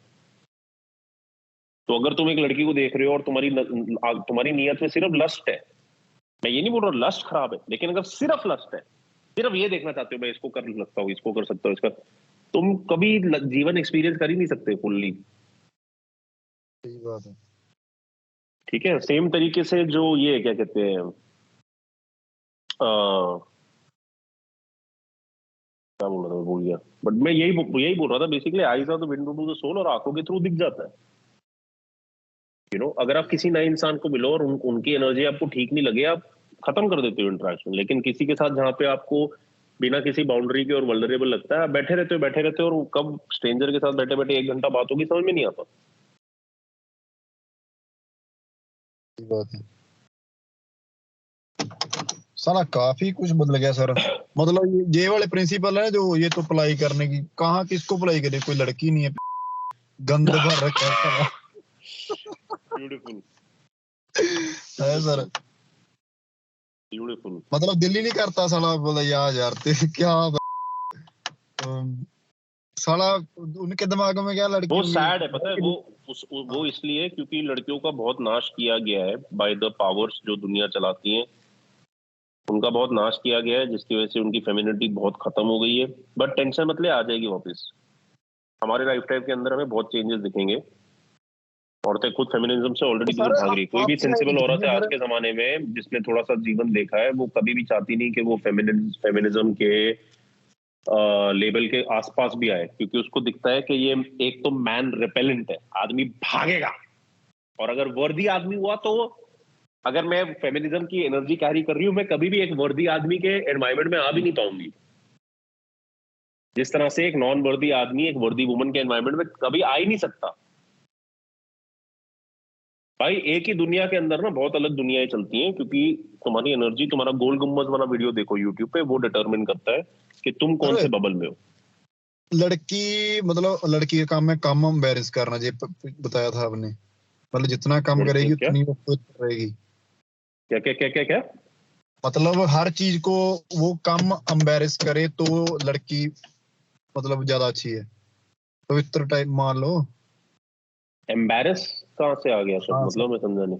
तो अगर तुम एक लड़की को देख रहे हो और तुम्हारी नियत में सिर्फ लस्ट है, मैं ये नहीं बोल रहा लस्ट खराब है, लेकिन अगर सिर्फ लस्ट है, सिर्फ ये देखना चाहते हो मैं इसको कर सकता हूँ, इसको कर सकता हूँ, इसका, तुम कभी जीवन एक्सपीरियंस कर ही नहीं सकते फुल्ली। सही बात है। ठीक है, सेम तरीके से जो ये क्या कहते हैं, क्या बोल रहा था, भूल गया। बट मैं यही बोल रहा था basically, eyes are the window to the soul, और आंखों के थ्रू दिख जाता है। अगर आप किसी नए इंसान को मिलो और उनकी एनर्जी आपको ठीक नहीं लगे, आप खत्म कर देते हो इंटरेक्शन। लेकिन किसी के साथ जहाँ पे आपको बिना किसी बाउंड्री के और वल्नरेबल लगता है, आप बैठे रहते हो, और कब स्ट्रेंजर के साथ बैठे बैठे 1 घंटा बात होगी समझ में नहीं आता। सही बात है। साला काफी कुछ बदल गया सर, मतलब ये वाले प्रिंसिपल है जो ये तो अप्लाई करने की, कहाँ किसको अप्लाई करे, कोई लड़की नहीं है, गंद भर रखा है साला। ब्यूटीफुल। है सर। ब्यूटीफुल। मतलब दिल ही नहीं करता साला, बोला यार तेरे क्या साला उनके दिमाग में क्या वो लड़कियों की। सैड है, पता है वो इसलिए क्योंकि लड़कियों का बहुत नाश किया गया है बाय द पावर्स जो दुनिया चलाती हैं, उनका बहुत नाश किया गया है, जिसकी वजह से उनकी फेमिनिटी बहुत खत्म हो गई है। बट टेंशन मत ले, आ जाएगी वापस। हमारे लाइफ टाइम के अंदर हमें बहुत चेंजेस दिखेंगे। औरतें खुद फेमिनिज्म से ऑलरेडी दूर सर भाग रही। कोई भी आपकी सेंसिबल राइट औरत कितनी है है आज सर? के जमाने में जिसने थोड़ा सा जीवन देखा है, वो कभी भी चाहती नहीं कि वो फेमिनिज्म के लेवल के आसपास भी आए, क्योंकि उसको दिखता है कि ये एक तो मैन रिपेलेंट है, आदमी भागेगा। और अगर वर्दी आदमी हुआ तो, अगर मैं फेमिनिज्म की एनर्जी कैरी कर रही हूं, मैं कभी भी एक वर्दी आदमी के एनवायरमेंट में आ भी नहीं पाऊंगी। जिस तरह से एक नॉन वर्दी आदमी एक वर्दी वुमन के एनवायरमेंट में कभी आ ही नहीं सकता। भाई एक ही दुनिया के अंदर ना बहुत अलग दुनियाएं चलती हैं, क्योंकि तुम्हारी एनर्जी, तुम्हारा गोल गुम्बद वाला वीडियो देखो यूट्यूब पे, वो डिटरमिन करता है कि तुम कौन सर से बबल में हो। लड़की मतलब लड़की का काम है कम एम्बेरस करना, जो बताया था आपने। मतलब जितना कम लड़की करेगी क्या उतनी वो खुश रहेगी। क्या क्या क्या क्या क्या? मतलब हर चीज को वो कम एम्बेरस करे तो लड़की मतलब ज्यादा अच्छी है, पवित्र टाइप मान लो। एम्बेरस कहाँ से आ गया शब्द, हाँ सर। मतलब मैं समझा नहीं।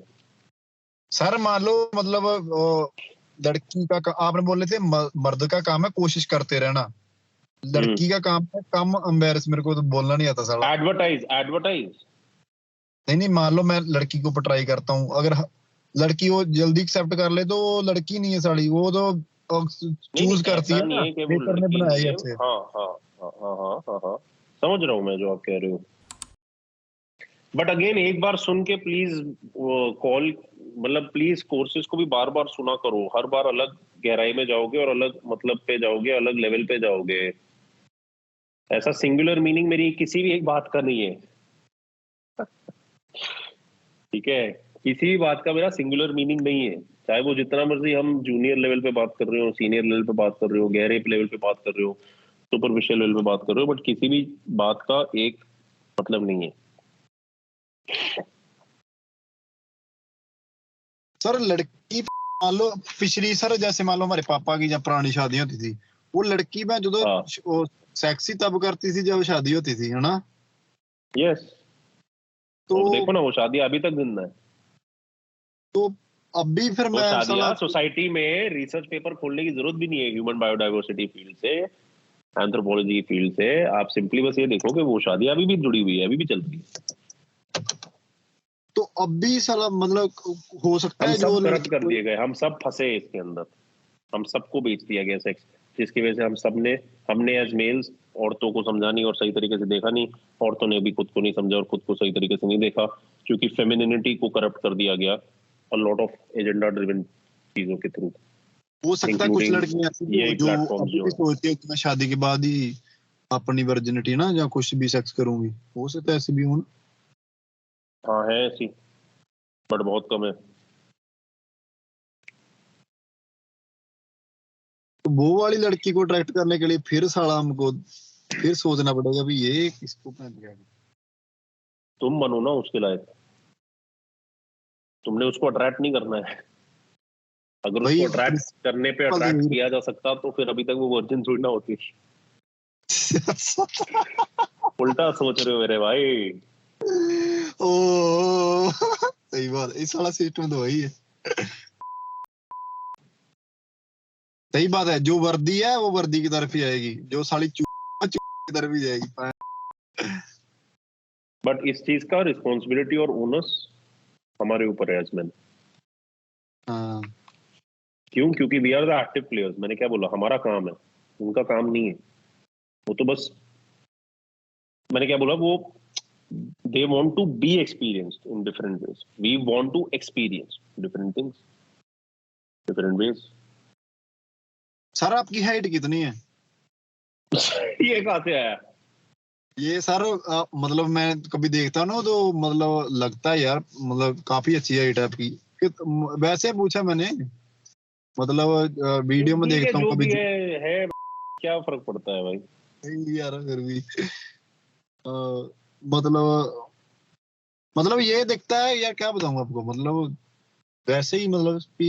सर मान लो मतलब लड़की का आपने बोले थे मर्द का काम है कोशिश करते रहना, लड़की का काम है कम एम्बेरस। मेरे को तो बोलना नहीं आता साला। Advertise advertise. नहीं नहीं, मान लो मैं लड़की के ऊपर ट्राई करता हूँ, अगर लड़की वो जल्दी एक्सेप्ट कर ले तो वो लड़की नहीं है साली, वो तो नहीं नहीं, चूज करती ऐसा है नहीं ना, है कि वो नेचर ने लड़की बनाया नहीं है है। ऐसे। हाँ हाँ हाँ हाँ हाँ हाँ हाँ, समझ रहा हूँ मैं जो आप कह रहे हो। बट अगेन एक बार सुन के प्लीज कॉल, मतलब प्लीज कोर्सेज को भी बार बार सुना करो। हर बार अलग गहराई में जाओगे और अलग मतलब पे जाओगे, अलग लेवल पे जाओगे। ऐसा सिंगुलर मीनिंग मेरी किसी भी एक बात का नहीं है, ठीक है? किसी भी बात का मेरा सिंगुलर मीनिंग नहीं है। चाहे वो जितना मर्जी हम जूनियर लेवल पे बात कर रहे हो, सीनियर लेवल पे बात कर रहे हो, गहरे लेवल पे बात कर रहे हो, सुपरफिशियल लेवल पे बात कर रहे हो, बट किसी भी बात का एक मतलब नहीं है। सर लड़की मान लो पिछली, सर जैसे मान लो हमारे पापा की जब पुरानी शादी होती थी, वो लड़की में हाँ, जो सेक्सी तब करती थी जब शादी होती थी, है ना? यस। तो और देखो ना, वो शादी अभी तक जिंदा है। तो अब भी फिर वो मैं साला शादियां सोसाइटी में रिसर्च पेपर खोलने की जरूरत भी नहीं है, ह्यूमन बायोडाइवर्सिटी फील्ड से, एंथ्रोपोलॉजी फील्ड से। आप सिंपली बस ये देखो कि वो शादी अभी भी जुड़ी हुई है, अभी भी चल रही है। तो अब भी साला मतलब हो सकता हम है सब जो करप्ट लड़की कर कोई। दिए गए, हम सब फंसे इसके अंदर। हम सबको बेच दिया गया सेक्स, जिसकी वजह से हम सब ने, हमने एज मेल्स औरतों को समझा नहीं और सही तरीके से देखा नहीं। औरतों ने भी खुद को नहीं समझा और खुद को सही तरीके से नहीं देखा, क्योंकि फेमिनिनिटी को करप्ट कर दिया गया a lot of agenda driven चीजों के थ्रू, हो सकता है कुछ इंक्लूडिंग लड़कियां ऐसी भी हो यही जो प्लेटफॉर्म्स अभी जो भी है। सोचती है कि मैं शादी के बाद ही अपनी वर्जिनिटी ना या कुछ भी सेक्स करूंगी। हो सकता है ऐसी भी हो ना। हाँ है ऐसी, बट बहुत कम है। तो वो वाली लड़की को अट्रैक्ट करने के लिए फिर साला हमको फिर सोचना पड़ेगा भी ये किसको पहन गया। तुम बनो ना उसके लायक, तुमने उसको अट्रैक्ट नहीं करना है। अगर उसको भाई अट्रैक्ट करने पे प्रिंसिपल अट्रैक्ट यही किया जा सकता तो फिर अभी तक वो वर्जिन थोड़ी ना होती। उल्टा सोच रहे हो मेरे भाई। ओ सही बात है, इस साला सिस्टम तो वही है। सही बात है, जो वर्दी है वो वर्दी की तरफ ही आएगी, जो साली की तरफ ही जाएगी। बट इस चीज का रिस्पॉन्सिबिलिटी और ओनस हमारे ऊपर है एजमैन। हाँ क्यों? क्योंकि we are the active players. मैंने क्या बोला, हमारा काम है, उनका काम नहीं है। वो तो बस, मैंने क्या बोला, वो they want to be experienced in different ways, we want to experience different things different ways. Sir आपकी हाइट कितनी है? ये कहाँ से आया? ये सर मतलब मैं कभी देखता हूँ ना तो मतलब लगता है यार मतलब काफी अच्छी हाइट है आपकी। वैसे पूछा मैंने, मतलब वीडियो में ठीक है, देखता हूँ जो कभी भी है, क्या फर्क पड़ता है भाई। यार फिर भी मतलब ये दिखता है यार, क्या बताऊँ आपको मतलब वैसे ही मतलब कि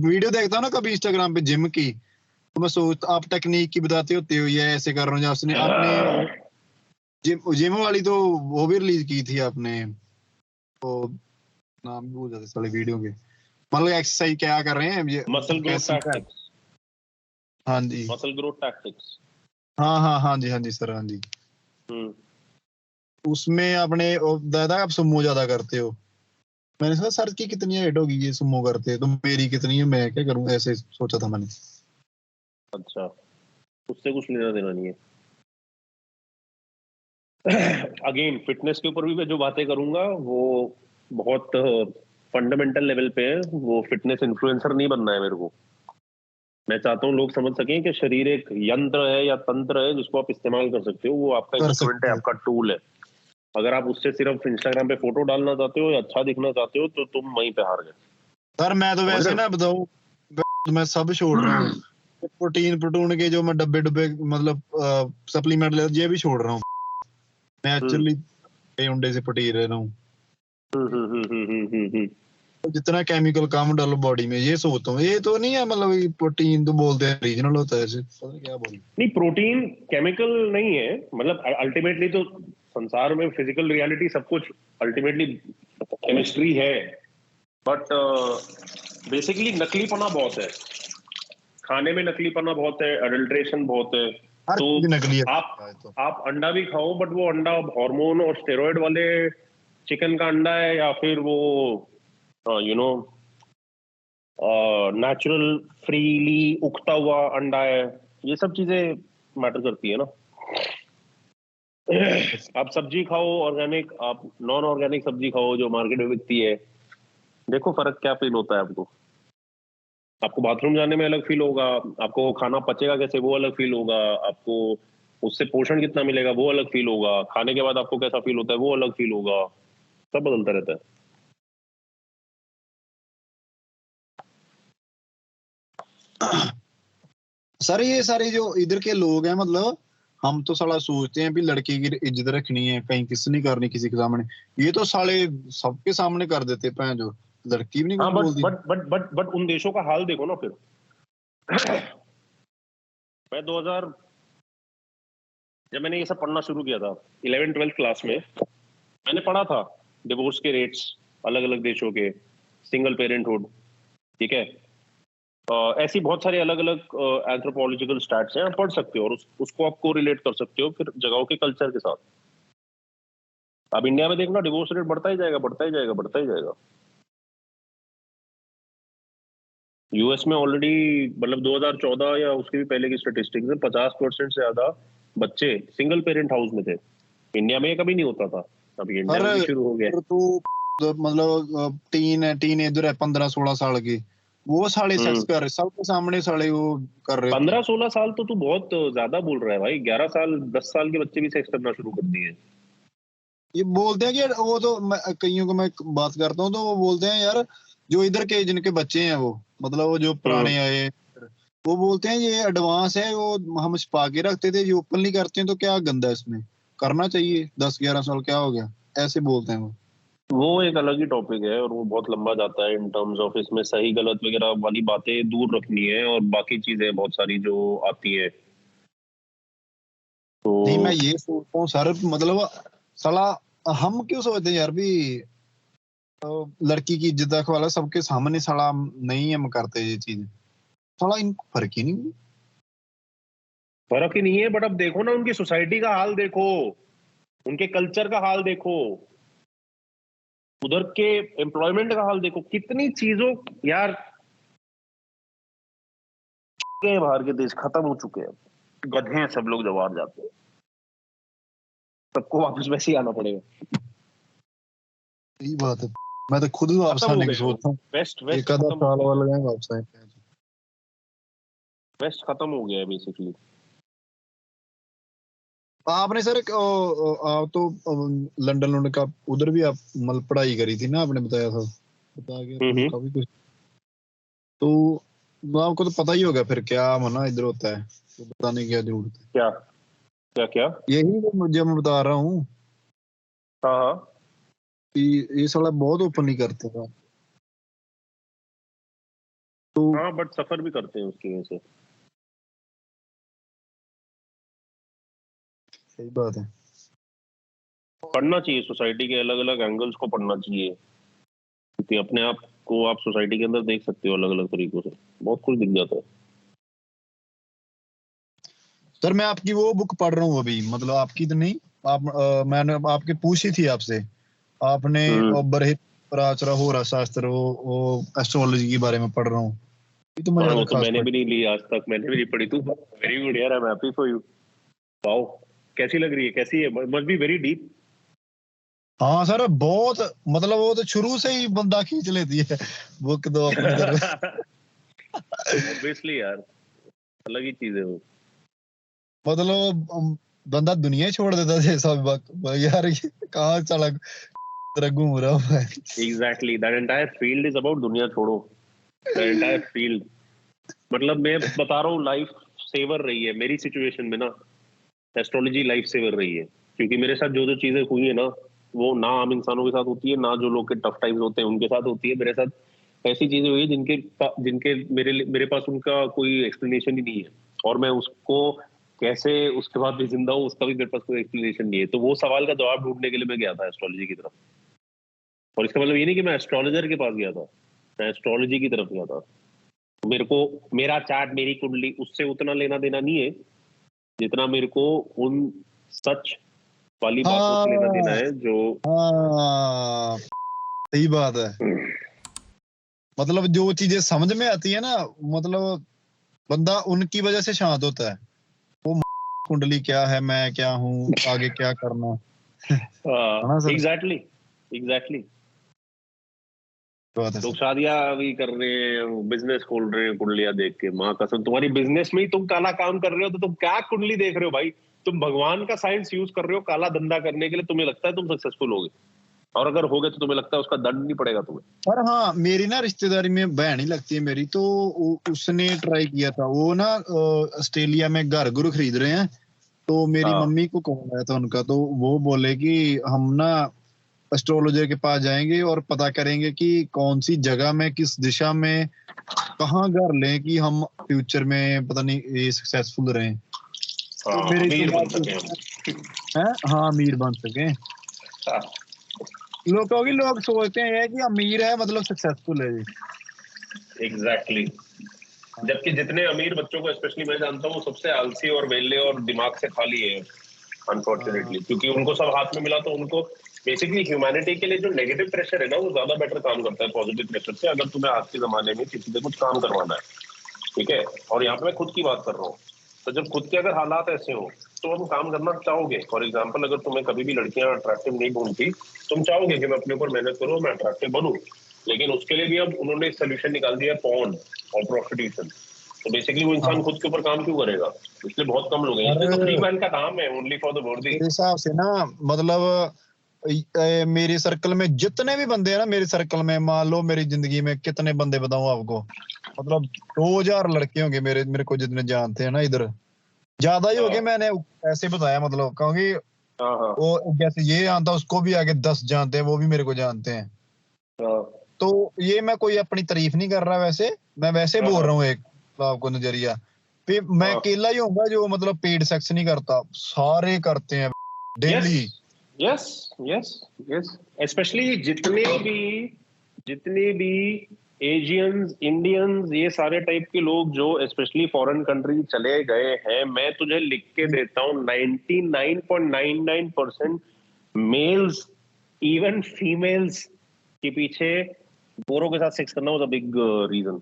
वीडियो देखता हूँ ना कभी इंस्टाग्राम पे जिम की, तो मैं सोचता आप टेक्निक की बताते होते हो ये ऐसे कर रहे हो, या उसने आपने जिम जिम वाली तो वो भी रिलीज की थी आपने, तो नाम भी भूल जाते साले वीडियो के, मतलब एक्सरसाइज क्या कर रहे हैं ये मसल ग्रोथ कैसे कर। टैक्टिक्स, हाँ जी, मसल ग्रोथ टैक्टिक्स। हाँ जी, हाँ जी सर, हाँ जी। हम्म। उसमें आपने दादा आप सुमो ज्यादा करते हो, मैंने सोचा सर की कितनी हाइट होगी ये सुमो करते, तो मेरी कितनी है, मैं क्या करूं, ऐसे सोचा था मैंने। अच्छा, उससे कुछ लेना देना नहीं है। अगेन फिटनेस के ऊपर भी मैं जो बातें करूंगा वो बहुत फंडामेंटल लेवल पे है। वो फिटनेस इन्फ्लुएंसर नहीं बनना है मेरे को। मैं चाहता हूँ लोग समझ सकें कि शरीर एक यंत्र है या तंत्र है जिसको आप इस्तेमाल कर सकते हो। वो आपका कर इंस्ट्रूमेंट सकते है, हो आपका टूल है। अगर आप उससे सिर्फ इंस्टाग्राम पे फोटो डालना चाहते हो या अच्छा दिखना चाहते हो तो तुम वहीं पे हार गए। सर, मैं तो समझ वैसे रहे ना बताऊं, मैं सब छोड़ रहा हूँ, हो? प्रोटीन प्रोटीन के जो मैं डब्बे डब्बे मतलब सप्लीमेंट ले ये भी छोड़ रहा हूँ, मैं हम्म एक्चुअली अंडे से पटी रह रहा हूँ। तो जितना केमिकल कम डालो बॉडी में, ये सोचता हूँ, ये तो नहीं है मतलब प्रोटीन तो बोलते हैं रीजनल होता है, ऐसे पता नहीं क्या बोल। नहीं, प्रोटीन केमिकल नहीं है। मतलब अल्टीमेटली तो संसार में फिजिकल रियलिटी सब कुछ अल्टीमेटली केमिस्ट्री है। बट बेसिकली नकलीपना बहुत है। खाने में नकलीपना बहुत है, अडल्ट्रेशन बहुत है। हर तो चीज नकली आप है तो। आप अंडा भी खाओ, बट वो अंडा हार्मोन और स्टेरॉइड वाले चिकन का अंडा है या फिर वो यू नो नेचुरल फ्रीली उगता हुआ अंडा है, ये सब चीजें मैटर करती है ना। आप सब्जी खाओ ऑर्गेनिक, आप नॉन ऑर्गेनिक सब्जी खाओ जो मार्केट में बिकती है, देखो फर्क क्या फील होता है आपको। आपको बाथरूम जाने में अलग फील होगा, आपको खाना पचेगा कैसे वो अलग फील होगा, आपको उससे पोषण कितना मिलेगा वो अलग फील होगा, खाने के बाद आपको कैसा फील होता है वो अलग फील होगा। सब बदलता रहता है। सर ये सारे जो इधर के लोग हैं, मतलब हम तो साला सोचते हैं भी लड़की की इज्जत रखनी है, कहीं किसी नहीं करनी किसी के सामने, ये तो साले सबके सामने कर देते हैं, जो लड़की भी नहीं कुछ हाँ, बट बोलती। बट बट बट बट उन देशों का हाल देखो ना फिर। मैं 2000 जब मैंने ये सब पढ़ना शुरू किया था 11th 12th क्लास में, मैंने पढ़ा था डिवोर्स के रेट्स अलग अलग देशों के, सिंगल पेरेंटहुड, ठीक है। ऐसी बहुत सारे अलग अलग एंथ्रोपोलॉजिकल स्टैट्स हैं, आप पढ़ सकते हो और उसको आपको रिलेट कर सकते हो फिर जगहों के कल्चर के साथ। अब इंडिया में देखना डिवोर्स रेट बढ़ता ही जाएगा, बढ़ता ही जाएगा, बढ़ता ही जाएगा। यूएस में ऑलरेडी मतलब 2014 या उसके भी पहले की स्टेटिस्टिक्स में 50% से ज्यादा बच्चे सिंगल पेरेंट हाउस में थे। इंडिया में ये कभी नहीं होता था, अभी इंडिया हर में भी शुरू हो गया। तो मतलब टीन इधर है 15-16 साल की, वो साले सेक्स हम्म। कर रहे सबके सामने, साले वो कर रहे होते हैं। 15-16 साल तो तू बहुत ज्यादा बोल रहा है भाई। 11 साल 10 साल के बच्चे भी सेक्स करना शुरू कर दिए। ये बोलते हैं कि वो तो कईयों को मैं बात करता हूँ तो वो बोलते हैं यार, जो इधर के जिनके बच्चे हैं वो, मतलब वो जो हम्म। पुराने आए, वो बोलते हैं ये एडवांस है, वो हम छिपा के रखते थे, ये ओपनली करते हैं, तो क्या गंदा है इसमें, करना चाहिए, 10-11 साल क्या हो गया, ऐसे बोलते हैं वो। वो एक अलग ही टॉपिक है और वो बहुत लंबा जाता है इन टर्म्स ऑफ इसमें सही गलत वगैरह वाली बातें दूर रखनी है और बाकी चीजें बहुत सारी जो आती है तो। नहीं, मैं ये सोचता हूँ सर, मतलब साला हम क्यों सोचते हैं यार भी, लड़की की इज्जत रखवाला सबके सामने, साला नहीं हम करते ये चीज, साला इनको फर्क ही नहीं। फर्क ही नहीं है, बट अब देखो ना उनकी सोसाइटी का हाल देखो, उनके कल्चर का हाल देखो, उधर के एम्प्लॉयमेंट का हाल देखो, कितनी चीजों यार के बाहर के देश खत्म हो चुके हैं। गधे हैं सब लोग, जवाब जाते हैं, सबको वापस वैसे ही आना पड़ेगा। यही बात है, मैं तो खुद वापस खत्म हो आने की गए वो, सोचता हूँ, वेस्ट एक वेस्ट आधा खत्म हो साल गया। वाला गए वापस आए। वेस्ट खत्म हो गया है बेसिकली। आपने सर आप तो लंदन लंदन का उधर भी आप मतलब पढ़ाई करी थी ना, आपने बताया था, बता गया तो हम्म। काफी कुछ, तो आपको तो पता ही होगा फिर क्या मना इधर होता है, तो बताने की क्या जरूरत है। क्या क्या क्या? यही तो मुझे मैं बता रहा हूँ हाँ हाँ। कि ये साला बहुत ओपन नहीं करते हैं। तो हाँ, बट सफर भी करते हैं उसकी वजह से। सही बात है। पढ़ना चाहिए, सोसाइटी के अलग अलग एंगल्स को पढ़ना चाहिए, क्योंकि अपने आप को आप सोसाइटी के अंदर देख सकते हो अलग अलग तरीकों से, बहुत कुछ दिख जाता है। सर मैं आपकी वो बुक पढ़ रहा हूँ अभी, मतलब आपकी तो नहीं, आप मैंने आपके पूछी थी आपसे, आपने बरहित पराचरा हो रहा शास्त्र, वो एस्ट्रोलॉजी के बारे में पढ़ रहा हूँ, ये तो मैं हाँ, ज्यादा वो तो खास मैंने पढ़। भी नहीं ली आज तक, मैंने भी नहीं पढ़ी। तू वेरी गुड यार, I am happy for you. Wow, कैसी लग रही है, कैसी है? Must be very deep. हाँ सर बहुत, मतलब वो तो शुरू से ही बंदा खींच लेती है बुक तो अपनी तरफ। ऑब्वियसली यार, अलग ही चीज है वो। मतलब बंदा दुनिया ही छोड़ देता है सब यार, ये कहाँ चला तरह घूम रहा हूँ मैं। Exactly, that entire field is about दुनिया छोड़ो। द एंटायर फील्ड, मतलब मैं बता रहा हूँ, लाइफ सेवर रही है मेरी सिचुएशन में ना। एस्ट्रोलॉजी लाइफ सेवर रही है, क्योंकि मेरे साथ जो जो चीजें हुई है ना, वो ना आम इंसानों के साथ होती है, ना जो लोग के टफ टाइम्स होते हैं उनके साथ होती है। मेरे साथ ऐसी चीजें हुई है जिनके मेरे पास उनका कोई एक्सप्लेनेशन ही नहीं है, और मैं उसको कैसे उसके बाद भी जिंदा हूँ उसका भी मेरे पास कोई एक्सप्लेनेशन नहीं है। तो वो सवाल का जवाब ढूंढने के लिए मैं गया था एस्ट्रोलॉजी की तरफ। और इसका मतलब ये नहीं कि मैं एस्ट्रोलॉजर के पास गया था, मैं एस्ट्रोलॉजी की तरफ गया था। मेरे को मेरा चार्ट, मेरी कुंडली, उससे उतना लेना देना नहीं है जितना मेरे को उन सच वाली बातों से लेना देना हाँ है जो। हाँ सही बात है। मतलब जो चीजें समझ में आती है ना, मतलब बंदा उनकी वजह से शांत होता है। वो कुंडली क्या है, मैं क्या हूँ, आगे क्या करना है ना सर। Exactly, exactly. बात है लोग सर। शादियां भी कर रहे हैं, बिजनेस खोल रहे हैं कुंडलियां देख के। माँ कसम, तुम्हारी बिजनेस में ही तुम काला काम कर रहे हो तो तुम क्या कुंडली देख रहे हो भाई? तुम भगवान का साइंस यूज कर रहे हो काला धंधा करने के लिए, तुम्हें लगता है तुम सक्सेसफुल होगे, और अगर हो गए तो तुम्हें लगता है उसका दंड नहीं पड़ेगा तुम्हें। पर हाँ मेरी ना रिश्तेदारी में बहन ही लगती है मेरी, तो उसने ट्राई किया था, वो ना ऑस्ट्रेलिया में घर गुरु खरीद रहे हैं, तो मेरी हाँ, मम्मी को कॉल आया था उनका, तो वो बोले कि हम ना एस्ट्रोलॉजर के पास जाएंगे और पता करेंगे कि कौन सी जगह में, किस दिशा में, कहाँ घर लें कि हम फ्यूचर में पता नहीं ये सक्सेसफुल रहें। तो हाँ, मेरे अमीर बन दिमाग सके में हम। है, हाँ अमीर बन सके। हाँ, लोग, क्योंकि लोग सोचते हैं कि अमीर है मतलब सक्सेसफुल है जी। एग्जैक्टली। जबकि जितने अमीर बच्चों को स्पेशली मैं जानता हूँ, वो सबसे आलसी और वेले और दिमाग से खाली है, हाँ अनफॉर्चुनेटली। क्योंकि उनको सब हाथ में मिला तो उनको बेसिकली ह्यूमैनिटी के लिए जो नेगेटिव प्रेशर है ना, वो ज्यादा बेटर काम करता है पॉजिटिव प्रेशर से, अगर तुम्हें आज के जमाने में किसी से कुछ काम करवाना है। ठीक है, और यहाँ पे मैं खुद की बात कर रहा हूँ। तो जब खुद के अगर हालात ऐसे हो तो हम काम करना चाहोगे। फॉर एग्जाम्पल, अगर तुम्हें कभी भी लड़कियां अट्रैक्टिव नहीं ढूंढती, तुम चाहोगे कि मैं अपने ऊपर मेहनत करूँ, मैं अट्रैक्टिव बनूं। लेकिन उसके लिए भी अब उन्होंने एक सोल्यूशन निकाल दिया, पॉर्न और प्रोस्टिट्यूशन। तो बेसिकली वो इंसान हाँ। खुद के ऊपर काम क्यों करेगा? इसलिए बहुत कम लोग हैं, इसलिए तो फ्री अरे मैन का नाम है, ओनली फॉर द वर्दी। मेरे हिसाब से ना, मतलब मेरे सर्कल में जितने भी बंदे हैं ना, मेरे सर्कल में मान लो मेरी जिंदगी में कितने बंदे बताऊं आपको, मतलब 2000 लड़के होंगे मेरे मेरे को जितने जानते हैं ना इधर, ज्यादा ही हो गए। हाँ, मैंने ऐसे बताया, मतलब क्योंकि हाँ, हाँ, वो जैसे ये जानता उसको भी आगे 10 जानते हैं, वो भी मेरे को जानते हैं। हाँ, तो ये मैं कोई अपनी तारीफ नहीं कर रहा, वैसे मैं वैसे हाँ, बोल हाँ, रहा हूँ एक आपको नजरिया पे। मैं हाँ। अकेला ही होऊंगा जो मतलब पेड सेक्स नहीं करता, सारे करते हैं yes, daily. Yes, yes, yes. Specially जितने भी एशियंस, इंडियंस, ये सारे टाइप के लोग जो स्पेशली फॉरेन कंट्री चले गए हैं, मैं तुझे लिख के देता हूँ, 99.99% मेल्स, इवन फीमेल्स के पीछे गोरों के साथ सेक्स करना वाज अ बिग रीजन।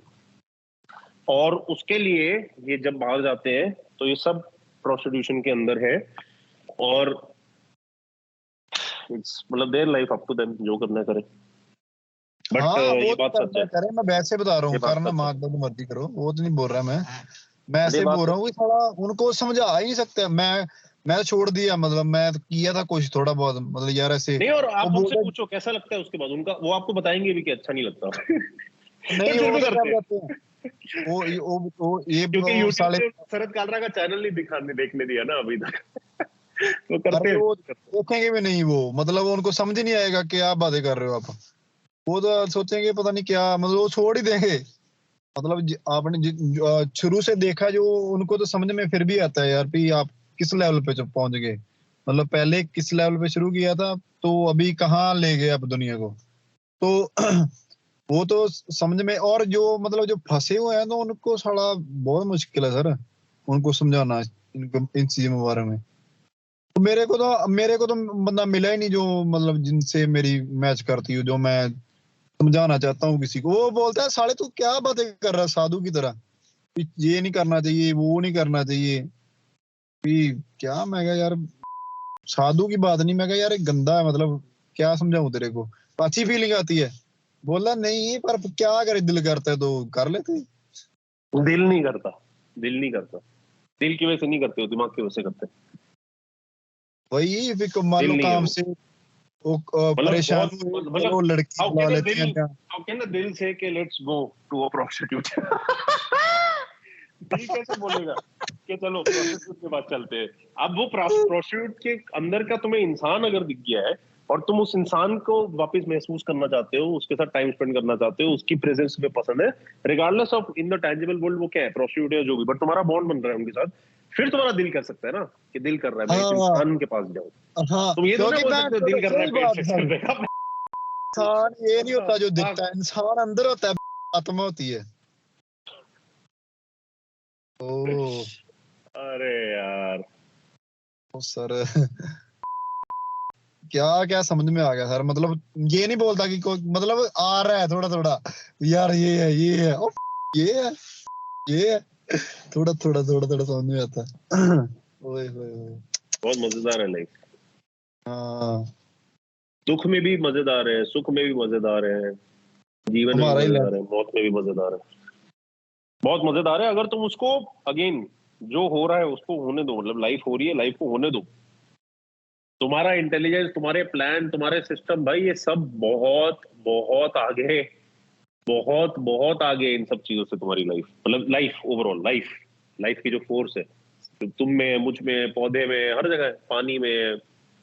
और उसके लिए ये जब बाहर जाते हैं तो ये सब प्रोस्टिट्यूशन के अंदर है। और इट्स मतलब their life, up to them, जो करना करे। बट हाँ ये वो तो बात सच करना है, है करे, मैं वैसे बता रहा ये हूँ, बात करना सच है, मान लो जो मर्जी करो, वो तो नहीं बोल रहा मैं ये ऐसे बात बोल रहा सच हूँ है। कि थोड़ा उनको समझा ही नहीं सकते। मैं तो छोड़ दिया, मतलब मैं तो किया था कुछ थोड़ा बहुत, मतलब यार ऐसे नहीं, और वो आप उनसे बोलते पूछो कैसा लगता है उसके बाद उनका, वो आपको बताएंगे भी कि अच्छा नहीं लगता। नहीं, बट फिर वो भी पता क्या करते हैं, करते हैं, वो ये क्योंकि यूट्यूब साले, ने शरद कालरा का चैनल नहीं दिखाने देखने दिया ना अभी तक। तो करते अरे हैं, वो करते हैं। देखेंगे भी नहीं, वो मतलब उनको समझ ही नहीं आएगा क्या बातें कर रहे हो आप। वो तो सोचेंगे पता नहीं क्या, मतलब वो छोड़ ही देंगे। मतलब आपने शुरू से देखा जो उनको तो समझ में फिर भी आता है यार भी आप किस लेवल पे पहुंच गए, मतलब पहले किस लेवल पे शुरू किया था तो अभी कहाँ ले गए आप दुनिया को। तो वो तो समझ में, और जो मतलब जो फंसे हुए हैं तो उनको साला बहुत मुश्किल है सर उनको समझाना इनको इन चीजों के बारे में। तो मेरे को तो बंदा मिला ही नहीं जो मतलब जिनसे मेरी मैच करती हो, जो मैं समझाना चाहता हूँ किसी को। वो बोलता है साले तू क्या बातें कर रहा है साधु की तरह, कि ये नहीं करना चाहिए वो नहीं करना चाहिए भी क्या। मैं कहा यार साधु की बात नहीं, मैं कहा यार एक गंदा है, मतलब क्या समझाऊं तेरे को। अच्छी फीलिंग आती है, बोला नहीं पर क्या करे दिल करता है तो कर लेते हैं। दिल नहीं करता, दिल नहीं करता, दिल की वजह से नहीं करते हो, दिमाग की वजह से करते हैं। वही फिर मान दिल लो नहीं है काम वो, से वो मतलब परेशान बहुत हुए, चलो मतलब लड़की हाउ बुला कैन अ लेते दिल, हैं क्या। हाउ कैन अ दिल से कि let's go to a prostitute. दिल कैसे बोलेगा कि चलो प्रोस्टिट्यूट के पास चलते हैं। अब वो प्रोस्टिट्यूट के अंदर का तुम्हें इंसान अगर दिख गया है और तुम उस इंसान को वापस महसूस करना चाहते हो, उसके साथ टाइम स्पेंड करना चाहते हो, उसकी प्रेजेंस में पसंद है, regardless of in the tangible world वो क्या है, प्रोस्टिट्यूट या जो भी, बट तुम्हारा बॉन्ड बन रहा है उनके साथ, फिर तुम्हारा दिल कर सकता है ना कि दिल कर रहा है मैं इस हाँ इंसान के पास जाऊं। हाँ, तुम ये तो ना क्योंकि बोल मैं सकते हो तो दिल कर रहा है सही पेट बात सेक्स है, करने का। इंसान ये नहीं होता जो हाँ, दिखता है, इंसान अंदर होता है, आत्मा होती है। ओ अरे यार, सर क्या क्या समझ में आ गया सर, मतलब ये नहीं बोलता कि कोई मतलब आ रहा है थोड़ा थोड़ा यार ये है ओ ये है ये है, थोड़ा थोड़ा समझ में आता है। ओए होए होए। बहुत मजेदार है लाइफ। हाँ दुख में भी मजेदार है, सुख में भी मजेदार है, जीवन में भी हमारा ही मजेदार लैंड। है, मौत में भी मजेदार है। बहुत मजेदार है अगर तुम उसको, अगेन, जो हो रहा है उसको होने दो, मतलब लाइफ हो रही है, लाइफ को होने दो। तुम्हारा इंटेलिजेंस, तुम्हारे प्लान, तुम्हारे सिस्टम, भाई ये सब बहुत बहुत आगे, बहुत बहुत आगे इन सब चीजों से तुम्हारी लाइफ, मतलब लाइफ ओवरऑल, लाइफ, लाइफ की जो फोर्स है, तुम में, मुझ में, पौधे में, हर जगह, पानी में,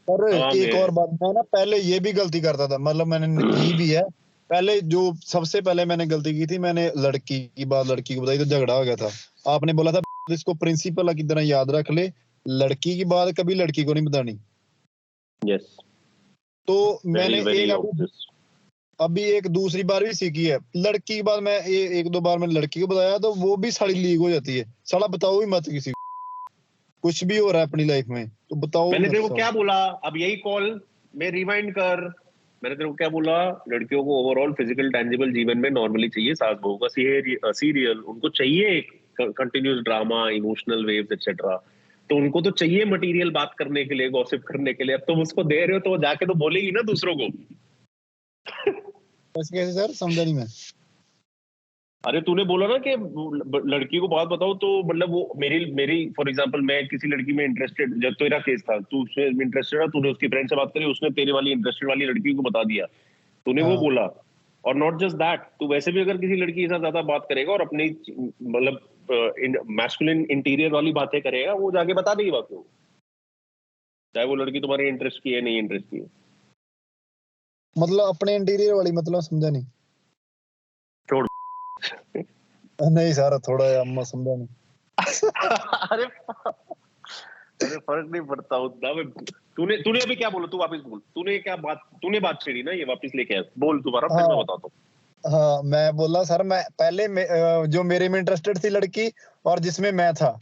और हवा एक और में। बात, मैं ना पहले ये भी गलती करता था, मतलब मैंने की भी है। पहले जो सबसे पहले मैंने गलती की थी, मैंने लड़की की बात लड़की को बताई तो झगड़ा हो गया था। आपने बोला था इसको प्रिंसिपल की तरह याद रख ले, लड़की की बात कभी लड़की को नहीं बतानी। यस, तो वेरी मैंने वेरी एक अभी ऑब्वियस। अभी एक दूसरी बार भी सीखी है। लड़की की बात मैं एक दो बार मैंने लड़की को बताया तो वो भी साड़ी लीक हो जाती है। साला बताओ ही मत किसी को, कुछ भी हो रहा है अपनी लाइफ में तो बताओ ही मैंने मत तेरे को साला। क्या बोला, अब यही कॉल में रिवाइंड कर। मैंने तेरे को क्या बोला, लड़कियों को ओवरऑल फिजिकल टैंजिबल जीवन में नॉर्मली चाहिए सास बहू का सीरियल, उनको चाहिए एक continuous drama, emotional waves etcetera. तो उनको तो चाहिए मटेरियल बात करने के लिए, गॉसिप करने के लिए। अब तुम उसको दे रहे हो तो वो जाके तो बोलेगी ना दूसरों को। कैसे कैसे सर, समझा नहीं मैं। अरे तूने बोला ना कि लड़की को बात बताओ, तो मतलब वो मेरी मेरी फॉर एग्जांपल, मैं किसी लड़की में इंटरेस्टेड, जब तेरा केस था, तू उसमें इंटरेस्टेड है, तूने उसकी फ्रेंड से बात करी, उसने तेरे वाली इंटरेस्टेड वाली लड़की को बता दिया, तूने वो हाँ बोला। और नॉट जस्ट दैट, तू वैसे भी अगर किसी लड़की के साथ ज्यादा बात करेगा और अपनी मतलब मैस्कुलिन इंटीरियर वाली बातें करेगा, वो जाके बता देगी बात को, चाहे वो लड़की तुम्हारे इंटरेस्ट की है नहीं इंटरेस्ट की है। मतलब अपने इंटीरियर वाली, मतलब समझा नहीं। छोड़। नहीं सर थोड़ा अम्मा समझा नहीं। अरे, अरे फर्क नहीं पड़ता उतना में। तूने तूने अभी क्या बोला, तू वापस बोल, तूने क्या बात, तूने बात छेड़ी ना, ये वापस लेके आ, बोल दोबारा, फिर मैं हाँ बताता हूँ। हाँ, मैं बोला सर मैं पहले जो मेरे में इंटरेस्टेड थी लड़की और जिसमें मैं था,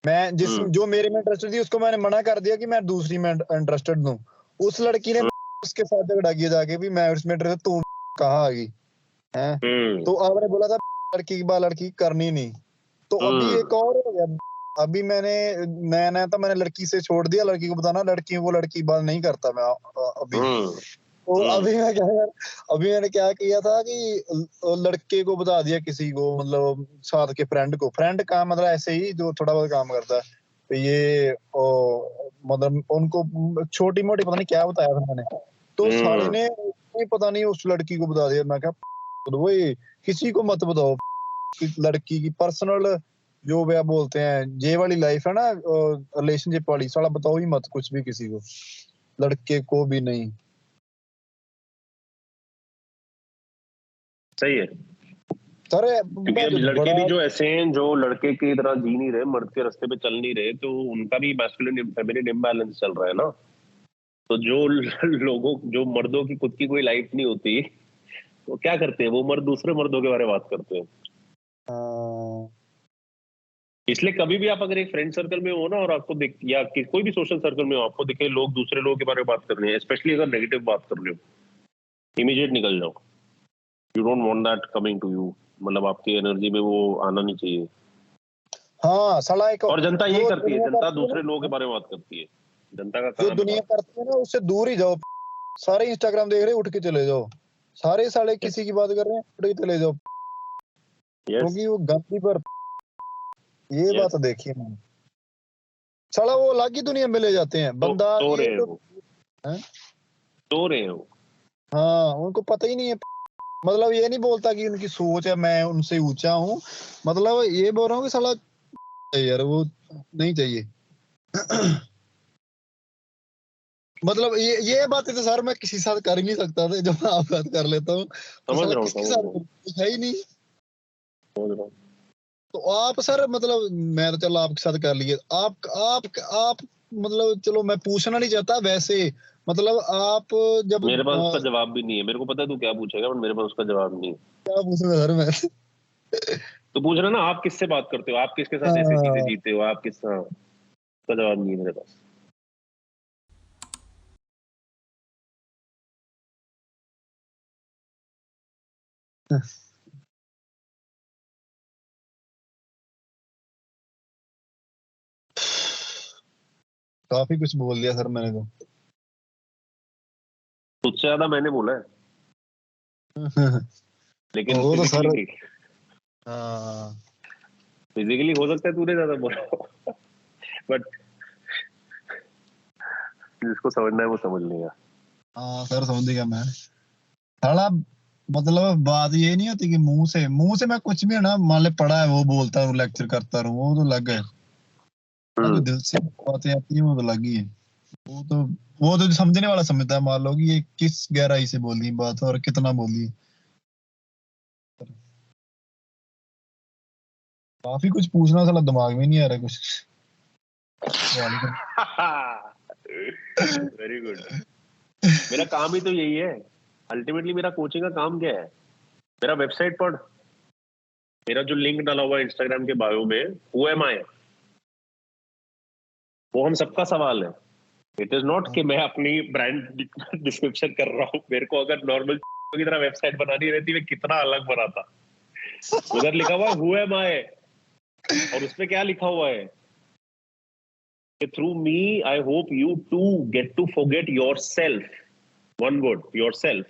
मैं जिस हम्म। जो मेरे में इंटरेस्टेड थी उसको मैंने मना कर दिया कि मैं दूसरी में इंटरेस्टेड हूँ। उस लड़की ने उसके साथ झगड़ा किया जाके भी मैं उसमें इंटरेस्टेड, तू कहाँ आ गई है। हम्म। तो आपने बोला था लड़की की बात लड़की करनी नहीं, तो अभी एक हम्म। और हो गया। अभी मैंने नया नया था, मैंने लड़की से छोड़ दिया, लड़की को बताना लड़की वो लड़की की बात नहीं करता मैं अभी। हम्म। तो हम्म। अभी मैं क्या यार, अभी मैंने क्या किया था कि लड़के को बता दिया किसी को, मतलब साथ के फ्रेंड को, फ्रेंड का मतलब ऐसे ही जो थोड़ा बहुत काम करता है। तो ये मतलब उनको छोटी मोटी पता नहीं क्या बताया था मैंने। तो साले हम्म। ने पता नहीं उस लड़की को बता दिया। मैं क्या वही, किसी को मत बताओ कि लड़की की पर्सनल जो वे बोलते हैं जे वाली लाइफ है ना, रिलेशनशिप वाली, साला बताओ ही मत कुछ भी किसी को, लड़के को भी नहीं। सही है। सर क्योंकि अब लड़के भी जो ऐसे हैं जो लड़के की तरह जी नहीं रहे, मर्द के रास्ते पे चल नहीं रहे, तो उनका भी मैस्कुलिन फेमिनिन इम्बैलेंस चल रहा है ना। तो जो मर्दों की खुद की कोई लाइफ नहीं होती, तो क्या करते हैं वो मर्द, दूसरे मर्दों के बारे में बात करते हैं। इसलिए कभी भी आप अगर एक फ्रेंड सर्कल में हो ना, और आपको देख, या कोई भी सोशल सर्कल में हो, आपको दिखे लोग दूसरे लोगों के बारे में बात कर रहे हैं, स्पेशली अगर नेगेटिव बात कर रहे हो, इमीडिएट निकल जाओ। You don't want that coming to you, मतलब आपकी एनर्जी में वो आना नहीं चाहिए। हाँ साला एक और जनता यही करती है, जनता करती है दूसरे ना, लोगों के बारे में बात करती है। जनता का जो काम है दुनिया बात। करती है ना उससे दूर ही जाओ। सारे इंस्टाग्राम देख रहे हैं, उठ के चले जाओ। सारे साले यस, किसी की बात कर रहे हैं, उठ के चले जाओ, यस, क्योंकि वो गंदी पर ये यस। बात देखी है मैंने। साला वो अलग ही दुनिया में ले जाते हैं तो बंदा सो ये रहे हैं तो वो, है। सो रहे हैं वो। हाँ उनको पता ही नहीं है। मतलब ये नहीं बोलता कि उनकी सोच है मैं उनसे ऊंचा हूँ, मतलब ये बोल रहा हूँ कि साला यार वो नहीं चाहिए। मतलब ये बातें तो सर मैं किसी के साथ कर ही नहीं सकता था, जो मैं आप बात कर लेता हूँ तो समझ साला रहा हूँ, किसके समझ साथ रहा हूँ, करूं? है ही नहीं। समझ रहा हूँ। तो आप सर मतलब मैं तो चलो आपके साथ कर लिए, आप मतलब चलो मैं पूछना नहीं चाहता वैसे, मतलब आप जब मेरे पास उसका जवाब भी नहीं है, मेरे को पता है तू क्या पूछेगा, बट मेरे पास उसका जवाब नहीं है। क्या पूछूंगा सर मैं? तो पूछ रहा ना, आप किससे बात करते हो, आप किसके साथ ऐसे चीजें हाँ जीते हो, आप किस, हाँ, उसका जवाब नहीं है मेरे पास। काफी कुछ बोल दिया सर मैंने तो। तुझसे ज्यादा मैंने बोला है, लेकिन वो तो फिजिकली सर नहीं। हाँ फिजिकली हो सकता है तूने ज्यादा बोला हो, बट जिसको समझना है वो समझ लेगा। हाँ सर समझ गया मैं। साला मतलब बात ये नहीं होती कि मुंह से मैं कुछ भी है ना, मान ले पढ़ा है वो बोलता रहूं, लेक्चर करता रहूं, वो तो अलग है। और जो हम्म। दिल से बातें आती है वो तो अलग ही है। वो तो वो तो समझने वाला समझता है, मान लो कि ये किस गहराई से बोली बात और कितना बोली। काफी कुछ पूछना साला दिमाग में नहीं आ रहा कुछ सवाल ही वेरी गुड। मेरा काम ही तो यही है। अल्टीमेटली मेरा कोचिंग का काम क्या है? मेरा वेबसाइट पढ़, मेरा जो लिंक डाला हुआ है इंस्टाग्राम के बायो में, हु एम आई, वो हम सबका सवाल है। इट इज नॉट कि मैं अपनी ब्रांड डिस्क्रिप्शन कर रहा हूँ। मेरे को अगर नॉर्मल की तरह वेबसाइट बनानी रहती, मैं कितना अलग बनाता। उधर लिखा हुआ है हु एम आई, और उसमें क्या लिखा हुआ है कि through me I hope you to get to forget your self, one word, your self,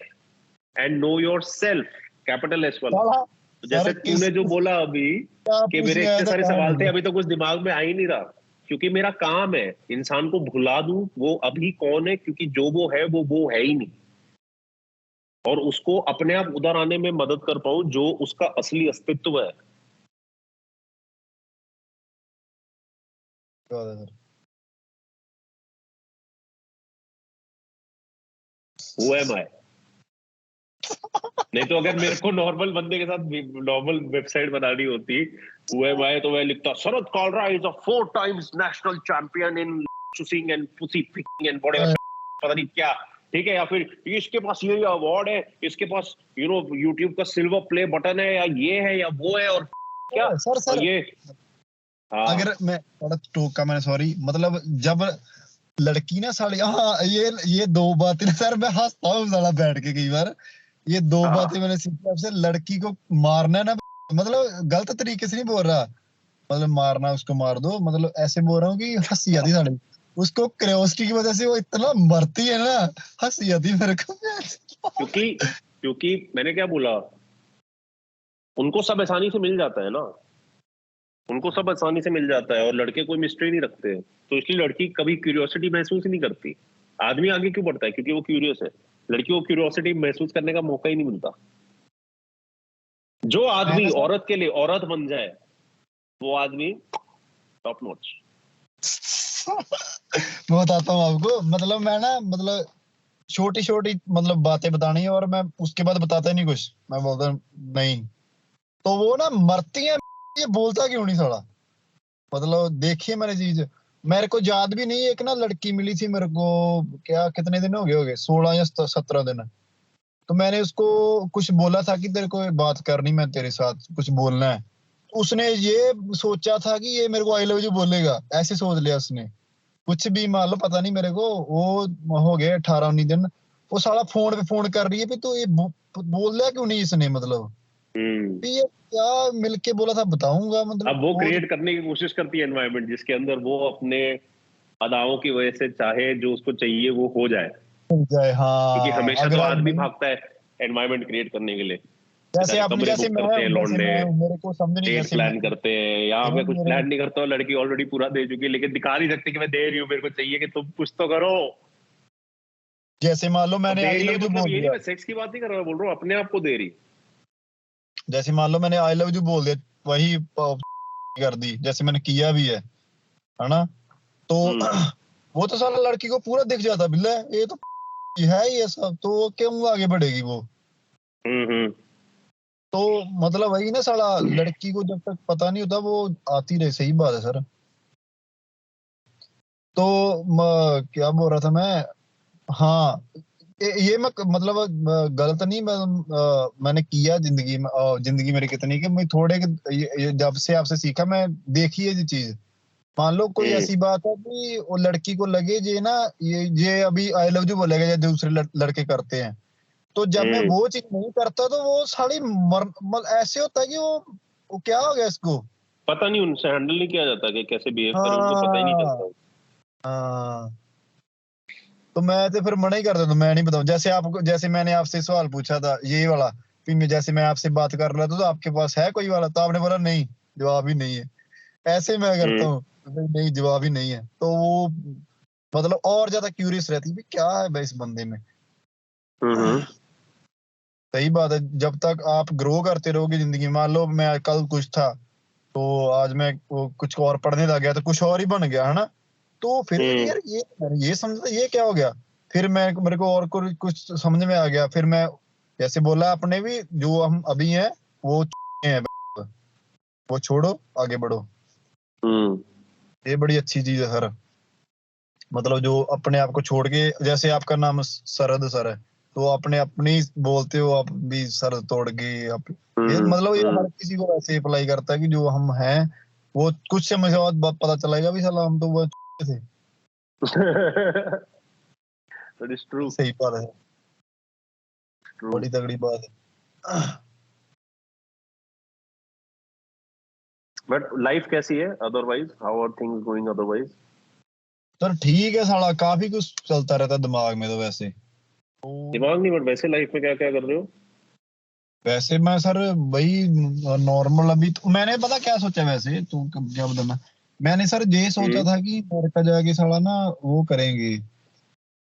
and know your self, capital S वाला। साला तो सर जैसे तूने जो बोला अभी क्या कि मेरे पूछने आया इतने था सारे क्या सवाल थे, बोल अभी तो कुछ दिमाग में आ ही नहीं रहा, क्योंकि मेरा काम है इंसान को भुला दूं वो अभी कौन है, क्योंकि जो वो है ही नहीं, और उसको अपने आप उधर आने में मदद कर पाऊं जो उसका असली अस्तित्व है। रहा हु एम आई। नहीं तो अगर मेरे को नॉर्मल बंदे के साथ नॉर्मल वेबसाइट बनानी होती, हु एम आई, तो मैं लिखता Sharad Kalra is a 4 times national champion in choosing and pussy picking and sir. Whatever, पता नहीं क्या, ठीक है, या फिर इसके पास ये अवार्ड है, इसके पास यूट्यूब का सिल्वर प्ले बटन है, या ये है या वो है, और क्या, सर और सर ये, हाँ, अगर मैं थोड़ा टोका मैंने सॉरी, मतलब जब लड़की ना साड़ी, हाँ ये दो बातें ना सर मैं हंसता हूँ साला बैठ के कई बार। ये दो बातें हाँ, मैंने सीखी आपसे, लड़की को मारना है ना, मतलब गलत तरीके से नहीं बोल रहा, मतलब मारना उसको मार दो, मतलब ऐसे बोल रहा हूँ कि हंसी आती साड़ी उसको, क्यूरियोसिटी की वजह से वो इतना मरती है ना, हंसी आती मेरे को। क्योंकि क्योंकि मैंने क्या बोला, उनको सब आसानी से मिल जाता है ना, उनको सब आसानी से मिल जाता है, और लड़के कोई मिस्ट्री नहीं रखते, तो इसलिए लड़की कभी क्यूरियोसिटी महसूस ही नहीं करती। आदमी आगे क्यों बढ़ता है? क्योंकि वो क्यूरियस है। लड़की को क्यूरियोसिटी महसूस करने का मौका ही नहीं मिलता। जो आदमी मैंने सर औरत के लिए औरत बन जाए, वो आदमी टॉप नॉच। मैं बताता हूँ आपको, मतलब मैं ना मतलब छोटी छोटी मतलब बातें बतानी है, और मैं उसके बाद बताता ही नहीं कुछ, मैं बोलता हूँ, नहीं तो वो ना मरती है, ये बोलता क्यों नहीं साला, मतलब देखिए मैंने चीज, मेरे को याद भी नहीं, एक ना लड़की मिली थी मेरे को, क्या कितने दिन हो गए 16 या 17 दिन। तो मैंने उसको कुछ बोला था कि तेरे को बात करनी, मैं तेरे साथ कुछ बोलना है। उसने ये सोचा था कि ये मेरे को आई लव यू बोलेगा, ऐसे सोच लिया उसने। कुछ भी मान लो, पता नहीं मेरे को, वो हो गए 18-19 दिन, वो साला फोन पे फोन कर रही है भी, तो ये बोल लिया क्यों नहीं इसने, मतलब भी ये क्या मिलके बोला था बताऊंगा, मतलब अब वो वो क्रिएट करने की कोशिश करती है एनवायरनमेंट जिसके अंदर वो अपने अदाओं की वजह से चाहे जो उसको चाहिए वो हो जाए, मिल जाए। क्योंकि हाँ, हमेशा तो अगर आज आदमी नहीं, भागता है एनवायरनमेंट क्रिएट करने के लिए। जैसे बेचारे आपने, कमरे बुक करते हैं जैसे लौंडे, मैं हूँ, मेरे को समझ नहीं, डेट जैसे मैं प्लान करते हैं, यहाँ हूँ, पे कुछ मेरे प्लान नहीं करता हूँ, लड़की ऑलरेडी पूरा दे चुकी है, लेकिन दिखा नहीं सकती कि मैं दे रही हूँ, मेरे को चाहिए कि तुम कुछ तो करो। जैसे मान लो और मैंने दे आई रही लव है यू मतलब बोल ये नहीं, दिया, मैं सेक्स की बात नहीं कर रहा, मैं बोल रहा हूँ अपने आप को दे रही। जैसे मान लो मैंने आई लव यू बोल दिया, वही कर दी, जैसे मैंने किया भी है ना, तो हम्म वो तो साला लड़की को पूरा दिख जाता, बिल्ला ये तो है ये सब, तो वो क्यों आगे बढ़ेगी वो। हम्म। तो मतलब वही ना साला, लड़की को जब तक पता नहीं होता वो आती रहे, सही बात है सर। तो क्या बोल रहा था मैं, हाँ, ये मैं मतलब गलत नहीं, मैंने किया जिंदगी में, जिंदगी मेरी कितनी कि मैं थोड़े ये जब से आपसे सीखा मैं, देखी है ये चीज। मान लो कोई हम्म ऐसी बात है कि वो लड़की को लगे ये ना, ये अभी आई लव यू बोलेगा या दूसरे लड़के करते हैं, तो जब मैं हम्म। वो चीज नहीं करता तो वो साली ऐसे होता है कि वो क्या हो गया इसको। पता नहीं उनसे हैंडल नहीं किया जाता कि कैसे बिहेव करें, उनको पता ही नहीं हाँ, चलता। हाँ, तो मैं तो फिर मना ही कर देता हूँ, मैं नहीं बताऊँ। जैसे आपको, जैसे मैंने आपसे सवाल पूछा था यही वाला, कि जैसे मैं आपसे बात कर रहा था तो आपके पास है कोई वाला, तो आपने बोला नहीं, जवाब ही नहीं है। ऐसे मैं करता हम्म हूँ, नहीं नहीं, जवाब ही नहीं है, तो वो मतलब और ज्यादा क्यूरियस रहती है भी क्या है भाई इस बंदे में। हम्म सही बात है, जब तक आप ग्रो करते रहोगे जिंदगी में, मान लो मैं कल कुछ था, तो आज मैं वो कुछ और पढ़ने लग गया तो कुछ और ही बन गया, है ना, तो फिर हम्म यार ये समझता ये क्या हो गया, फिर मैं मेरे को और कुछ समझ में आ गया, फिर मैं जैसे बोला आपने भी, जो हम अभी हैं वो हैं, वो छोड़ो, आगे बढ़ो। हम्म ये बड़ी अच्छी चीज है सर, मतलब जो अपने आप को छोड़ के, जैसे आपका नाम सरद सर है, तो अपने अपनी बोलते हो आप भी सर तोड़ के ये मतलब ये हम्म। हर किसी को वैसे अप्लाई करता है कि जो हम हैं, वो कुछ समय के बाद पता चलेगा भी साला हम तो वो थे। That is true. सही बात है, True. बड़ी तगड़ी बात है। बट लाइफ कैसी है otherwise, how are things going otherwise? Sir ठीक है साला, काफी कुछ चलता रहता है दिमाग में तो वैसे, तो दिमाग नहीं, बट वैसे लाइफ में क्या क्या कर रहे हो? वैसे मैं सर वही नॉर्मल, अभी तो मैंने पता क्या सोचा वैसे, तो क्या बताना, मैंने सर ये सोचा हम्म था कि अमेरिका जाके साला ना वो करेंगे,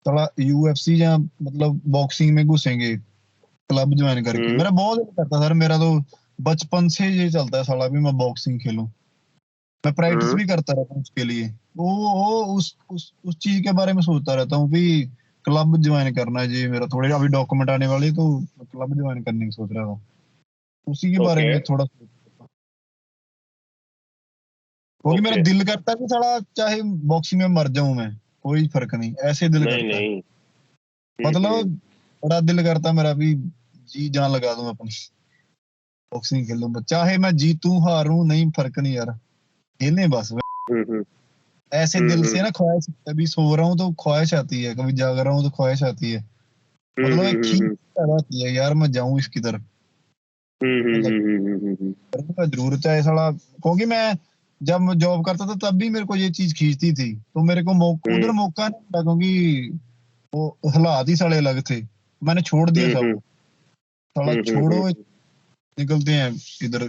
साला यूएफसी या मतलब बॉक्सिंग में घुसेंगे, क्लब ज्वाइन करके। हम्म मेरा बहुत दिल करता सर, मेरा तो बचपन से ये चलता है साला भी मैं बॉक्सिंग खेलूं, मैं प्रैक्टिस हम्म भी करता रहता हूँ उसके लिए। वो उस चीज के बारे में सोचता रहता हूँ भी क्लब ज्वाइन करना है जी मेरा, थोड़े अभी डॉक्यूमेंट आने वाले, तो क्लब ज्वाइन करने की सोच रहा था, उसी के बारे ओके में थोड़ा, क्योंकि मेरा ओके। दिल करता है कि साला चाहे बॉक्सिंग में मर जाऊं मैं, कोई फर्क नहीं, ऐसे दिल नहीं करता है, नहीं। मतलब बड़ा दिल करता है मेरा भी, जी जान लगा दूं अपनी, बॉक्सिंग खेलूं, चाहे मैं जीतूं हारूं नहीं फर्क नहीं यार, खेलने बस। हम्म ऐसे दिल से ना ख्वाहिश, कभी सो रहा हूँ तो ख्वाहिश आती है, कभी जाग रहा हूँ तो ख्वाहिश आती है, मतलब एक खींच हम्म पैदा आती है यार, मैं जाऊं इसकी तरफ, मतलब हम्म। करने जरूरत है साला, क्योंकि मैं जब मैं जॉब करता था तब भी मेरे को ये चीज खींचती थी, तो मेरे को उधर मौका नहीं मिला, क्योंकि वो हालात ही साले अलग थे, मैंने छोड़ दिया सब, साला छोड़ो निकलते हैं इधर,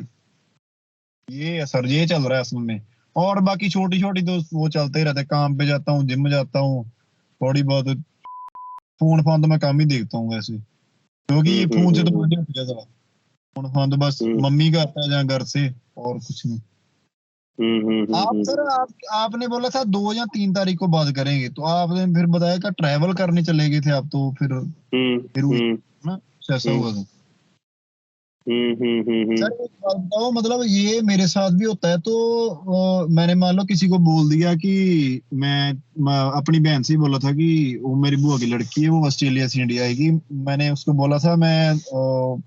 ये है सर, ये चल रहा है असल में। और बाकी छोटी छोटी तो वो चलते ही रहते हैं, काम पे जाता हूँ, जिम जाता हूँ, थोड़ी बहुत फोन फान तो मैं कम ही देखता हूँ वैसे, क्योंकि फोन से तो मुझे उठ गया था, फोन फान तो बस मम्मी का आता है जहाँ घर से, और कुछ नहीं। आप सर, आपने बोला था 2 या 3 तारीख को बात करेंगे, तो आपने फिर बताया कि ट्रैवल करने चले गए थे आप, तो फिर हुई ना, कुछ ऐसा हुआ था। सर एक बात बताओ, मतलब ये मेरे साथ भी होता है। तो मैंने मान लो किसी को बोल दिया कि मैं अपनी बहन से ही बोला था कि वो मेरी बुआ की लड़की है, वो ऑस्ट्रेलिया से इंडिया आएगी। मैंने उसको बोला था मैं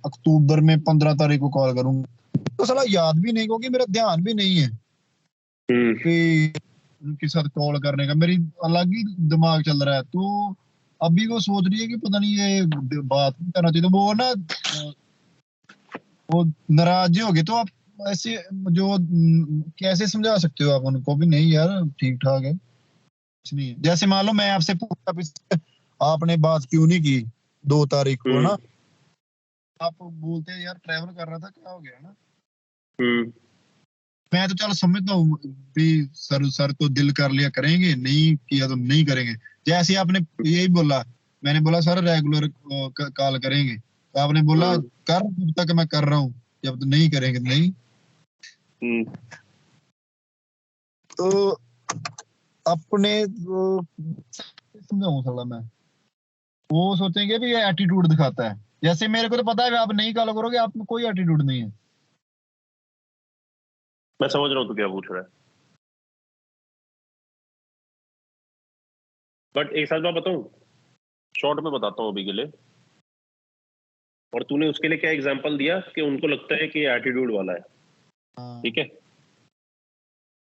अक्टूबर में 15 तारीख को कॉल करूंगा। तो साला याद भी नहीं, क्योंकि मेरा ध्यान भी नहीं है कि उनके साथ कॉल करने का, मेरी अलग ही दिमाग चल रहा है। तो अभी वो सोच रही है कि पता नहीं ये बात नहीं करना चाहिए। तो वो ना वो नाराज हो गए। तो आप ऐसे जो कैसे समझा सकते हो आप उनको भी, नहीं यार ठीक ठाक है, कुछ नहीं है। जैसे मान लो मैं आपसे पूछा पीछे आपने बात क्यों नहीं की 2 तारीख को ना, आप बोलते हैं यार ट्रैवल कर रहा था, क्या हो गया ना। मैं तो चलो समझता हूँ भी सर तो दिल कर लिया करेंगे, नहीं किया तो नहीं करेंगे। जैसे आपने यही बोला, मैंने बोला सर रेगुलर कॉल करेंगे, तो आपने बोला कर, जब तक मैं कर रहा हूँ, जब नहीं करेंगे नहीं। तो अपने समझाऊं साला मैं, वो सोचेंगे भी ये एटीट्यूड दिखाता है। जैसे मेरे को तो पता है आप नहीं कॉल करोगे, आप में कोई एटीट्यूड नहीं है। मैं समझ रहा हूँ तू क्या पूछ रहा है, बट एक साथ बात बताऊं, शॉर्ट में बताता हूँ अभी के लिए। और तूने उसके लिए क्या एग्जांपल दिया कि उनको लगता है कि एटीट्यूड वाला है, ठीक है,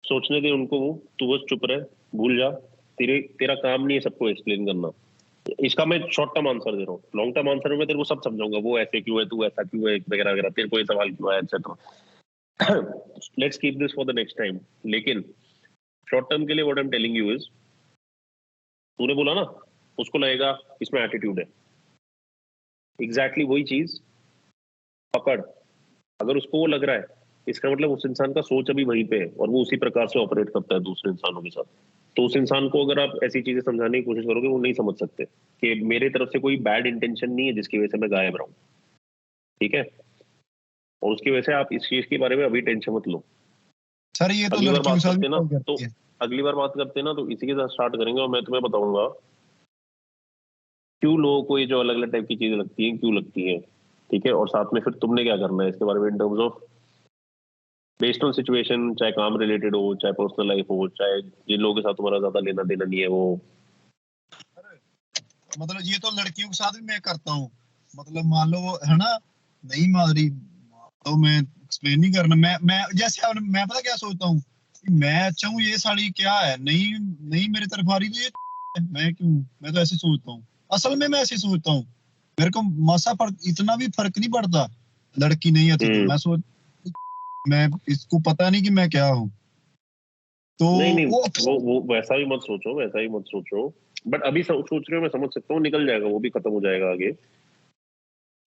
सोचने दे उनको। वो तू बस चुप रहे, भूल जा। तेरा काम नहीं है सबको एक्सप्लेन करना। इसका मैं शॉर्ट टर्म आंसर दे रहा हूँ, लॉन्ग टर्म आंसर में तेरे को सब समझाऊंगा, वो ऐसे क्यों है, तू ऐसा क्यों है, वगैरह वगैरह, तेरे को ये सवाल क्यों आया, etcetera. Let's keep this for the next time. लेकिन शॉर्ट टर्म के लिए what I am telling you is, तूने बोला ना उसको लगेगा इसमें एटीट्यूड है, एग्जैक्टली वही चीज पकड़। अगर उसको वो लग रहा है, इसका मतलब उस इंसान का सोच अभी वहीं पे है और वो उसी प्रकार से ऑपरेट करता है दूसरे इंसानों के साथ। तो उस इंसान को अगर आप ऐसी चीजें समझाने की कोशिश करोगे, वो नहीं समझ सकते कि मेरे तरफ से कोई बैड इंटेंशन नहीं है जिसकी वजह से मैं गायब रहा हूँ, ठीक है। और उसकी वजह से आप इस चीज के बारे में अभी टेंशन मत लो। सर ये तो अगली बार लड़कियों के बात साथ भी करते ना कॉल तो करती है। अगली बार बात करते ना तो इसी के साथ स्टार्ट करेंगे, और मैं तुम्हें बताऊंगा क्यों लोगों को ये जो अलग अलग टाइप की चीजें लगती हैं क्यों लगती हैं, ठीक है। और साथ में फिर तुमने क्या करना है इसके बारे में in terms of based on situation, चाहे काम रिलेटेड हो, चाहे पर्सनल लाइफ हो, चाहे जिन लोगों के साथ तुम्हारा ज्यादा लेना देना नहीं है वो। मतलब ये तो लड़कियों के साथ भी मैं करता हूँ। मतलब मान लो वो है ना, नहीं मान रही तो मैं एक्सप्लेन नहीं करना। मैं जैसे मैं पता क्या सोचता हूँ कि मैं अच्छा हूँ, ये साड़ी क्या है, नहीं नहीं मेरी तरफ आ रही तो ये मैं क्यों, मैं तो ऐसे सोचता हूँ। असल में मैं ऐसे सोचता हूँ, मेरे को मासा फर्क, इतना भी फर्क नहीं पड़ता लड़की नहीं आती तो। मैं सोच, मैं इसको पता नहीं कि मैं क्या हूँ। तो नहीं नहीं, वो वो वैसा भी मत सोचो, वैसा ही मत सोचो। बट अभी सोच रहे हो, मैं समझ सकता हूँ, निकल जाएगा, वो भी खत्म हो जाएगा आगे।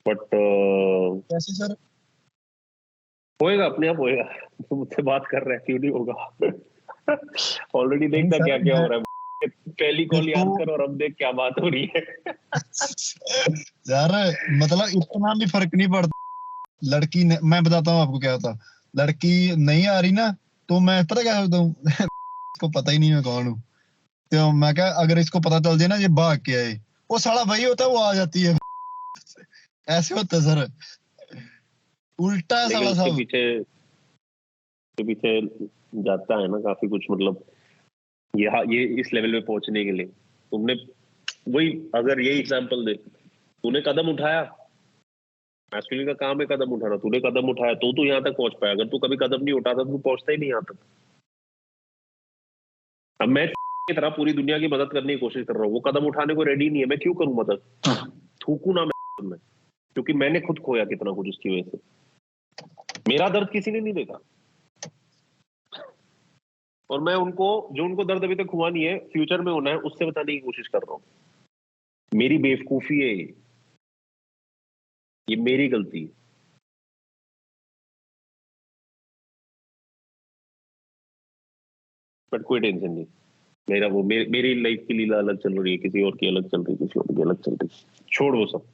बट कैसे सर? होएगा, अपने आप होएगा। तुम मुझसे बात कर रहे हैं, क्यों नहीं होगा। ऑलरेडी नहीं देखना सर, क्या क्या मैं हो रहा है। पहली कॉल देखो याद कर और अब देख क्या बात हो रही है। यार, मतलब इतना भी फर्क नहीं पड़ता। लड़की मैं बताता हूँ आपको क्या होता। लड़की नहीं आ रही ना, तो मैं पता क्या सोचता हूँ इसको पता ही नहीं मैं कौन हूँ। तो मैं क्या, अगर इसको पता चल जाए ना ये भाग के आए, वो साला वही होता है, वो आ जाती है। ऐसे होता है सर, उल्टा है लेकिन साला उसके सब। पीछे जाता है ना काफी कुछ, मतलब ये इस लेवल पे पहुंचने के लिए तुमने वही, अगर यही एग्जांपल दे, तूने कदम उठाया, मैस्कुलिन का काम है कदम उठाना, तूने कदम उठाया तो तू यहाँ तक पहुंच पाया। अगर तू कभी कदम नहीं उठाता तो तू पहुंचता ही नहीं यहाँ तक। अब मैं की तरह पूरी दुनिया की मदद करने की कोशिश कर रहा हूँ, वो कदम उठाने को रेडी नहीं है, मैं क्यों करूं मदद, थूकू ना मैं, क्योंकि मैंने खुद खोया कितना कुछ उसकी वजह से। मेरा दर्द किसी ने नहीं देखा, और मैं उनको, जो उनको दर्द अभी तक हुआ नहीं है, फ्यूचर में होना है, उससे बताने की कोशिश कर रहा हूँ। मेरी बेवकूफी है ये मेरी गलती है। बट कोई टेंशन नहीं, मेरा वो मेरी लाइफ की लीला अलग चल रही है, किसी और की अलग चल रही है, किसी और की अलग चल रही है, छोड़ वो सब।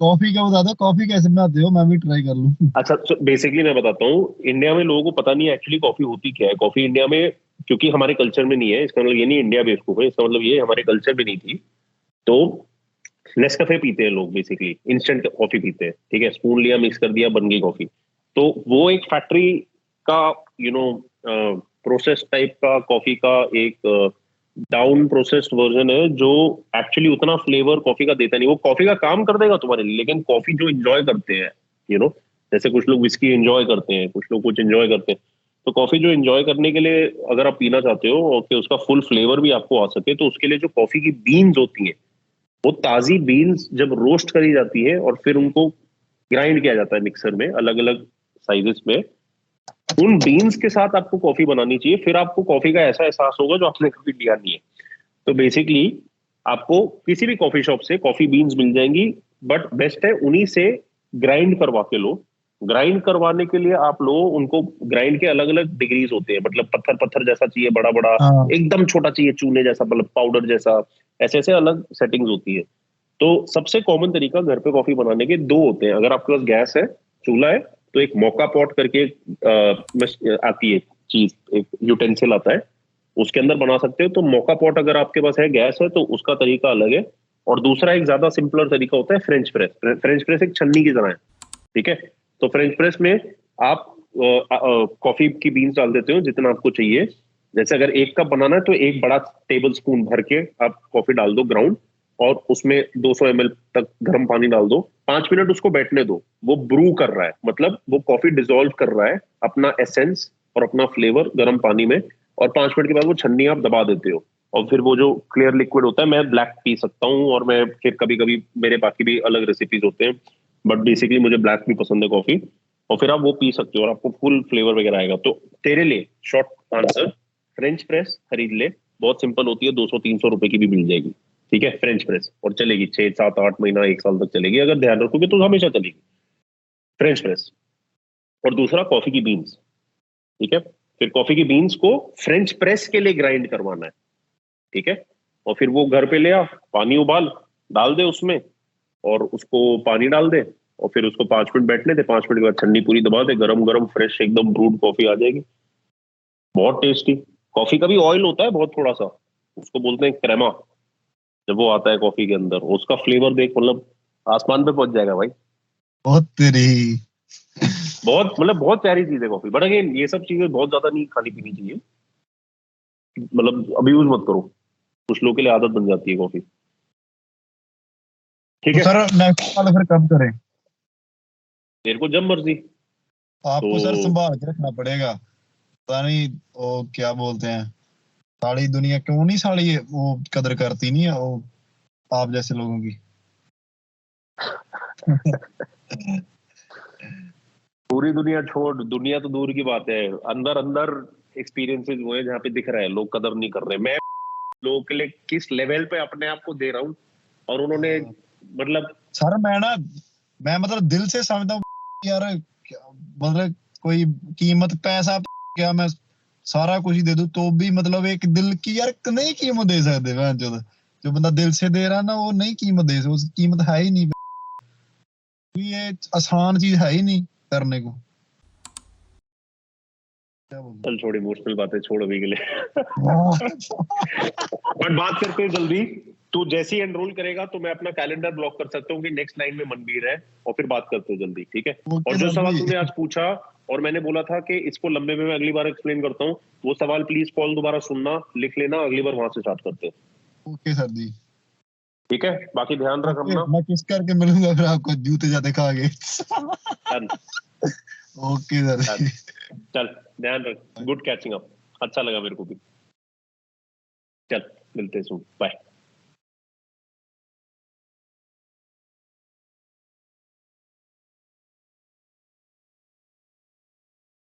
कॉफी का बता दो, कॉफी कैसे बनाते हो, मैं भी ट्राई कर लूँ। अच्छा, बेसिकली मैं बताता हूँ, इंडिया में लोगों को पता नहीं है एक्चुअली कॉफी होती क्या है। कॉफी इंडिया में क्योंकि हमारे कल्चर में नहीं है, इसका मतलब ये नहीं इंडिया बेवकूफ है, इसका मतलब ये हमारे कल्चर में नहीं थी। तो नेस्कैफे पीते हैं लोग, बेसिकली इंस्टेंट कॉफी पीते हैं, ठीक है, स्पून लिया, मिक्स कर दिया, बन गई कॉफी। तो वो एक फैक्ट्री का प्रोसेस टाइप का कॉफी का एक डाउन प्रोसेस्ड वर्जन है, जो एक्चुअली उतना फ्लेवर कॉफी का देता नहीं। वो कॉफी का काम कर देगा तुम्हारे लिए, लेकिन कॉफी जो एंजॉय करते हैं, जैसे कुछ लोग विस्की एंजॉय करते हैं, कुछ लोग कुछ एंजॉय करते हैं, तो कॉफी जो एंजॉय करने के लिए अगर आप पीना चाहते हो और कि उसका फुल फ्लेवर भी आपको आ सके, तो उसके लिए जो कॉफी की बीन्स होती हैं, वो ताजी बीन्स जब रोस्ट करी जाती है और फिर उनको ग्राइंड किया जाता है मिक्सर में अलग अलग साइजेस में, उन बीन्स के साथ आपको कॉफी बनानी चाहिए। फिर आपको कॉफी का ऐसा एहसास होगा जो आपने कभी लिया नहीं है। तो बेसिकली आपको किसी भी कॉफी शॉप से कॉफी बीन्स मिल जाएंगी, बट बेस्ट है उन्हीं से ग्राइंड करवा के लो। ग्राइंड करवाने के लिए आप लो उनको, ग्राइंड के अलग अलग डिग्रीज होते हैं, मतलब पत्थर पत्थर जैसा चाहिए, बड़ा बड़ा, हाँ एकदम छोटा चाहिए, चूने जैसा, मतलब पाउडर जैसा, ऐसे ऐसे अलग सेटिंग्स होती है। तो सबसे कॉमन तरीका घर पे कॉफी बनाने के दो होते हैं। अगर आपके पास गैस है, चूल्हा है, तो एक मौका पॉट करके आती है चीज, एक यूटेंसिल आता है, उसके अंदर बना सकते हो। तो मौका पॉट अगर आपके पास है, गैस है, तो उसका तरीका अलग है। और दूसरा एक ज्यादा सिंपलर तरीका होता है फ्रेंच प्रेस। फ्रेंच प्रेस एक छन्नी की तरह है, ठीक है। तो फ्रेंच प्रेस में आप कॉफी की बीन्स डाल देते हो जितना आपको चाहिए। जैसे अगर 1 कप बनाना है, तो एक बड़ा टेबल स्पून भर के आप कॉफी डाल दो ग्राउंड, और उसमें 200 ml तक गर्म पानी डाल दो। 5 मिनट उसको बैठने दो। वो ब्रू कर रहा है, मतलब वो कॉफी डिसॉल्व कर रहा है अपना एसेंस और अपना फ्लेवर गर्म पानी में। और 5 मिनट के बाद वो छन्नी आप दबा देते हो, और फिर वो जो क्लियर लिक्विड होता है, मैं ब्लैक पी सकता हूँ, और मैं फिर कभी कभी मेरे बाकी भी अलग रेसिपीज होते हैं, बट बेसिकली मुझे ब्लैक भी पसंद है कॉफी। और फिर आप वो पी सकते हो और आपको फुल फ्लेवर वगैरह आएगा। तो तेरे लिए शॉर्ट आंसर, फ्रेंच प्रेस खरीद ले। बहुत सिंपल होती है, 200-300 रुपए की भी मिल जाएगी, ठीक है, फ्रेंच प्रेस, और चलेगी 6-7-8 महीना, 1 साल तक चलेगी, अगर ध्यान रखोगे तो हमेशा चलेगी फ्रेंच प्रेस। और दूसरा कॉफी की बीन्स, ठीक है। फिर कॉफी की बीन्स को फ्रेंच प्रेस के लिए ग्राइंड करवाना है, ठीक है। और फिर वो घर पे ले आ, पानी उबाल, डाल दे उसमें, और उसको पानी डाल दे, और फिर उसको 5 मिनट बैठने दे। 5 मिनट के बाद छन्नी पूरी दबा दे, गरम गरम फ्रेश एकदम ब्रूड कॉफी आ जाएगी, बहुत टेस्टी। कॉफी का भी ऑयल होता है बहुत थोड़ा सा, उसको बोलते हैं क्रेमा। जब वो आता है कॉफी के अंदर, उसका फ्लेवर देख, मतलब आसमान पे पहुंच जाएगा भाई। बहुत तेरी। बहुत, मतलब बहुत प्यारी चीज है कॉफी। बट अगेन, ये सब चीजें बहुत ज्यादा नहीं खानी पीनी चाहिए, मतलब अब्यूज मत करो, कुछ लोगों के लिए आदत बन जाती है कॉफी, ठीक तो है। सर नेक्स्ट वाला फिर कब करें? तेरे को जब मर्जी। तो आपको सर संभाल के रखना पड़ेगा। पता नहीं वो क्या बोलते हैं, सारी दुनिया क्यों नहीं, सारी वो कदर करती नहीं है वो आप जैसे लोगों की। पूरी दुनिया छोड़, दुनिया तो दूर की बात है, अंदर अंदर एक्सपीरियंसेस वो है जहाँ पे दिख रहा है लोग कदर नहीं कर रहे। मैं लोगों के लिए किस लेवल पे अपने आप को दे रहा हूँ, और उन्होंने, मतलब सर मैं मतलब दिल से समझता हूँ यार, मतलब कोई कीमत पैसा क्या, मैं सारा कुछ ही दे दूं तो भी मतलब एक दिल की यार नहीं कीमत दे सकते। जो बंदा दिल से दे रहा ना, वो नहीं कीमत दे सकते, उसकी कीमत है ही नहीं। ये आसान चीज है ही नहीं करने को। क्या बोलूं? चल छोड़, इमोशनल बातें छोड़ अभी के लिए। बट बात करते हैं जल्दी। तू जैसे ही एनरोल करेगा तो मैं अपना कैलेंडर ब्लॉक कर सकता हूँ कि नेक्स्ट लाइन में मनवीर है, और फिर बात करते हैं जल्दी, ठीक है। और ओके जो सर सवाल जी। तूने आज पूछा, और मैंने बोला था कि इसको लंबे में मैं अगली बार एक्सप्लेन करता हूँ, वो सवाल प्लीज कॉल दोबारा सुनना, लिख लेना, अगली बार वहां से स्टार्ट करते हैं, ओके सर जी। ठीक है। बाकी ध्यान रख ओके, अपना। मैं किस करके मिलूंगा फिर आपको जूते जाते खा के? डन। Okay sir done. जी। चल, ध्यान रख, गुड कैचिंग अप, अच्छा लगा मेरे को भी। चल, मिलते हैं सून, बाय।